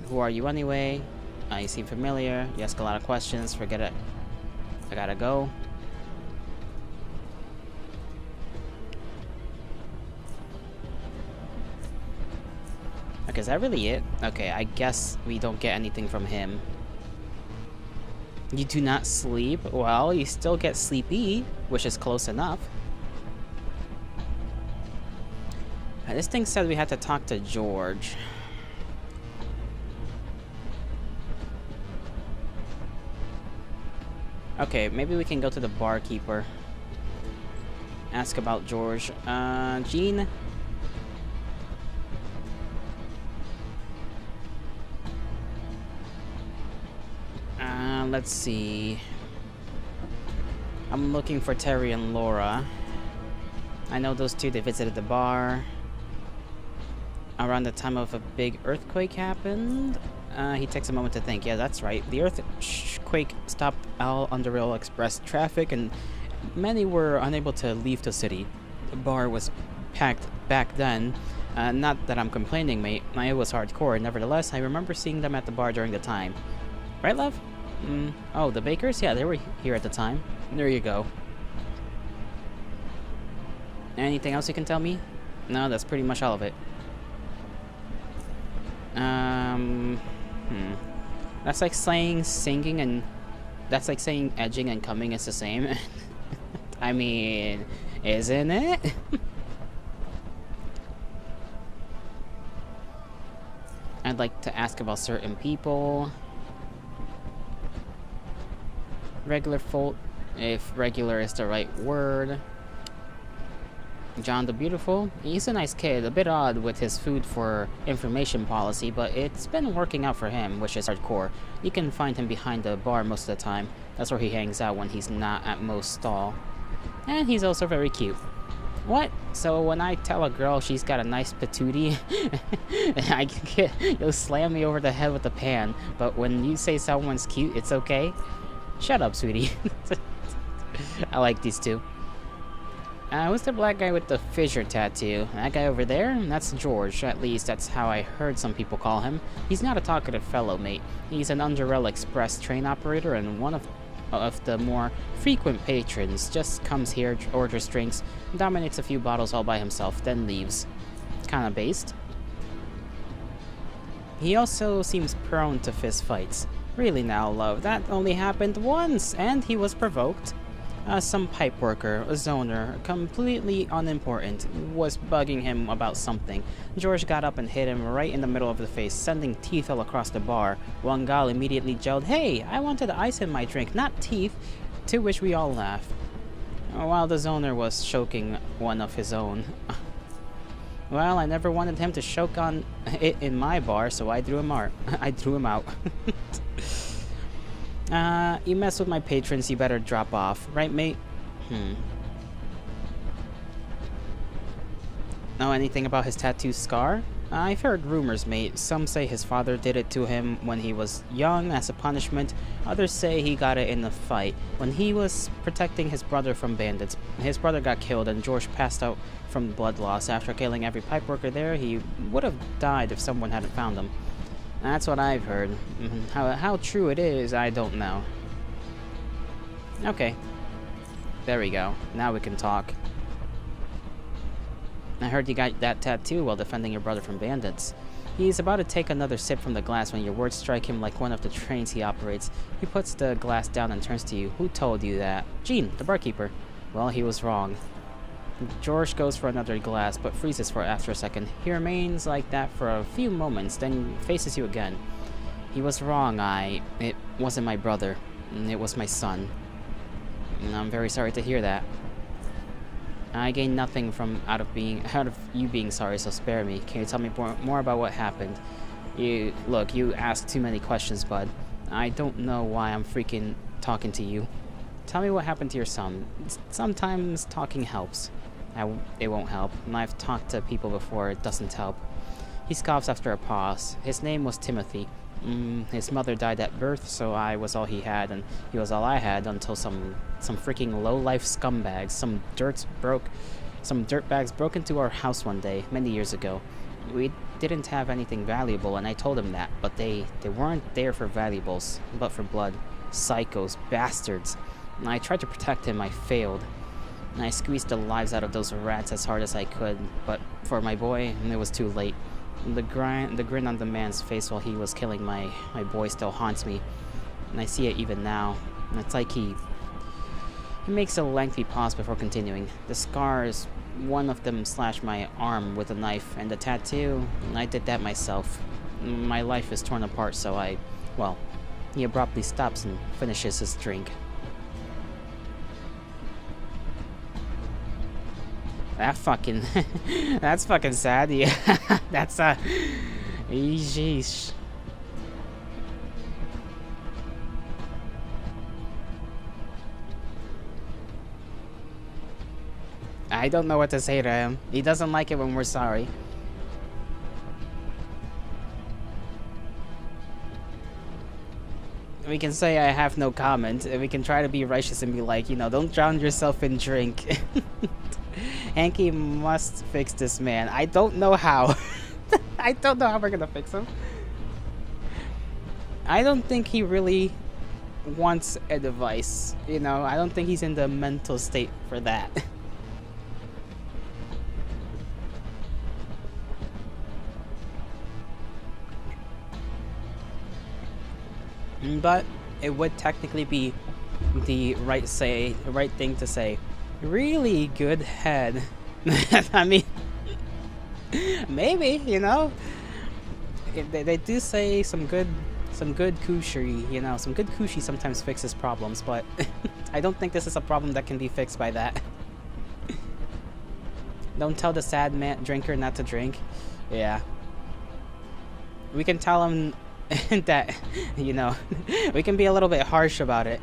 A: Who are you anyway? You seem familiar. You ask a lot of questions. Forget it. I gotta go. Okay, is that really it? Okay, I guess we don't get anything from him. You do not sleep? Well, you still get sleepy, which is close enough. This thing said we had to talk to George. Okay, maybe we can go to the barkeeper. Ask about George. Jean? Let's see. I'm looking for Terry and Laura. I know those two, they visited the bar around the time of a big earthquake happened. He takes a moment to think. Yeah, that's right. The earthquake stopped all UnderRail Express traffic, and many were unable to leave the city. The bar was packed back then. Not that I'm complaining, mate. It was hardcore. Nevertheless, I remember seeing them at the bar during the time. Right, love? Oh, the Bakers? Yeah, they were here at the time. There you go. Anything else you can tell me? No, that's pretty much all of it. That's like saying singing and... That's like saying edging and coming is the same. I mean, isn't it? I'd like to ask about certain people. Regular folk, if regular is the right word. John the Beautiful, he's a nice kid, a bit odd with his food for information policy, but it's been working out for him, which is hardcore. You can find him behind the bar most of the time. That's where he hangs out when he's not at Mo's stall. And he's also very cute. What? So when I tell a girl she's got a nice patootie, you'll slam me over the head with a pan, but when you say someone's cute, it's okay? Shut up, sweetie. I like these two. Who's the black guy with the fissure tattoo? That guy over there? That's George. At least that's how I heard some people call him. He's not a talkative fellow, mate. He's an UnderRail Express train operator and one of the more frequent patrons. Just comes here, orders drinks, dominates a few bottles all by himself, then leaves. Kinda based. He also seems prone to fist fights. Really now, love, that only happened once, and he was provoked. Some pipe worker, a zoner, completely unimportant, was bugging him about something. George got up and hit him right in the middle of the face, sending teeth all across the bar. One gal immediately yelled, "Hey, I wanted ice in my drink, not teeth," to which we all laughed. While the zoner was choking one of his own. Well, I never wanted him to choke on it in my bar, so I threw him out. You mess with my patrons, you better drop off. Right, mate? Know anything about his tattoo scar? I've heard rumors, mate. Some say his father did it to him when he was young as a punishment. Others say he got it in a fight when he was protecting his brother from bandits. His brother got killed and George passed out from blood loss. After killing every pipe worker there, he would have died if someone hadn't found him. That's what I've heard. How true it is, I don't know. Okay. There we go. Now we can talk. I heard you got that tattoo while defending your brother from bandits. He's about to take another sip from the glass when your words strike him like one of the trains he operates. He puts the glass down and turns to you. Who told you that? Jean, the barkeeper. Well, he was wrong. George goes for another glass, but freezes for after a second. He remains like that for a few moments, then faces you again. He was wrong, It wasn't my brother. It was my son. I'm very sorry to hear that. I gain nothing from out of you being sorry, so spare me. Can you tell me more about what happened? You ask too many questions, bud. I don't know why I'm freaking talking to you. Tell me what happened to your son. Sometimes talking helps. It won't help. And I've talked to people before, it doesn't help. He scoffs after a pause. His name was Timothy. His mother died at birth, so I was all he had, and he was all I had until some freaking low-life scumbags, some dirtbags broke into our house one day, many years ago. We didn't have anything valuable, and I told him that, but they weren't there for valuables, but for blood. Psychos, bastards. And I tried to protect him, I failed. And I squeezed the lives out of those rats as hard as I could, but for my boy, it was too late. The grin on the man's face while he was killing my boy still haunts me, and I see it even now. And it's like he makes a lengthy pause before continuing. The scars, one of them slashed my arm with a knife, and the tattoo, I did that myself. My life is torn apart, so he abruptly stops and finishes his drink. That's fucking sad. Yeah, that's yeesh. I don't know what to say to him. He doesn't like it when we're sorry. We can say I have no comment, and we can try to be righteous and be like, don't drown yourself in drink. Hanky must fix this man. I don't know how. I don't know how we're gonna fix him. I don't think he really wants advice, I don't think he's in the mental state for that. But it would technically be the right thing to say. Really good head. I mean, maybe, they do say some good coochery, some good coochie sometimes fixes problems, but I don't think this is a problem that can be fixed by that. Don't tell the sad man drinker not to drink. Yeah. We can tell him that, we can be a little bit harsh about it.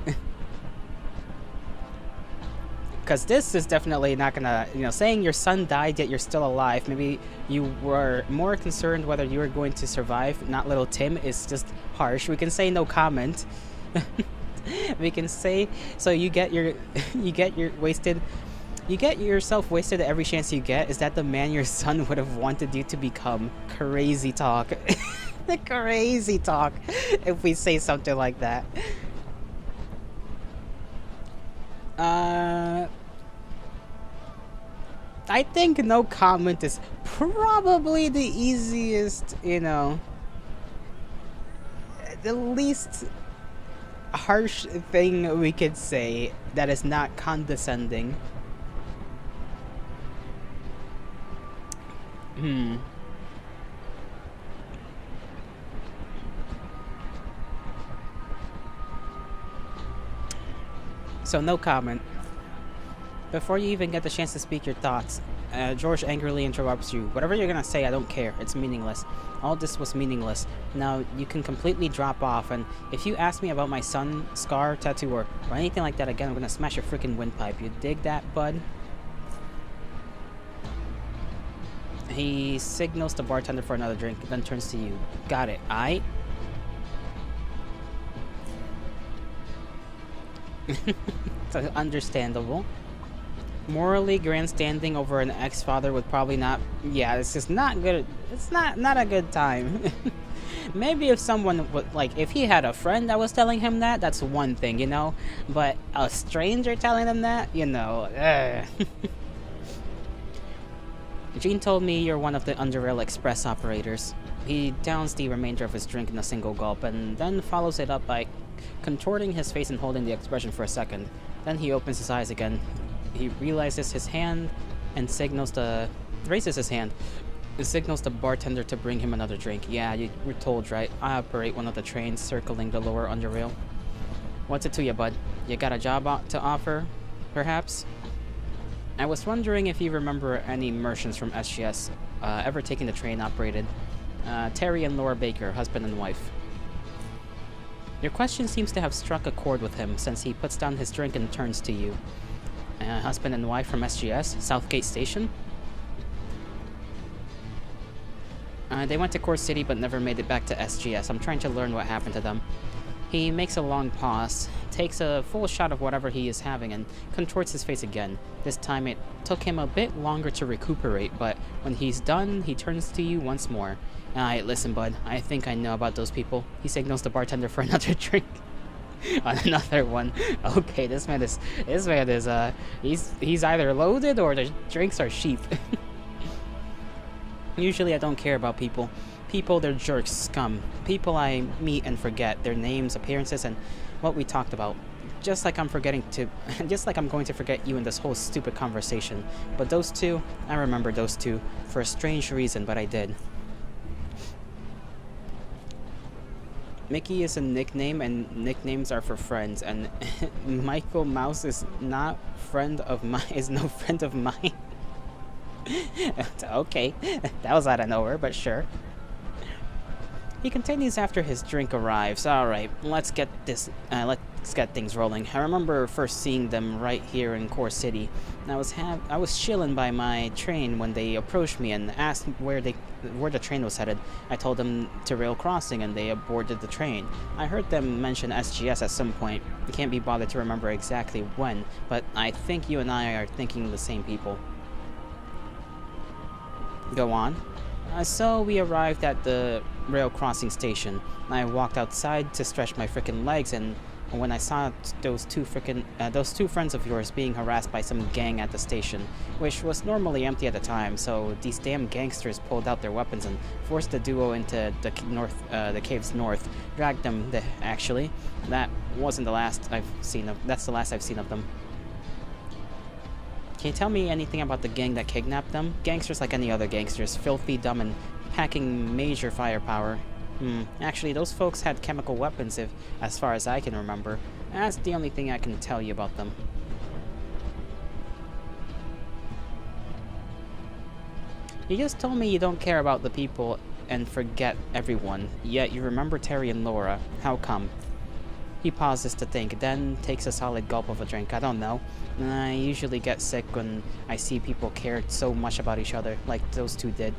A: Because this is definitely not gonna, saying your son died yet you're still alive. Maybe you were more concerned whether you were going to survive, not little Tim, is just harsh. We can say no comment. We can say, so you get yourself wasted at every chance you get. Is that the man your son would have wanted you to become? Crazy talk. The crazy talk. If we say something like that. I think no comment is probably the easiest, the least harsh thing we could say that is not condescending. So no comment. Before you even get the chance to speak your thoughts, George angrily interrupts you. Whatever you're gonna say, I don't care. It's meaningless. All this was meaningless. Now, you can completely drop off, and if you ask me about my son, scar, tattoo, or anything like that again, I'm gonna smash your freaking windpipe. You dig that, bud? He signals the bartender for another drink, then turns to you. Got it, aight? It's understandable. Morally grandstanding over an ex-father would probably not... Yeah, it's just not good. It's not a good time. Maybe if someone would, if he had a friend that was telling him that, that's one thing, But a stranger telling him that, Gene told me you're one of the UnderRail Express operators. He downs the remainder of his drink in a single gulp, and then follows it up by contorting his face and holding the expression for a second. Then he opens his eyes again. He realizes his hand and raises his hand and signals the bartender to bring him another drink. Yeah, you were told, right? I operate one of the trains circling the lower UnderRail. What's it to you, bud? You got a job to offer, perhaps? I was wondering if you remember any merchants from SGS ever taking the train operated. Terry and Laura Baker, husband and wife. Your question seems to have struck a chord with him since he puts down his drink and turns to you. Husband and wife from SGS? Southgate Station? They went to Core City but never made it back to SGS. I'm trying to learn what happened to them. He makes a long pause, takes a full shot of whatever he is having, and contorts his face again. This time it took him a bit longer to recuperate, but when he's done, he turns to you once more. Alright, listen, bud. I think I know about those people. He signals the bartender for another drink. Another one. Okay, this man is he's either loaded or the drinks are cheap. Usually I don't care about people. People, they're jerks, scum. People I meet and forget their names, appearances, and what we talked about. Just like I'm going to forget you in this whole stupid conversation. But those two, I remember those two for a strange reason, but I did. Mickey is a nickname, and nicknames are for friends, and Michael Mouse is not friend of mine. Is no friend of mine. Okay, that was out of nowhere, but sure. He continues after his drink arrives. Alright, let's get things rolling. I remember first seeing them right here in Core City. I was chilling by my train when they approached me and asked where the train was headed. I told them to Rail Crossing and they aborted the train. I heard them mention SGS at some point. I can't be bothered to remember exactly when, but I think you and I are thinking the same people. Go on. So we arrived at the rail crossing station. I walked outside to stretch my frickin' legs, and when I saw those two friends of yours being harassed by some gang at the station, which was normally empty at the time, so these damn gangsters pulled out their weapons and forced the duo into the caves north, dragged them. Actually, that wasn't the last I've seen of. That's the last I've seen of them. Can you tell me anything about the gang that kidnapped them? Gangsters like any other gangsters, filthy, dumb, and packing major firepower. Actually, those folks had chemical weapons, as far as I can remember. That's the only thing I can tell you about them. You just told me you don't care about the people and forget everyone, yet you remember Terry and Laura. How come? He pauses to think, then takes a solid gulp of a drink. I don't know. I usually get sick when I see people care so much about each other, like those two did.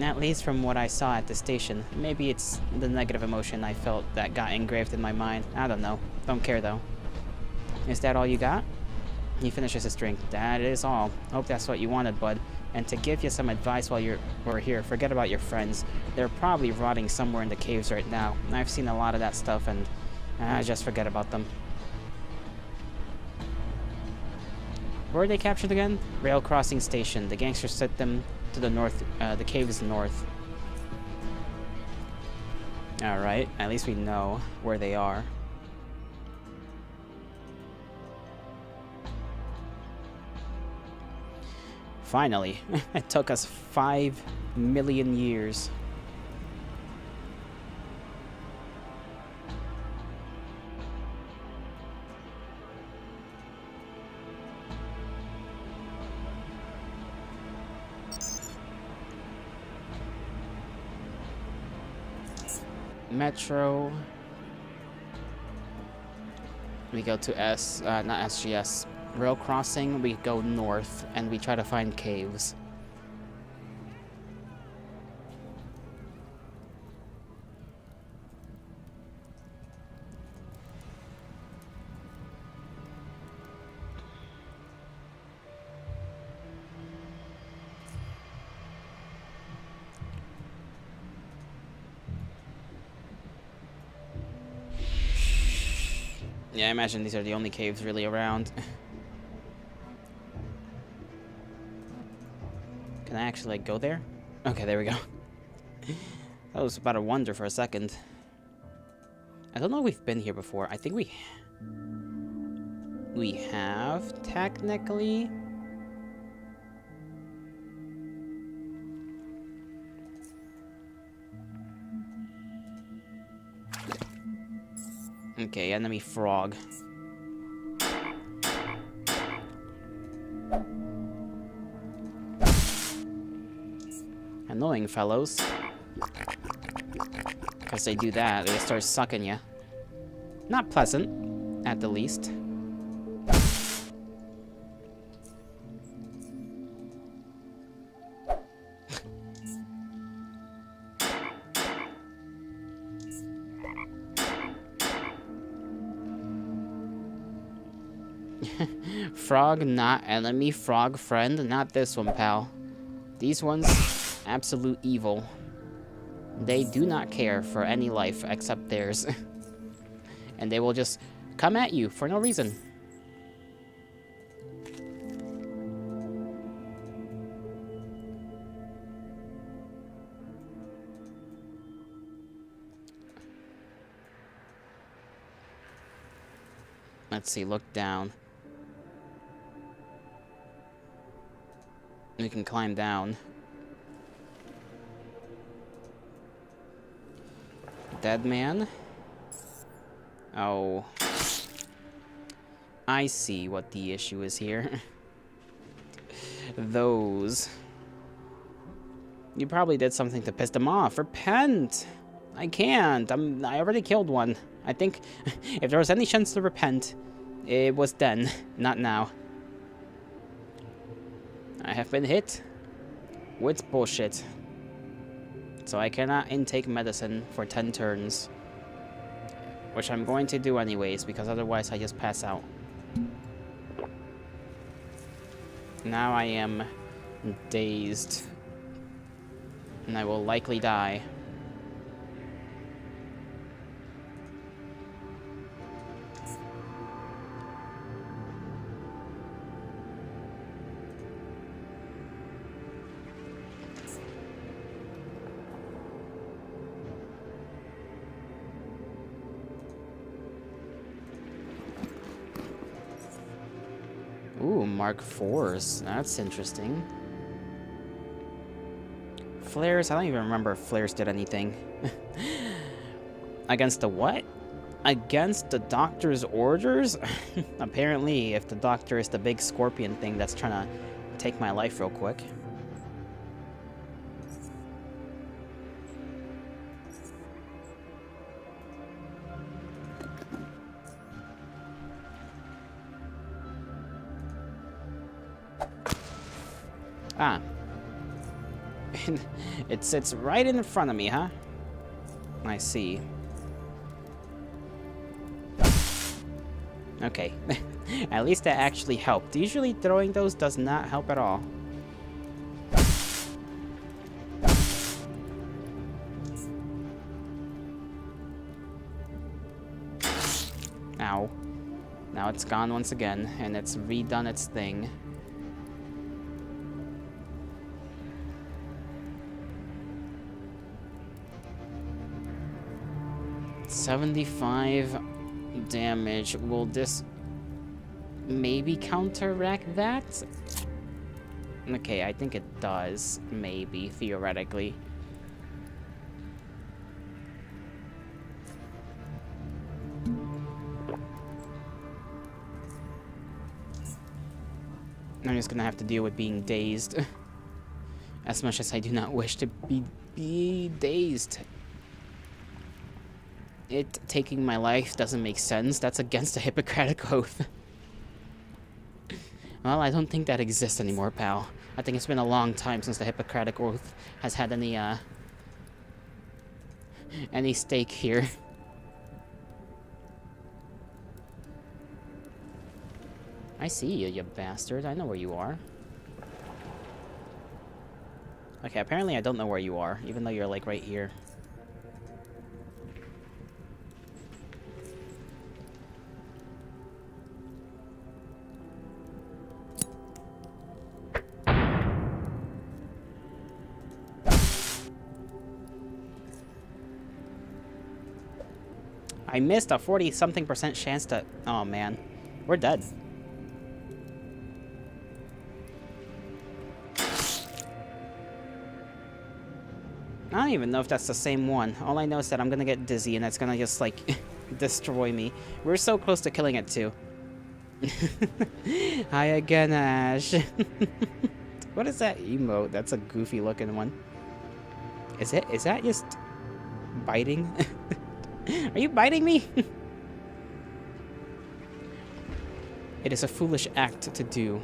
A: At least from what I saw at the station. Maybe it's the negative emotion I felt that got engraved in my mind. I don't know. Don't care though. Is that all you got? He finishes his drink. That is all. Hope that's what you wanted, bud. And to give you some advice while we're here, forget about your friends. They're probably rotting somewhere in the caves right now. I've seen a lot of that stuff and just forget about them. Where are they captured again? Rail crossing station. The gangsters sent them to the north, the caves north. Alright, at least we know where they are. Finally. It took us 5 million years. Metro. We go to not SGS. Rail crossing, we go north, and we try to find caves. Yeah, I imagine these are the only caves really around. Can I actually, like, go there? Okay, there we go. I was about to wonder for a second. I don't know if we've been here before. I think we have, technically. Okay, enemy frog. Annoying fellows. Because they do that, they start sucking you. Not pleasant, at the least. Frog, not enemy. Frog, friend. Not this one, pal. These ones, absolute evil. They do not care for any life except theirs. And they will just come at you for no reason. Let's see, look down. We can climb down. Dead man? Oh. I see what the issue is here. Those. You probably did something to piss them off. Repent! I can't. I already killed one. I think if there was any chance to repent, it was then, not now. I have been hit with bullshit. So I cannot intake medicine for 10 turns. Which I'm going to do anyways, because otherwise I just pass out. Now I am dazed. And I will likely die. Ooh, Mark IVs. That's interesting. Flares? I don't even remember if flares did anything. Against the what? Against the doctor's orders? Apparently, if the doctor is the big scorpion thing that's trying to take my life real quick. Ah. It sits right in front of me, huh? I see. Okay. At least that actually helped. Usually throwing those does not help at all. Ow. Now it's gone once again, and it's redone its thing. 75 damage. Will this maybe counteract that? Okay, I think it does. Maybe, theoretically. I'm just gonna have to deal with being dazed. As much as I do not wish to be dazed. It taking my life doesn't make sense. That's against the Hippocratic Oath. Well, I don't think that exists anymore, pal. I think it's been a long time since the Hippocratic Oath has had any stake here. I see you, you bastard. I know where you are. Okay, apparently I don't know where you are, even though you're, like, right here. I missed a 40-something% chance to... Oh, man. We're dead. I don't even know if that's the same one. All I know is that I'm gonna get dizzy and it's gonna just, like, destroy me. We're so close to killing it, too. Hi again, Ash. What is that emote? That's a goofy-looking one. Is that just biting? Are you biting me? It is a foolish act to do.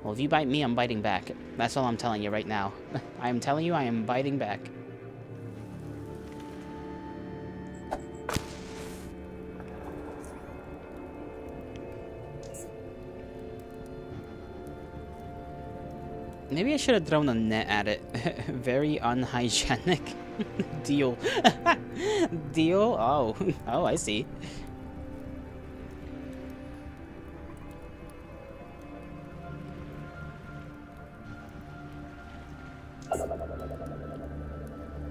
A: Well, if you bite me, I'm biting back. That's all I'm telling you right now. I am telling you I am biting back. Maybe I should have thrown a net at it. Very unhygienic. Deal. Deal? Oh. Oh, I see.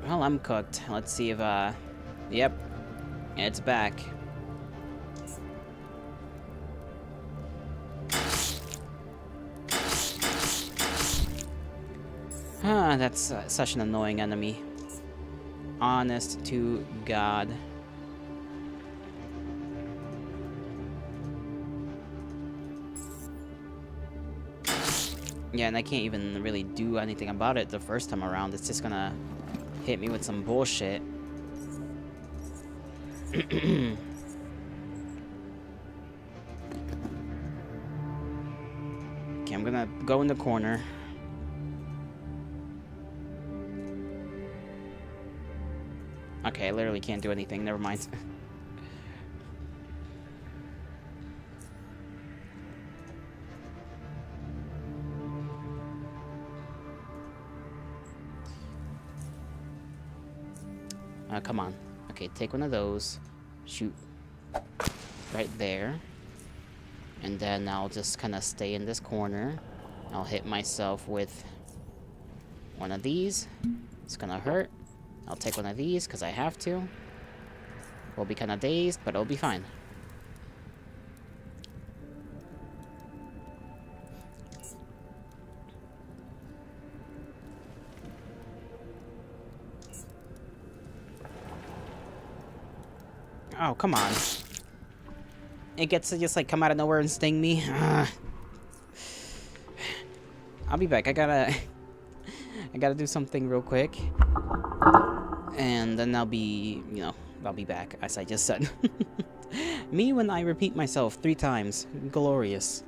A: Well, I'm cooked. Let's see if, Yep. It's back. Ah, that's such an annoying enemy. Honest to God. Yeah, and I can't even really do anything about it the first time around. It's just gonna hit me with some bullshit. Okay, I'm gonna go in the corner. Okay, I literally can't do anything. Never mind. Come on. Okay, take one of those. Shoot. Right there. And then I'll just kind of stay in this corner. I'll hit myself with one of these. It's gonna hurt. I'll take one of these, because I have to. We'll be kind of dazed, but it'll be fine. Oh, come on. It gets to just, like, come out of nowhere and sting me. I'll be back. I gotta do something real quick. And then I'll be, I'll be back, as I just said. Me when I repeat myself 3 times. Glorious.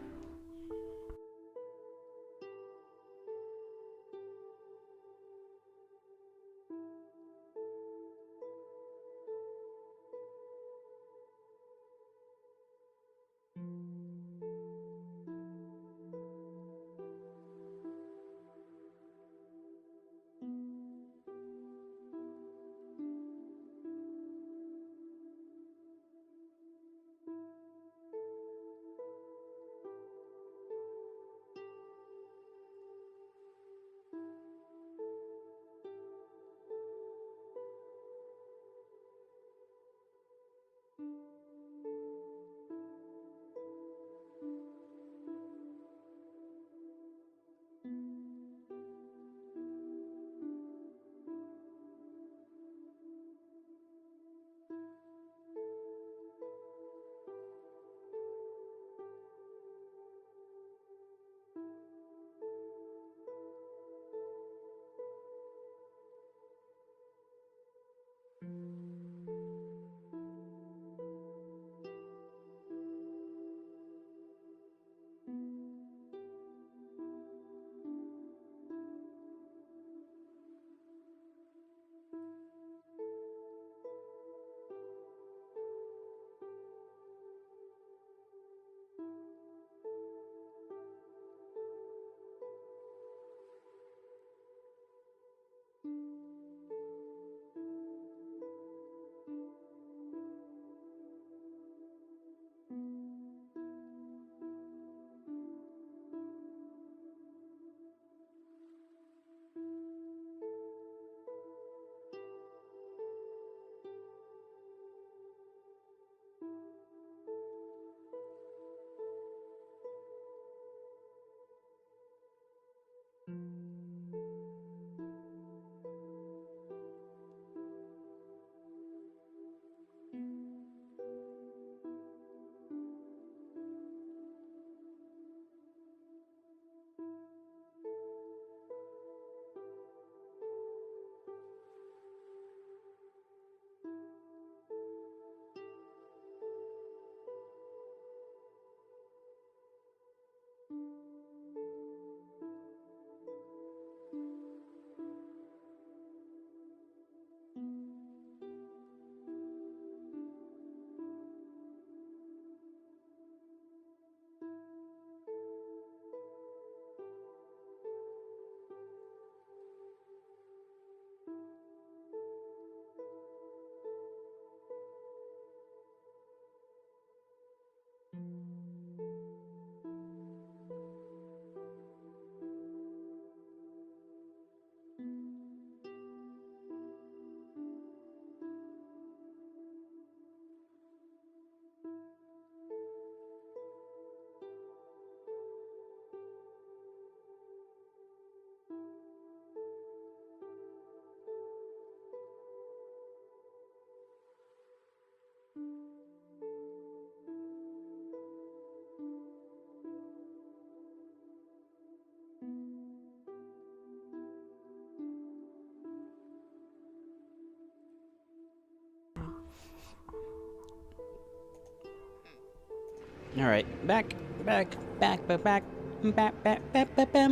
A: Alright, back, back, back, back, back, back, back, back, back,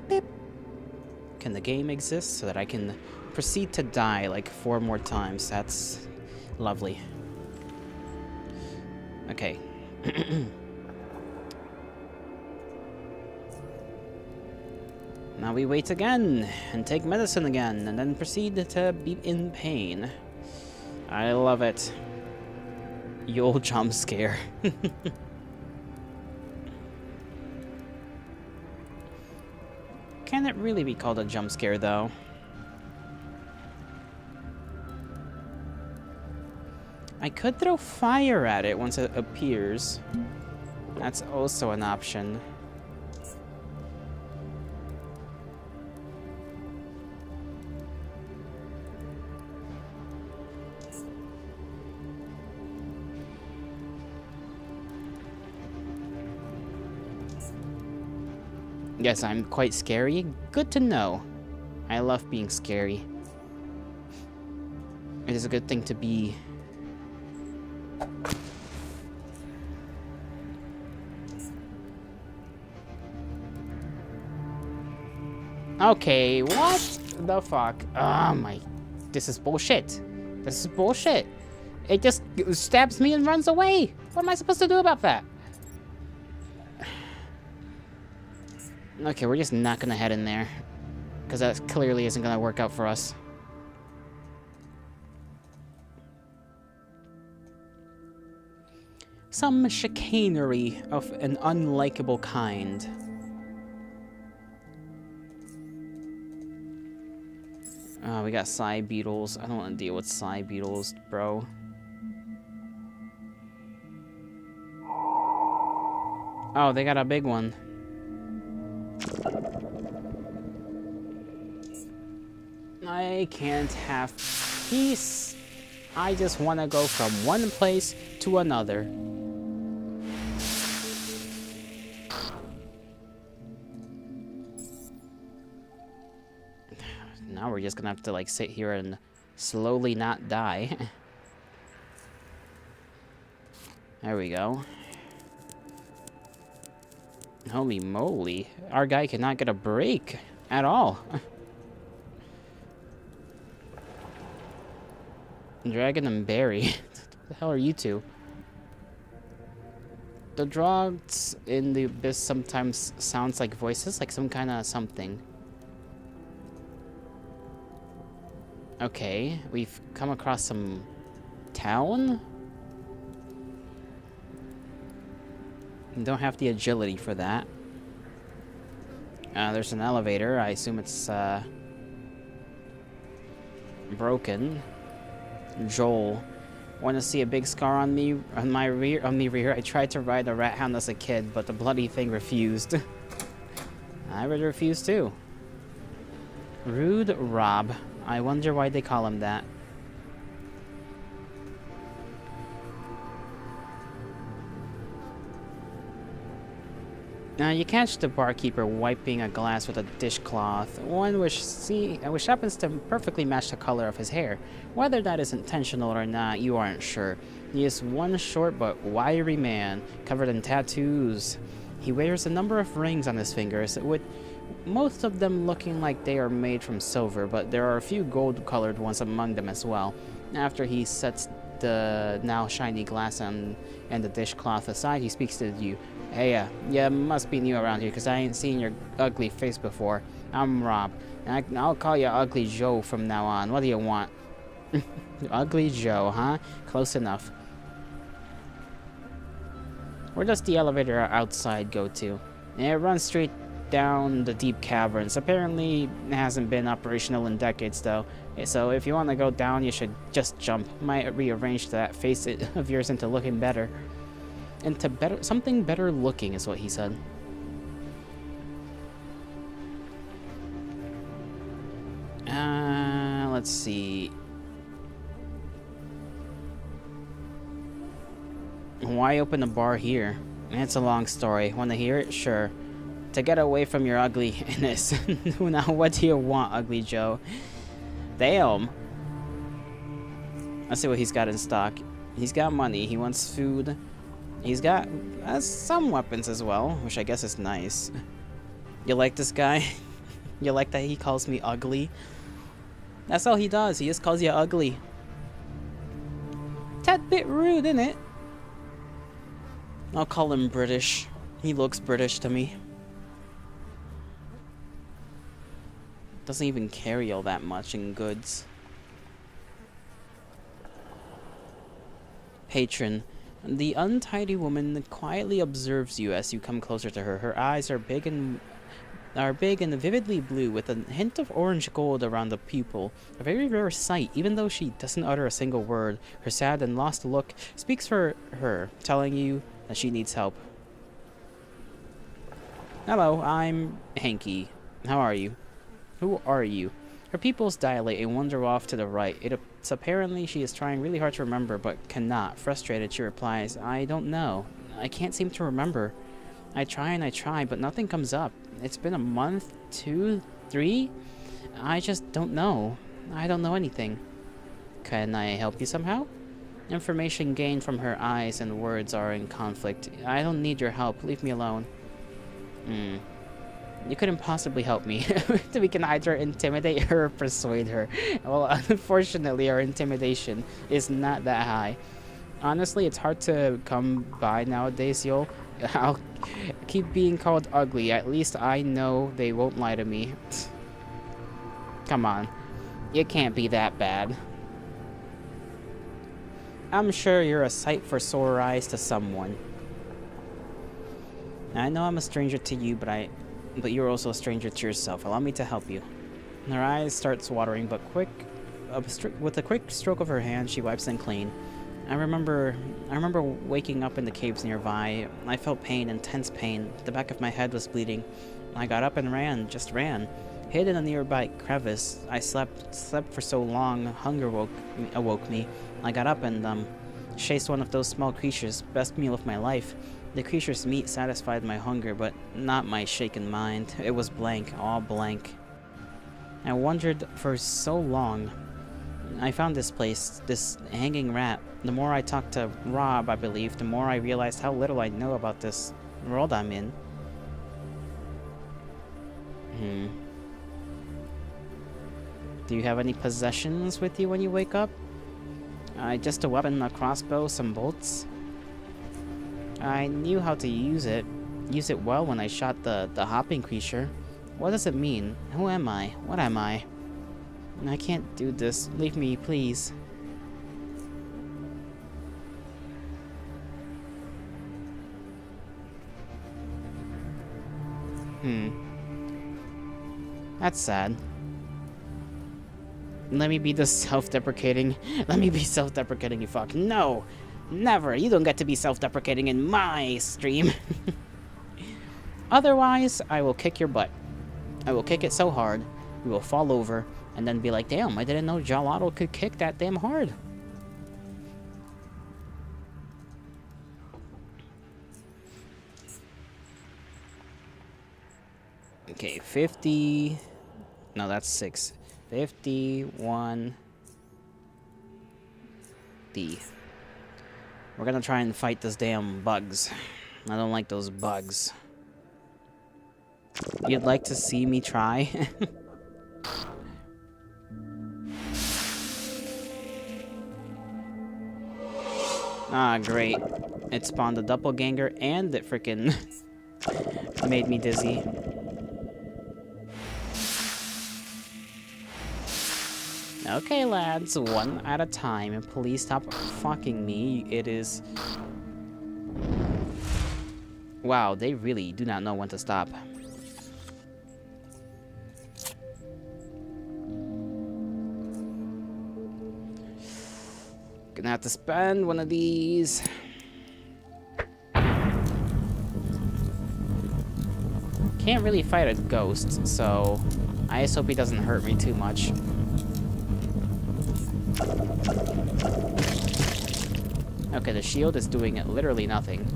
A: beep. Can the game exist so that I can proceed to die like 4 more times? That's lovely. Okay. Now we wait again, and take medicine again, and then proceed to be in pain. I love it. You'll jump scare. Can it really be called a jump scare, though? I could throw fire at it once it appears. That's also an option. Yes, I'm quite scary. Good to know. I love being scary. It is a good thing to be. Okay, what the fuck? Oh my. This is bullshit. This is bullshit. It just stabs me and runs away. What am I supposed to do about that? Okay, we're just not gonna head in there. Because that clearly isn't gonna work out for us. Some chicanery of an unlikable kind. Oh, we got side beetles. I don't want to deal with side beetles, bro. Oh, they got a big one. I can't have peace. I just want to go from one place to another. Now we're just gonna have to like sit here and slowly not die. There we go. Holy moly. Our guy cannot get a break at all. Dragon and Berry. What the hell are you two? The drugs in the abyss sometimes sounds like voices, like some kind of something. Okay, we've come across some town? Don't have the agility for that. There's an elevator. I assume it's broken. Joel. Want to see a big scar on me, on my rear? I tried to ride a rat hound as a kid, but the bloody thing refused. I would refuse too. Rude Rob. I wonder why they call him that. Now you catch the barkeeper wiping a glass with a dishcloth, one which happens to perfectly match the color of his hair. Whether that is intentional or not, you aren't sure. He is one short but wiry man, covered in tattoos. He wears a number of rings on his fingers, with most of them looking like they are made from silver, but there are a few gold-colored ones among them as well. After he sets the now shiny glass and the dishcloth aside, he speaks to you. Hey, you must be new around here, because I ain't seen your ugly face before. I'm Rob, and I'll call you Ugly Joe from now on. What do you want? Ugly Joe, huh? Close enough. Where does the elevator outside go to? It runs straight down the deep caverns. Apparently, it hasn't been operational in decades, though. So if you want to go down, you should just jump. Might rearrange that face of yours into looking better. Into something better looking is what he said. Let's see. Why open a bar here? It's a long story. Want to hear it? Sure. To get away from your ugliness. Now, what do you want, Ugly Joe? Damn. Let's see what he's got in stock. He's got money. He wants food. He's got some weapons as well, which I guess is nice. You like this guy? You like that he calls me ugly? That's all he does. He just calls you ugly. Tad bit rude, isn't it? I'll call him British. He looks British to me. Doesn't even carry all that much in goods. Patron. The untidy woman quietly observes you as you come closer to her. Her eyes are big and vividly blue, with a hint of orange gold around the pupil. A very rare sight, even though she doesn't utter a single word. Her sad and lost look speaks for her, telling you that she needs help. Hello, I'm Hanky. How are you? Who are you? Her pupils dilate and wander off to the right. It's apparently she is trying really hard to remember, but cannot. Frustrated, she replies, I don't know. I can't seem to remember. I try and I try, but nothing comes up. It's been a month, 2, 3? I just don't know. I don't know anything. Can I help you somehow? Information gained from her eyes and words are in conflict. I don't need your help. Leave me alone. You couldn't possibly help me. We can either intimidate her or persuade her. Well, unfortunately, our intimidation is not that high. Honestly, it's hard to come by nowadays, yo. I'll keep being called ugly. At least I know they won't lie to me. Come on. It can't be that bad. I'm sure you're a sight for sore eyes to someone. I know I'm a stranger to you, but you're also a stranger to yourself. Allow me to help you. Her eyes starts watering, but with a quick stroke of her hand, she wipes them clean. I remember waking up in the caves nearby. I felt pain, intense pain. The back of my head was bleeding. I got up and ran, just ran. Hid in a nearby crevice. I slept for so long, hunger awoke me. I got up and chased one of those small creatures. Best meal of my life. The creature's meat satisfied my hunger, but not my shaken mind. It was blank, all blank. I wandered for so long. I found this place, this hanging rat. The more I talked to Rob, I believe, the more I realized how little I know about this world I'm in. Do you have any possessions with you when you wake up? Just a weapon, a crossbow, some bolts. I knew how to use it well when I shot the hopping creature. What does it mean? Who am I? What am I? I can't do this. Leave me, please. That's sad. Let me be the self-deprecating. Let me be self-deprecating, you fuck. No! Never! You don't get to be self-deprecating in my stream. Otherwise, I will kick your butt. I will kick it so hard, you will fall over, and then be like, damn, I didn't know Jalado could kick that damn hard. Okay, 50... No, that's 6. 51... D. We're gonna try and fight those damn bugs. I don't like those bugs. You'd like to see me try? Ah, great. It spawned a doppelganger and it freaking made me dizzy. Okay, lads, one at a time. Please stop fucking me. It is... Wow, they really do not know when to stop. Gonna have to spend one of these. Can't really fight a ghost, so I just hope he doesn't hurt me too much. Okay, the shield is doing literally nothing.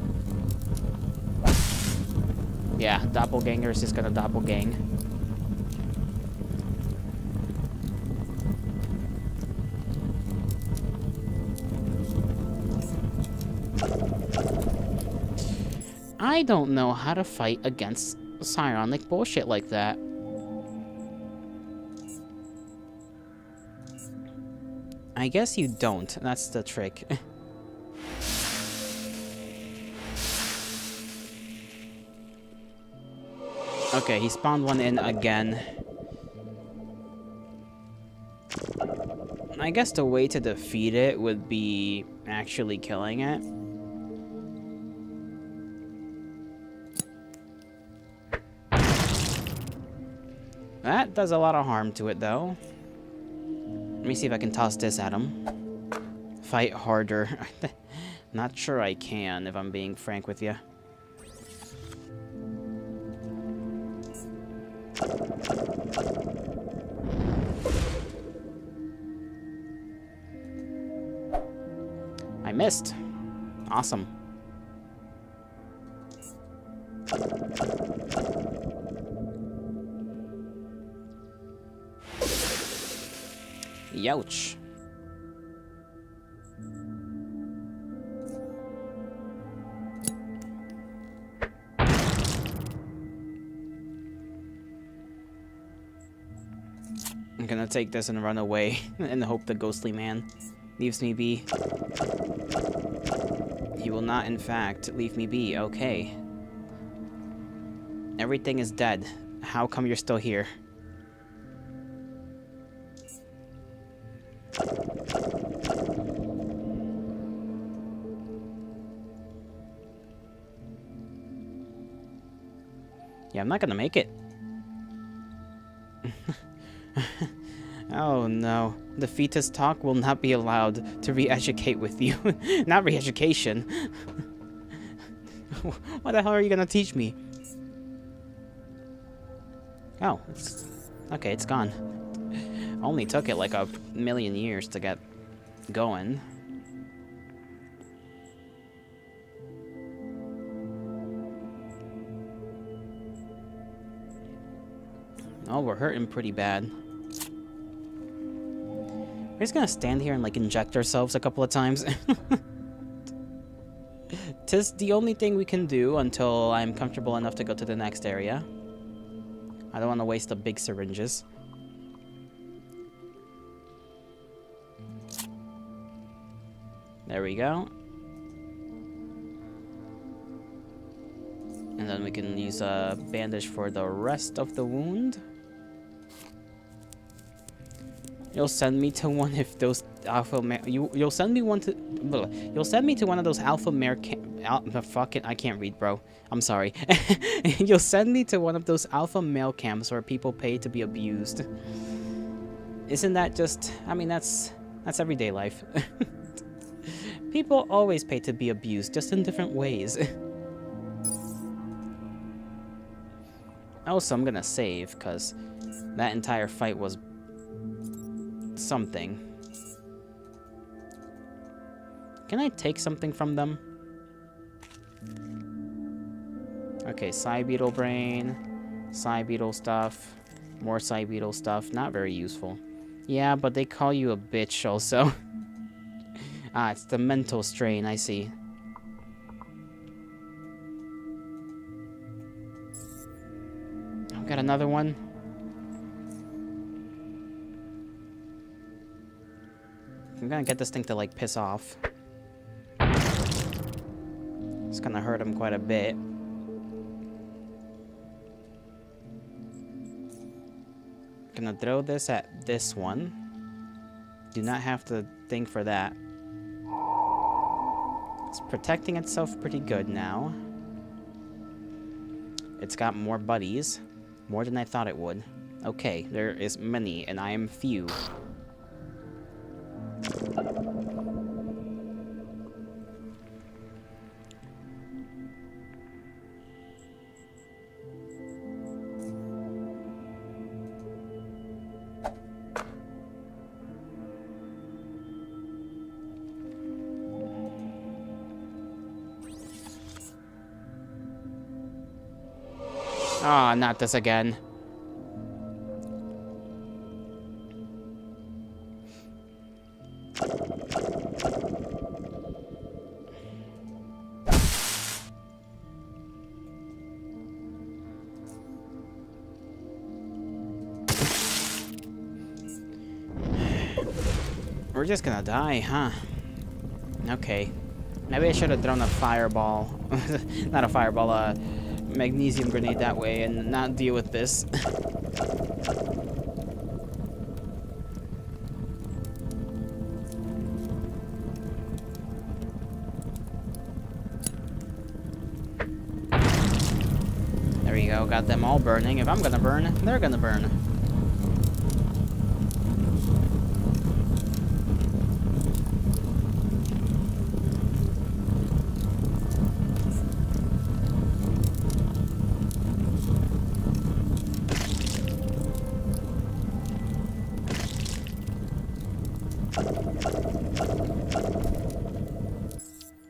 A: Yeah, doppelganger is just gonna doppelgang. I don't know how to fight against psionic bullshit like that. I guess you don't. That's the trick. Okay, he spawned one in again. I guess the way to defeat it would be actually killing it. That does a lot of harm to it, though. Let me see if I can toss this at him. Fight harder. Not sure I can, if I'm being frank with you. I missed. Awesome. Youch. I'm gonna take this and run away and hope the ghostly man leaves me be. He will not, in fact, leave me be. Okay. Everything is dead. How come you're still here? Yeah, I'm not gonna make it. Oh no. The fetus talk will not be allowed to re-educate with you. Not re-education. What the hell are you gonna teach me? Oh, okay, it's gone. Only took it like 1,000,000 years to get going. Oh, we're hurting pretty bad. We're just gonna stand here and like inject ourselves a couple of times. Tis the only thing we can do until I'm comfortable enough to go to the next area. I don't want to waste the big syringes. There we go. And then we can use a bandage for the rest of the wound. You'll send me to one if those alpha mare. You'll send me one to. You'll send me to one of those alpha mare. Fucking, I can't read, bro. I'm sorry. You'll send me to one of those alpha male camps where people pay to be abused. Isn't that just? I mean, that's everyday life. People always pay to be abused, just in different ways. Also, I'm gonna save because that entire fight was something. Can I take something from them? Okay, Psy Beetle brain, Psy Beetle stuff, more Psy Beetle stuff. Not very useful. Yeah, but they call you a bitch also. Ah, it's the mental strain, I see. I've got another one. I'm gonna get this thing to, like, piss off. It's gonna hurt him quite a bit. Gonna throw this at this one. Do not have to think for that. It's protecting itself pretty good now. It's got more buddies. More than I thought it would. Okay, there is many, and I am few. Ah, not this again. We're just gonna die, huh? Okay. Maybe I should have thrown a fireball. Not a fireball, a magnesium grenade that way and not deal with this. There we go, got them all burning. If I'm gonna burn, they're gonna burn.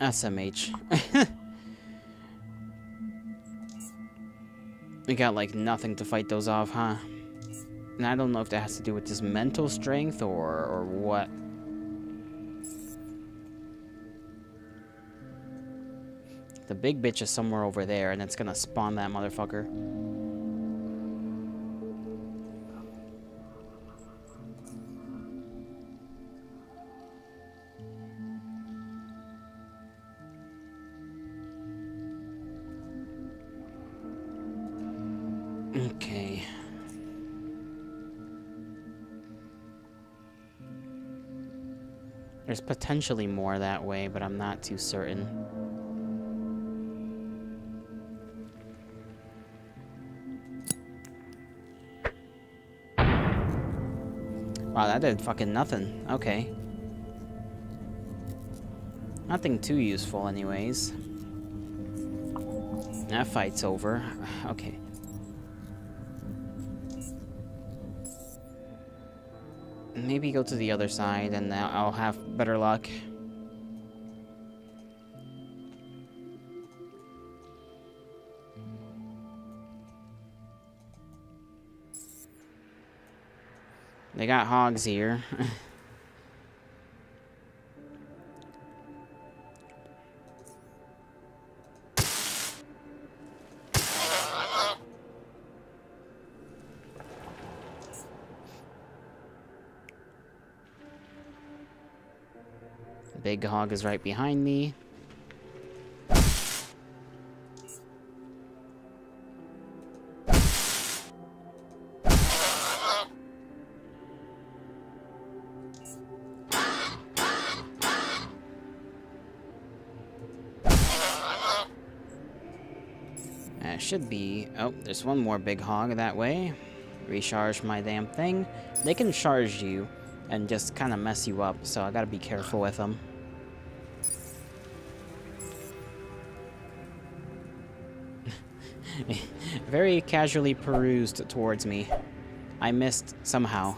A: SMH. We got like nothing to fight those off, huh? And I don't know if that has to do with just mental strength or what. The big bitch is somewhere over there and it's gonna spawn that motherfucker. Okay. There's potentially more that way, but I'm not too certain. Wow, that did fucking nothing. Okay. Nothing too useful anyways. That fight's over. Okay. Maybe go to the other side and I'll have better luck. They got hogs here. The big hog is right behind me. Should be... Oh, there's one more big hog that way. Recharge my damn thing. They can charge you and just kind of mess you up, so I gotta be careful with them. Very casually perused towards me. I missed somehow.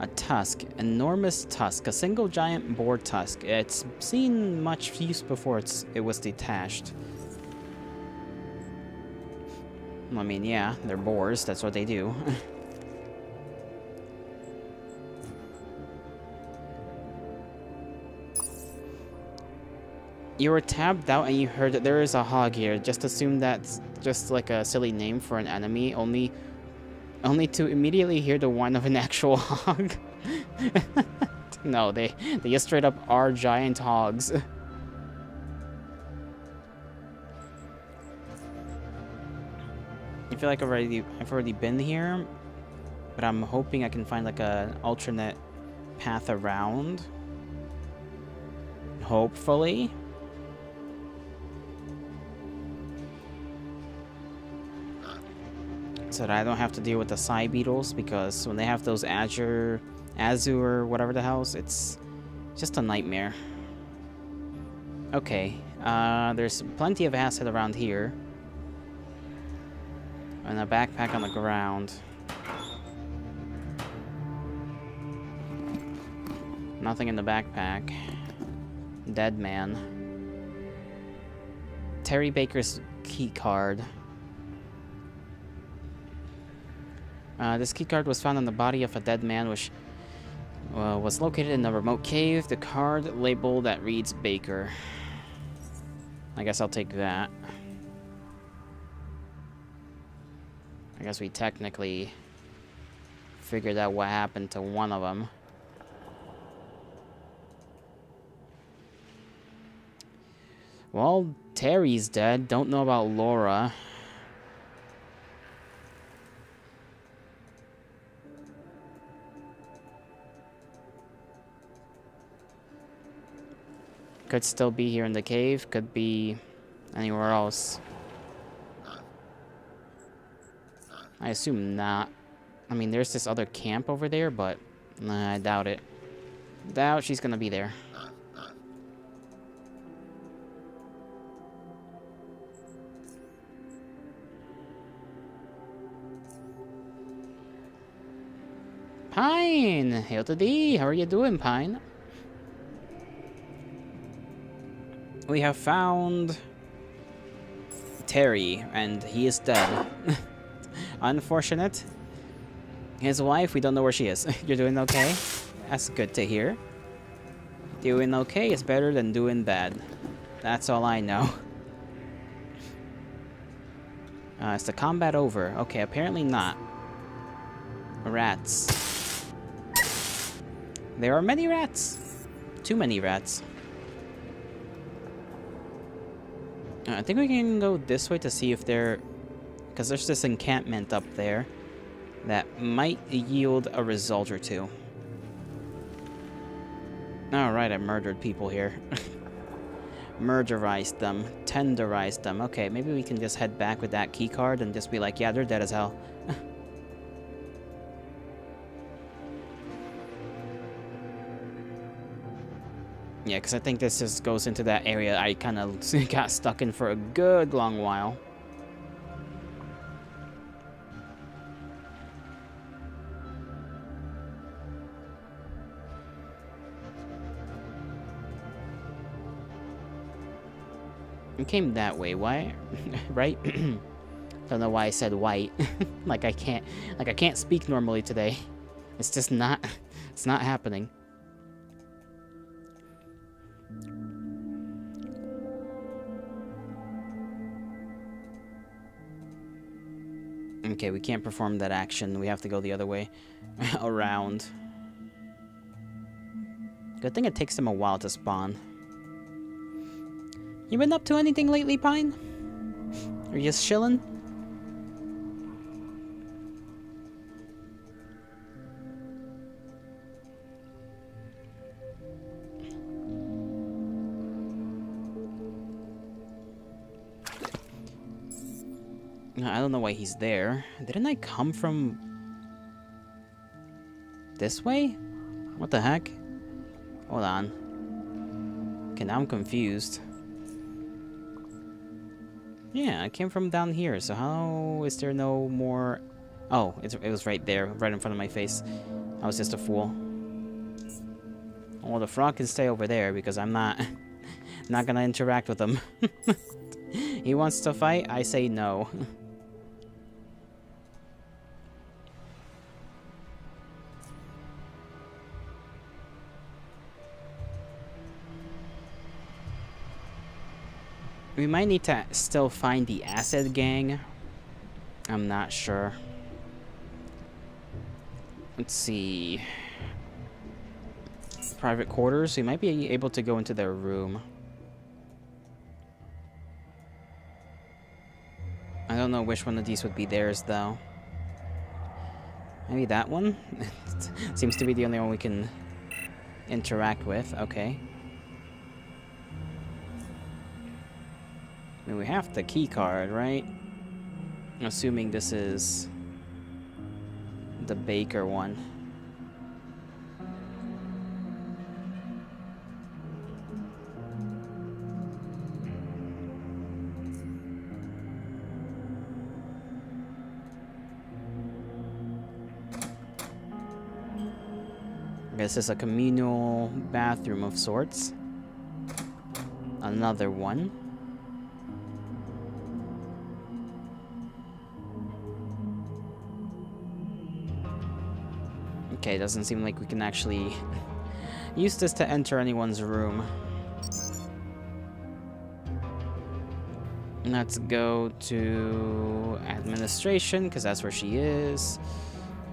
A: A tusk. Enormous tusk. A single giant boar tusk. It's seen much use before it was detached. I mean, yeah, they're boars. That's what they do. You were tabbed out and you heard that there is a hog here. Just assume that's just like a silly name for an enemy, only to immediately hear the whine of an actual hog. No, they just straight up are giant hogs. I feel like I've already been here, but I'm hoping I can find like an alternate path around. Hopefully. So that I don't have to deal with the Psy Beetles, because when they have those Azure, whatever the hell's, it's just a nightmare. Okay, there's plenty of acid around here. And a backpack on the ground. Nothing in the backpack. Dead man. Terry Baker's key card. This keycard was found on the body of a dead man, which Was located in a remote cave. The card label that reads Baker. I guess I'll take that. I guess we technically figured out what happened to one of them. Well, Terry's dead. Don't know about Laura. Could still be here in the cave. Could be anywhere else. I assume not. I mean, there's this other camp over there, but I doubt it. Doubt she's gonna be there. Pine! Hail to thee! How are you doing, Pine? We have found Terry, and he is dead. Unfortunate. His wife, we don't know where she is. You're doing okay? That's good to hear. Doing okay is better than doing bad. That's all I know. Is the combat over? Okay, apparently not. Rats. There are many rats. Too many rats. I think we can go this way to see if there... Because there's this encampment up there that might yield a result or two. Alright, I murdered people here. Murderized them. Tenderized them. Okay, maybe we can just head back with that key card and just be like, yeah, they're dead as hell. Yeah, because I think this just goes into that area I kind of got stuck in for a good long while. It came that way, why? Right? Don't know why I said white. like I can't speak normally today. It's just not, it's not happening. Okay, we can't perform that action. We have to go the other way. Around. Good thing it takes them a while to spawn. You been up to anything lately, Pine? Are you just chilling? I don't know why he's there. Didn't I come from... this way? What the heck? Hold on. Okay, now I'm confused. Yeah, I came from down here, so how is there no more... Oh, it was right there, right in front of my face. I was just a fool. Well, the frog can stay over there because I'm not... not gonna interact with him. He wants to fight, I say no. We might need to still find the acid gang. I'm not sure. Let's see. Private quarters. We might be able to go into their room. I don't know which one of these would be theirs, though. Maybe that one? Seems to be the only one we can interact with. Okay. I mean, we have the key card, right? Assuming this is the Baker one. I guess it's a communal bathroom of sorts. Another one. Okay, doesn't seem like we can actually use this to enter anyone's room. Let's go to administration, because that's where she is.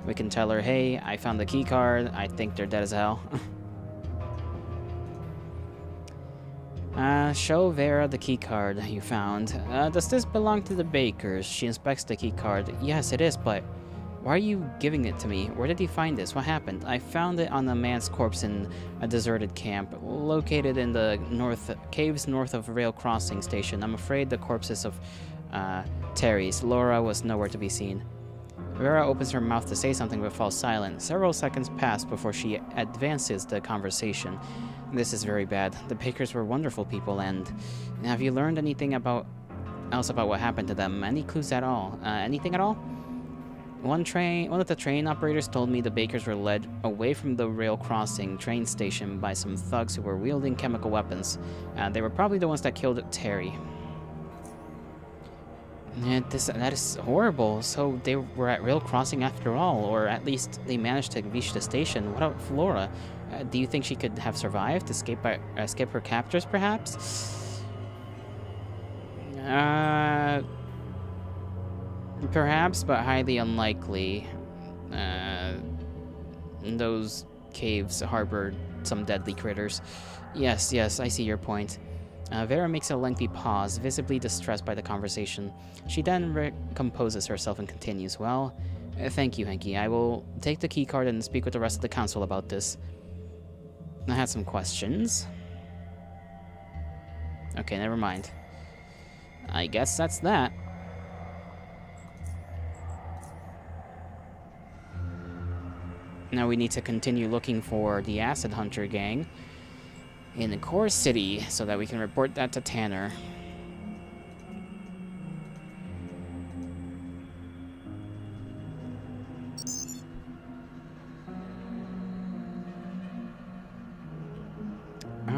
A: We can tell her, hey, I found the key card. I think they're dead as hell. Show Vera the key card you found. Does this belong to the bakers? She inspects the key card. Yes, it is, but why are you giving it to me? Where did you find this? What happened? I found it on a man's corpse in a deserted camp, located in the caves north of rail crossing station. I'm afraid the corpses of Terry's. Laura was nowhere to be seen. Vera opens her mouth to say something but falls silent. Several seconds pass before she advances the conversation. This is very bad. The Bakers were wonderful people, and have you learned anything else about what happened to them? Any clues at all? Anything at all? One of the train operators told me the Bakers were led away from the rail crossing train station by some thugs who were wielding chemical weapons. They were probably the ones that killed Terry. That is horrible. So they were at rail crossing after all, or at least they managed to reach the station. What about Flora? Do you think she could have survived, escape her captors, perhaps? Perhaps, but highly unlikely. Those caves harbored some deadly critters. Yes, I see your point. Vera makes a lengthy pause, visibly distressed by the conversation. She then recomposes herself and continues, well, thank you, Henky. I will take the keycard and speak with the rest of the council about this. I had some questions. Okay, never mind. I guess that's that. Now we need to continue looking for the Acid Hunter gang in the core city so that we can report that to Tanner.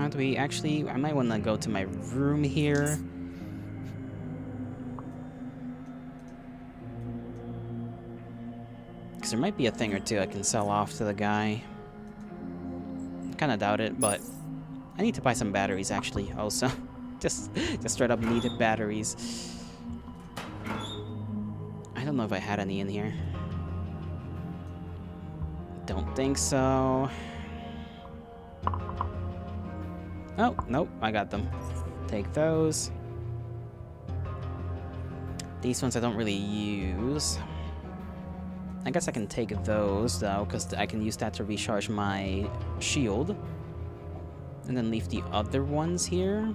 A: Do we actually... I might want to go to my room here. Because there might be a thing or two I can sell off to the guy. Kinda doubt it, but I need to buy some batteries actually also. just straight up need batteries. I don't know if I had any in here. Don't think so. Oh, nope, I got them. Take those. These ones I don't really use. I guess I can take those, though, because I can use that to recharge my shield. And then leave the other ones here.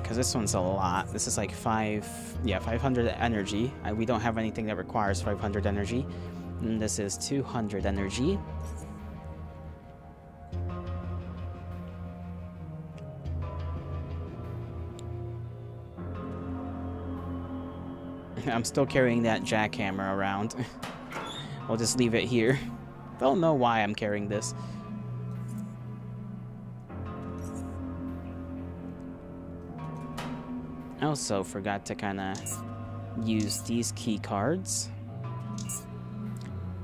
A: Because this one's a lot. This is like 500 energy. We don't have anything that requires 500 energy. And this is 200 energy. I'm still carrying that jackhammer around. I'll just leave it here. Don't know why I'm carrying this. I also forgot to kind of use these key cards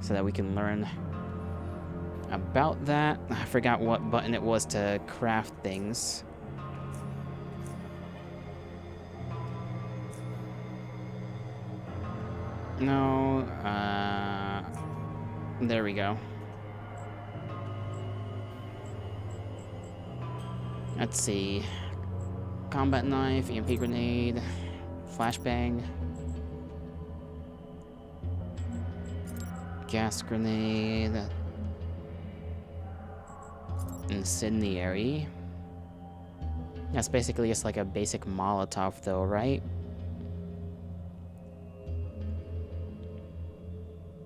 A: so that we can learn about that. I forgot what button it was to craft things. No, there we go. Let's see. Combat knife, EMP grenade, flashbang, gas grenade, incendiary. That's basically just like a basic Molotov though, right?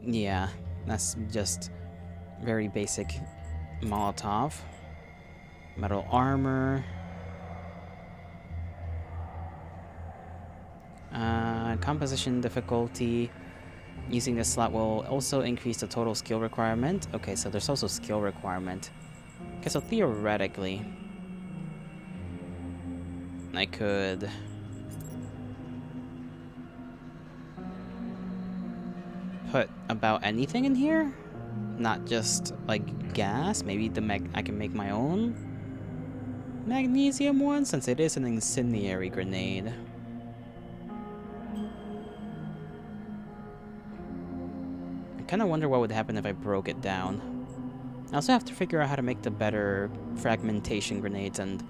A: Yeah, that's just very basic Molotov. Metal armor. Composition difficulty. Using this slot will also increase the total skill requirement. Okay, so there's also skill requirement. Okay, so theoretically, I could... about anything in here? Not just, like, gas? Maybe I can make my own magnesium one, since it is an incendiary grenade. I kind of wonder what would happen if I broke it down. I also have to figure out how to make the better fragmentation grenades and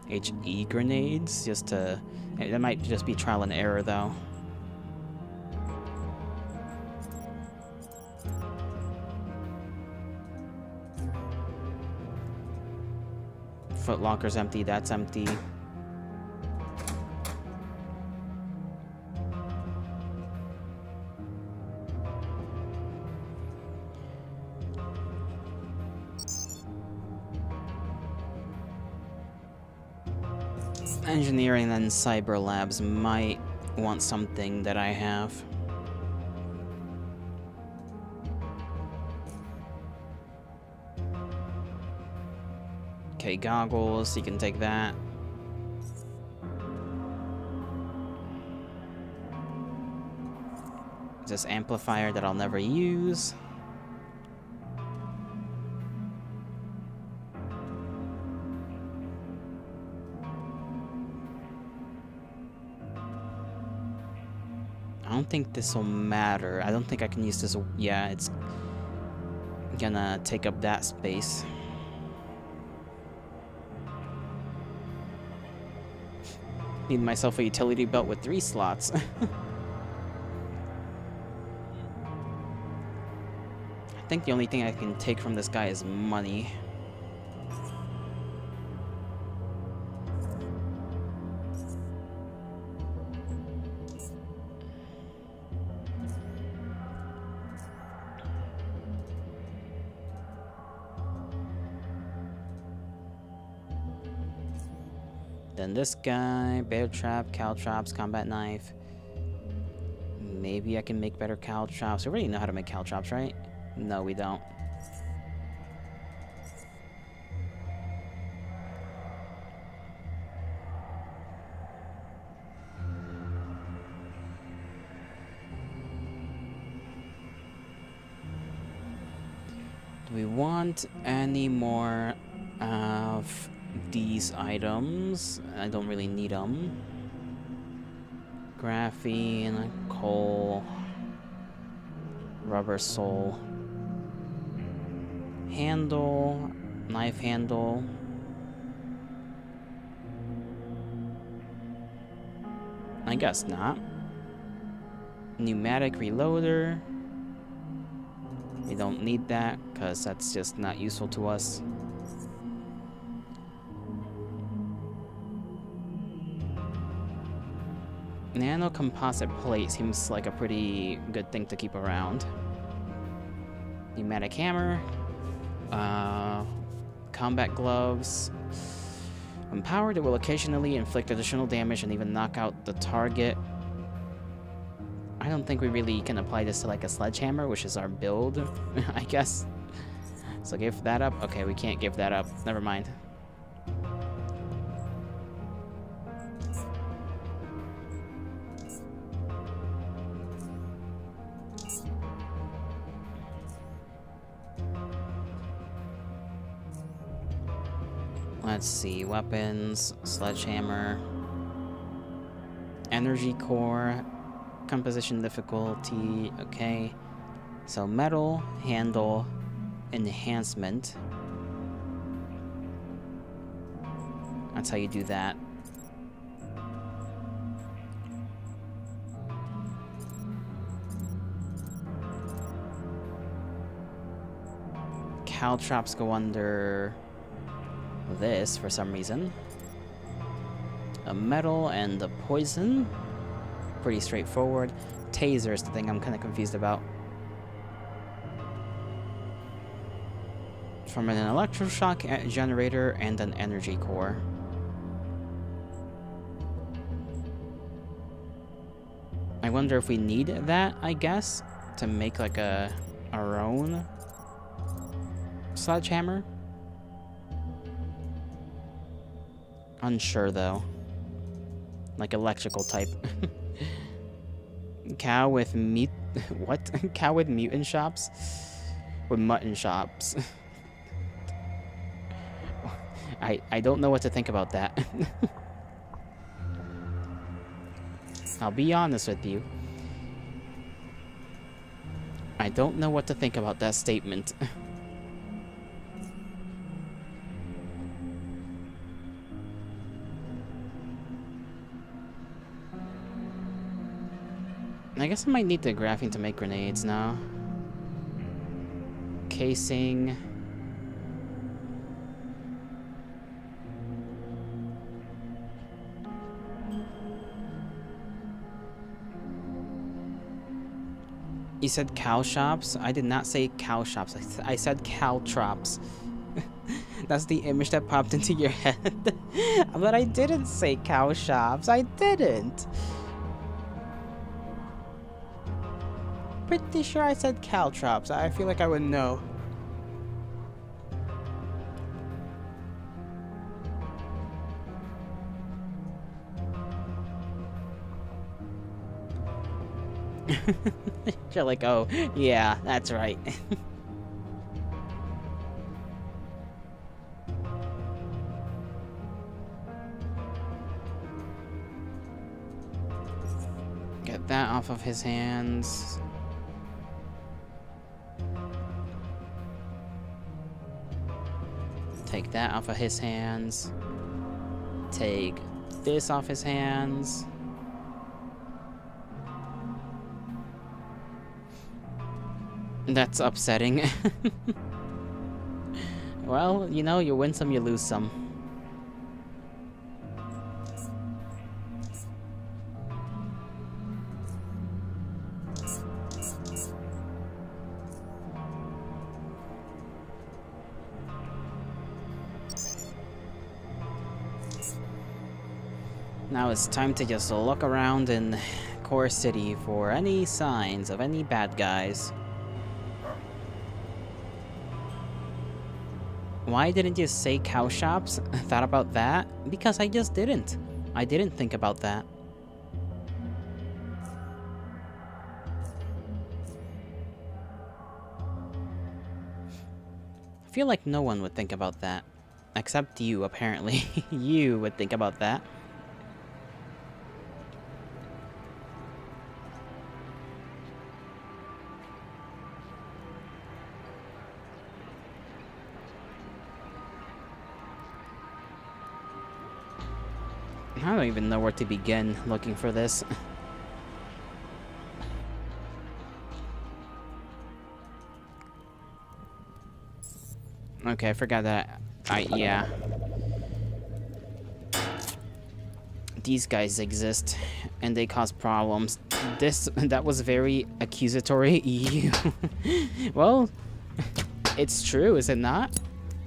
A: HE grenades, just to... That might just be trial and error, though. Footlocker's empty, that's empty. Engineering and cyber labs might want something that I have. Okay, goggles, you can take that. This amplifier that I'll never use. I don't think this will matter. I don't think I can use this. Yeah, it's gonna take up that space. Need myself a utility belt with 3 slots. I think the only thing I can take from this guy is money. Then this guy, bear trap, cow traps, combat knife. Maybe I can make better cow traps. We already know how to make cow traps, right? No, we don't. Do we want any more of these items? I don't really need them. Graphene, coal, rubber sole, handle, knife handle. I guess not. Pneumatic reloader. We don't need that because that's just not useful to us. Nano composite plate seems like a pretty good thing to keep around. Pneumatic hammer. Combat gloves. Empowered, it will occasionally inflict additional damage and even knock out the target. I don't think we really can apply this to like a sledgehammer, which is our build, I guess. So give that up. Okay, we can't give that up. Never mind. Let's see, weapons, sledgehammer, energy core, composition difficulty, okay. So metal, handle, enhancement. That's how you do that. Cow traps go under this for some reason. A metal and a poison. Pretty straightforward. Taser is the thing I'm kind of confused about. From an electroshock generator and an energy core. I wonder if we need that, I guess, to make like our own sledgehammer. Unsure though. Like electrical type. Cow with What? Cow with mutant shops? With mutton shops. I don't know what to think about that. I'll be honest with you. I don't know what to think about that statement. I guess I might need the graphene to make grenades now. Casing. You said cow shops? I did not say cow shops. I said caltrops. That's the image that popped into your head. But I didn't say cow shops. I didn't. Pretty sure I said caltrops. I feel like I would know. You're like, oh, yeah, that's right. Get that off of his hands. Take that off of his hands. Take this off his hands. That's upsetting. Well, you know, you win some, you lose some. Now it's time to just look around in Core City for any signs of any bad guys. Why didn't you say cow shops? Thought about that? Because I just didn't. I didn't think about that. I feel like no one would think about that. Except you, apparently. You would think about that. I don't even know where to begin looking for this. Okay, I forgot that. Yeah. These guys exist, and they cause problems. That was very accusatory. You. Well, it's true, is it not?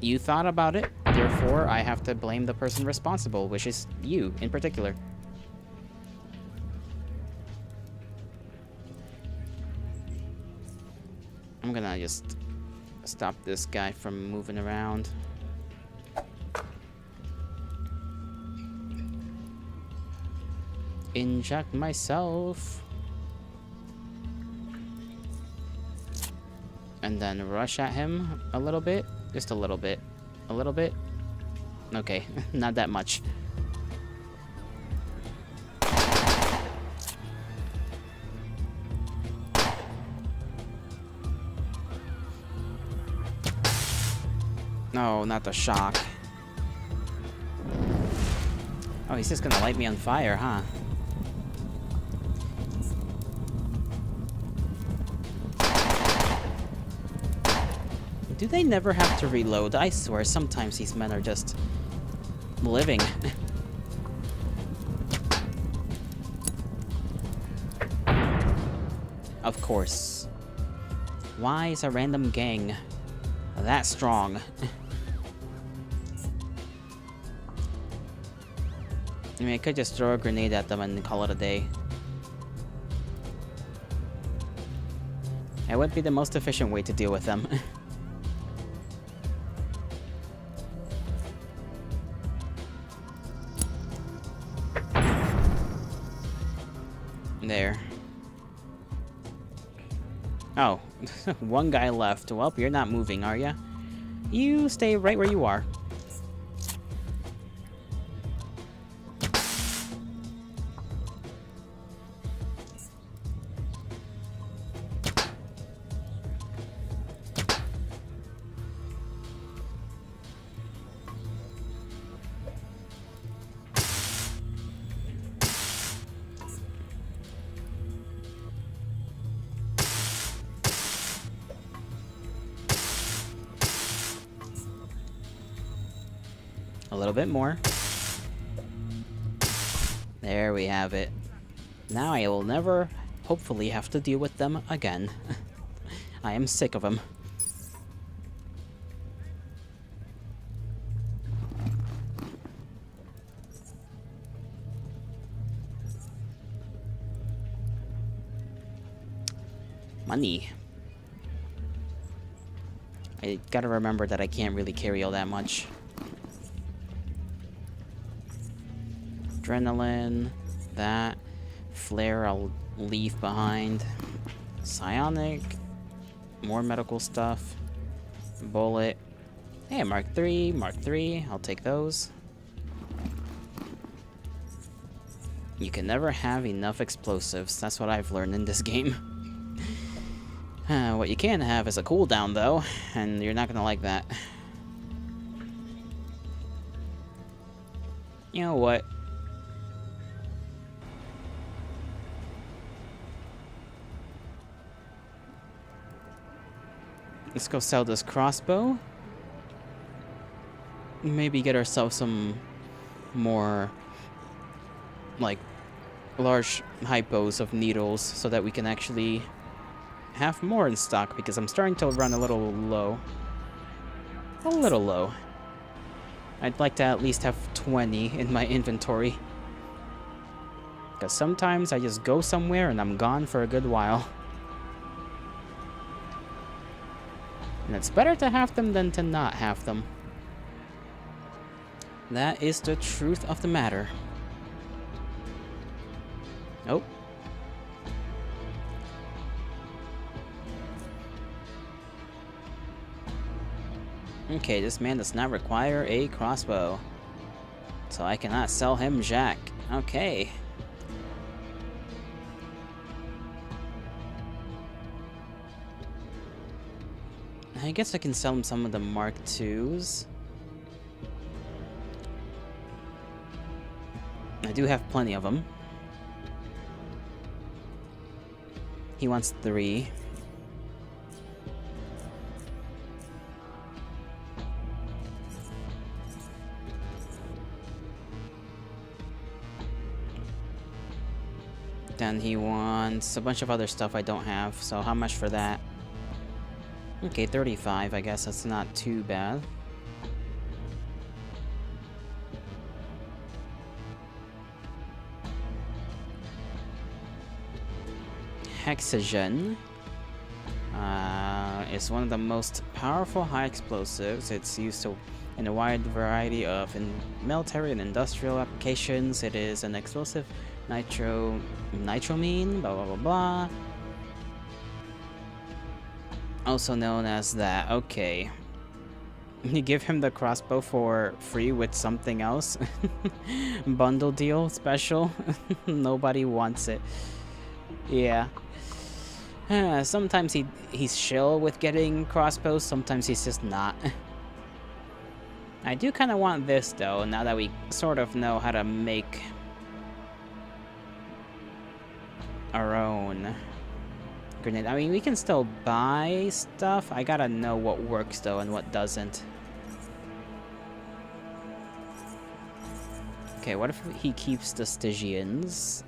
A: You thought about it, therefore I have to blame the person responsible, which is you in particular. I'm gonna just stop this guy from moving around. Inject myself. And then rush at him a little bit. Just a little bit. A little bit. Okay, not that much. No, not the shock. Oh, he's just gonna light me on fire, huh? Do they never have to reload? I swear, sometimes these men are just living. Of course. Why is a random gang that strong? I mean, I could just throw a grenade at them and call it a day. It would be the most efficient way to deal with them. There. One guy left. Well, you're not moving, are ya? You stay right where you are. A little bit more. There we have it. Now I will never, hopefully, have to deal with them again. I am sick of them. Money. I gotta remember that I can't really carry all that much. Adrenaline, that. Flare I'll leave behind. Psionic. More medical stuff. Bullet. Hey, Mark 3, Mark 3. I'll take those. You can never have enough explosives. That's what I've learned in this game. What you can have is a cooldown, though, and you're not gonna like that. You know what? Let's go sell this crossbow. Maybe get ourselves some more, like, large hypos of needles so that we can actually have more in stock, because I'm starting to run a little low. A little low. I'd like to at least have 20 in my inventory. Because sometimes I just go somewhere and I'm gone for a good while. And it's better to have them than to not have them. That is the truth of the matter. Oh. Okay, this man does not require a crossbow. So I cannot sell him jack. Okay. I guess I can sell him some of the Mark IIs. I do have plenty of them. He wants 3. Then he wants a bunch of other stuff I don't have, so how much for that? Okay, 35, I guess that's not too bad. Hexagen is one of the most powerful high explosives. It's used in a wide variety of military and industrial applications. It is an explosive nitramine, blah blah blah blah. Also known as that. Okay. You give him the crossbow for free with something else. Bundle deal special. Nobody wants it. Yeah. Sometimes he's chill with getting crossbows, sometimes he's just not. I do kind of want this though, now that we sort of know how to make our own grenade. I mean, we can still buy stuff. I gotta know what works though and what doesn't. Okay, what if he keeps the Stygians?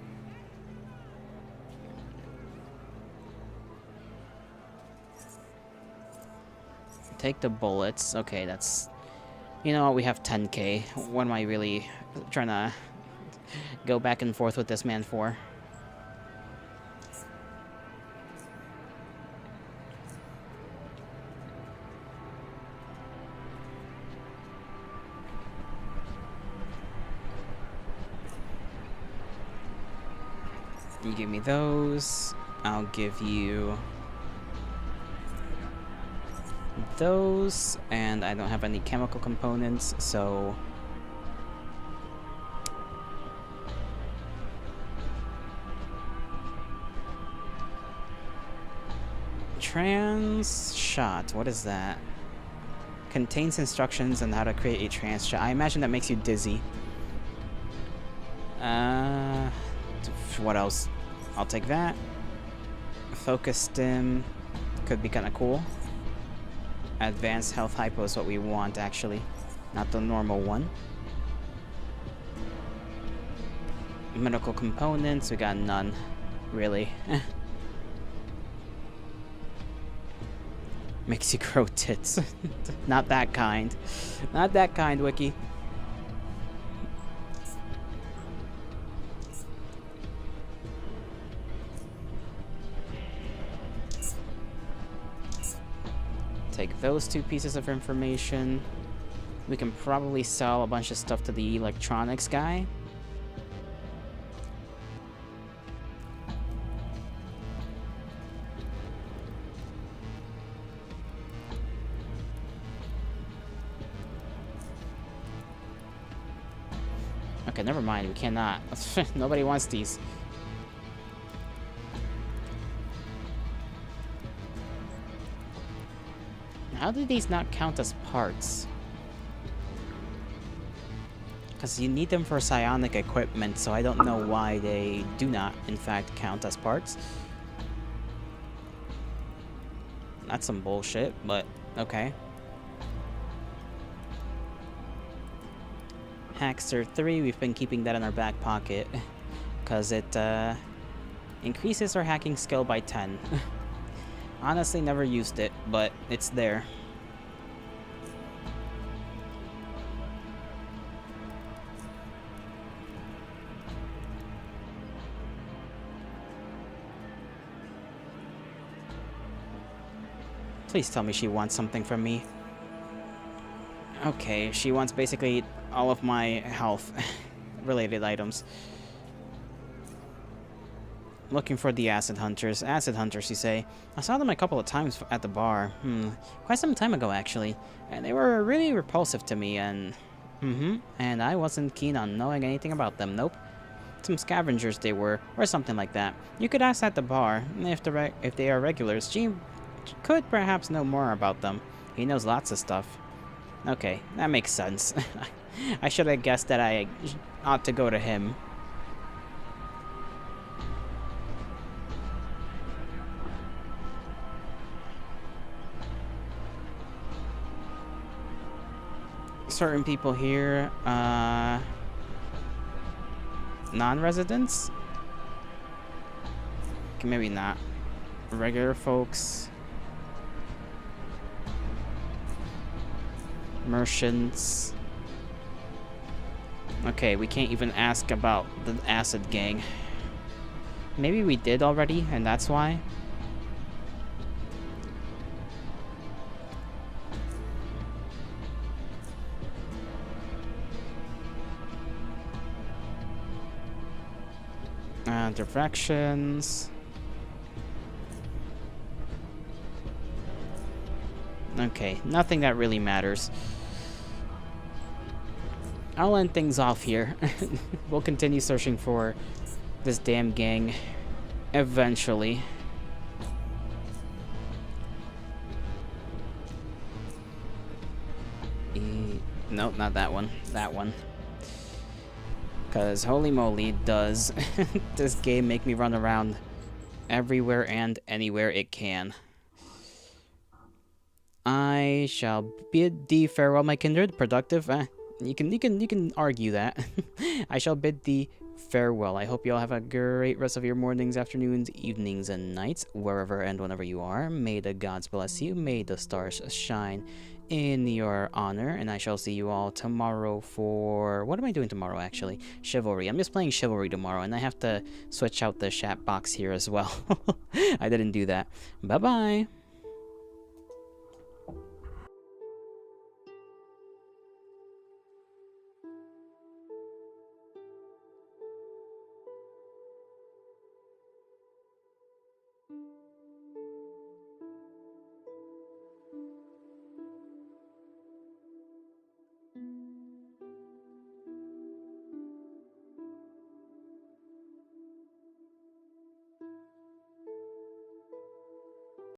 A: Take the bullets. Okay, that's... You know what, we have 10k. What am I really trying to go back and forth with this man for? You give me those. I'll give you those, and I don't have any chemical components, so... Trans shot, what is that? Contains instructions on how to create a trans shot. I imagine that makes you dizzy. What else? I'll take that. Focus stim could be kind of cool. Advanced health hypo is what we want, actually, not the normal one. Medical components, we got none, really. Makes you grow tits. Not that kind. Not that kind, Wiki. Take those 2 pieces of information. We can probably sell a bunch of stuff to the electronics guy. Okay, never mind, we cannot. Nobody wants these. How do these not count as parts? Because you need them for psionic equipment, so I don't know why they do not, in fact, count as parts. That's some bullshit, but okay. Hackster 3, we've been keeping that in our back pocket because it increases our hacking skill by 10. Honestly, never used it, but it's there. Please tell me she wants something from me. Okay, she wants basically all of my health related items. Looking for the acid hunters. Acid hunters, you say? I saw them a couple of times at the bar. Quite some time ago, actually. And they were really repulsive to me, and... and I wasn't keen on knowing anything about them, nope. Some scavengers they were, or something like that. You could ask at the bar. If they are regulars, G could perhaps know more about them. He knows lots of stuff. Okay, that makes sense. I should have guessed that I ought to go to him. Certain people here, non-residents? Okay, maybe not. Regular folks. Merchants. Okay, we can't even ask about the acid gang. Maybe we did already, and that's why. Directions. Okay, nothing that really matters. I'll end things off here. We'll continue searching for this damn gang eventually. Nope, not that one. That one. Because holy moly, does this game make me run around everywhere and anywhere it can. I shall bid thee farewell, my kindred. Productive. You can argue that. I shall bid thee farewell. I hope you all have a great rest of your mornings, afternoons, evenings, and nights, wherever and whenever you are. May the gods bless you. May the stars shine in your honor. And I shall see you all tomorrow for... What am I doing tomorrow, actually? Chivalry. I'm just playing Chivalry tomorrow, and I have to switch out the chat box here as well. I didn't do that. Bye-bye.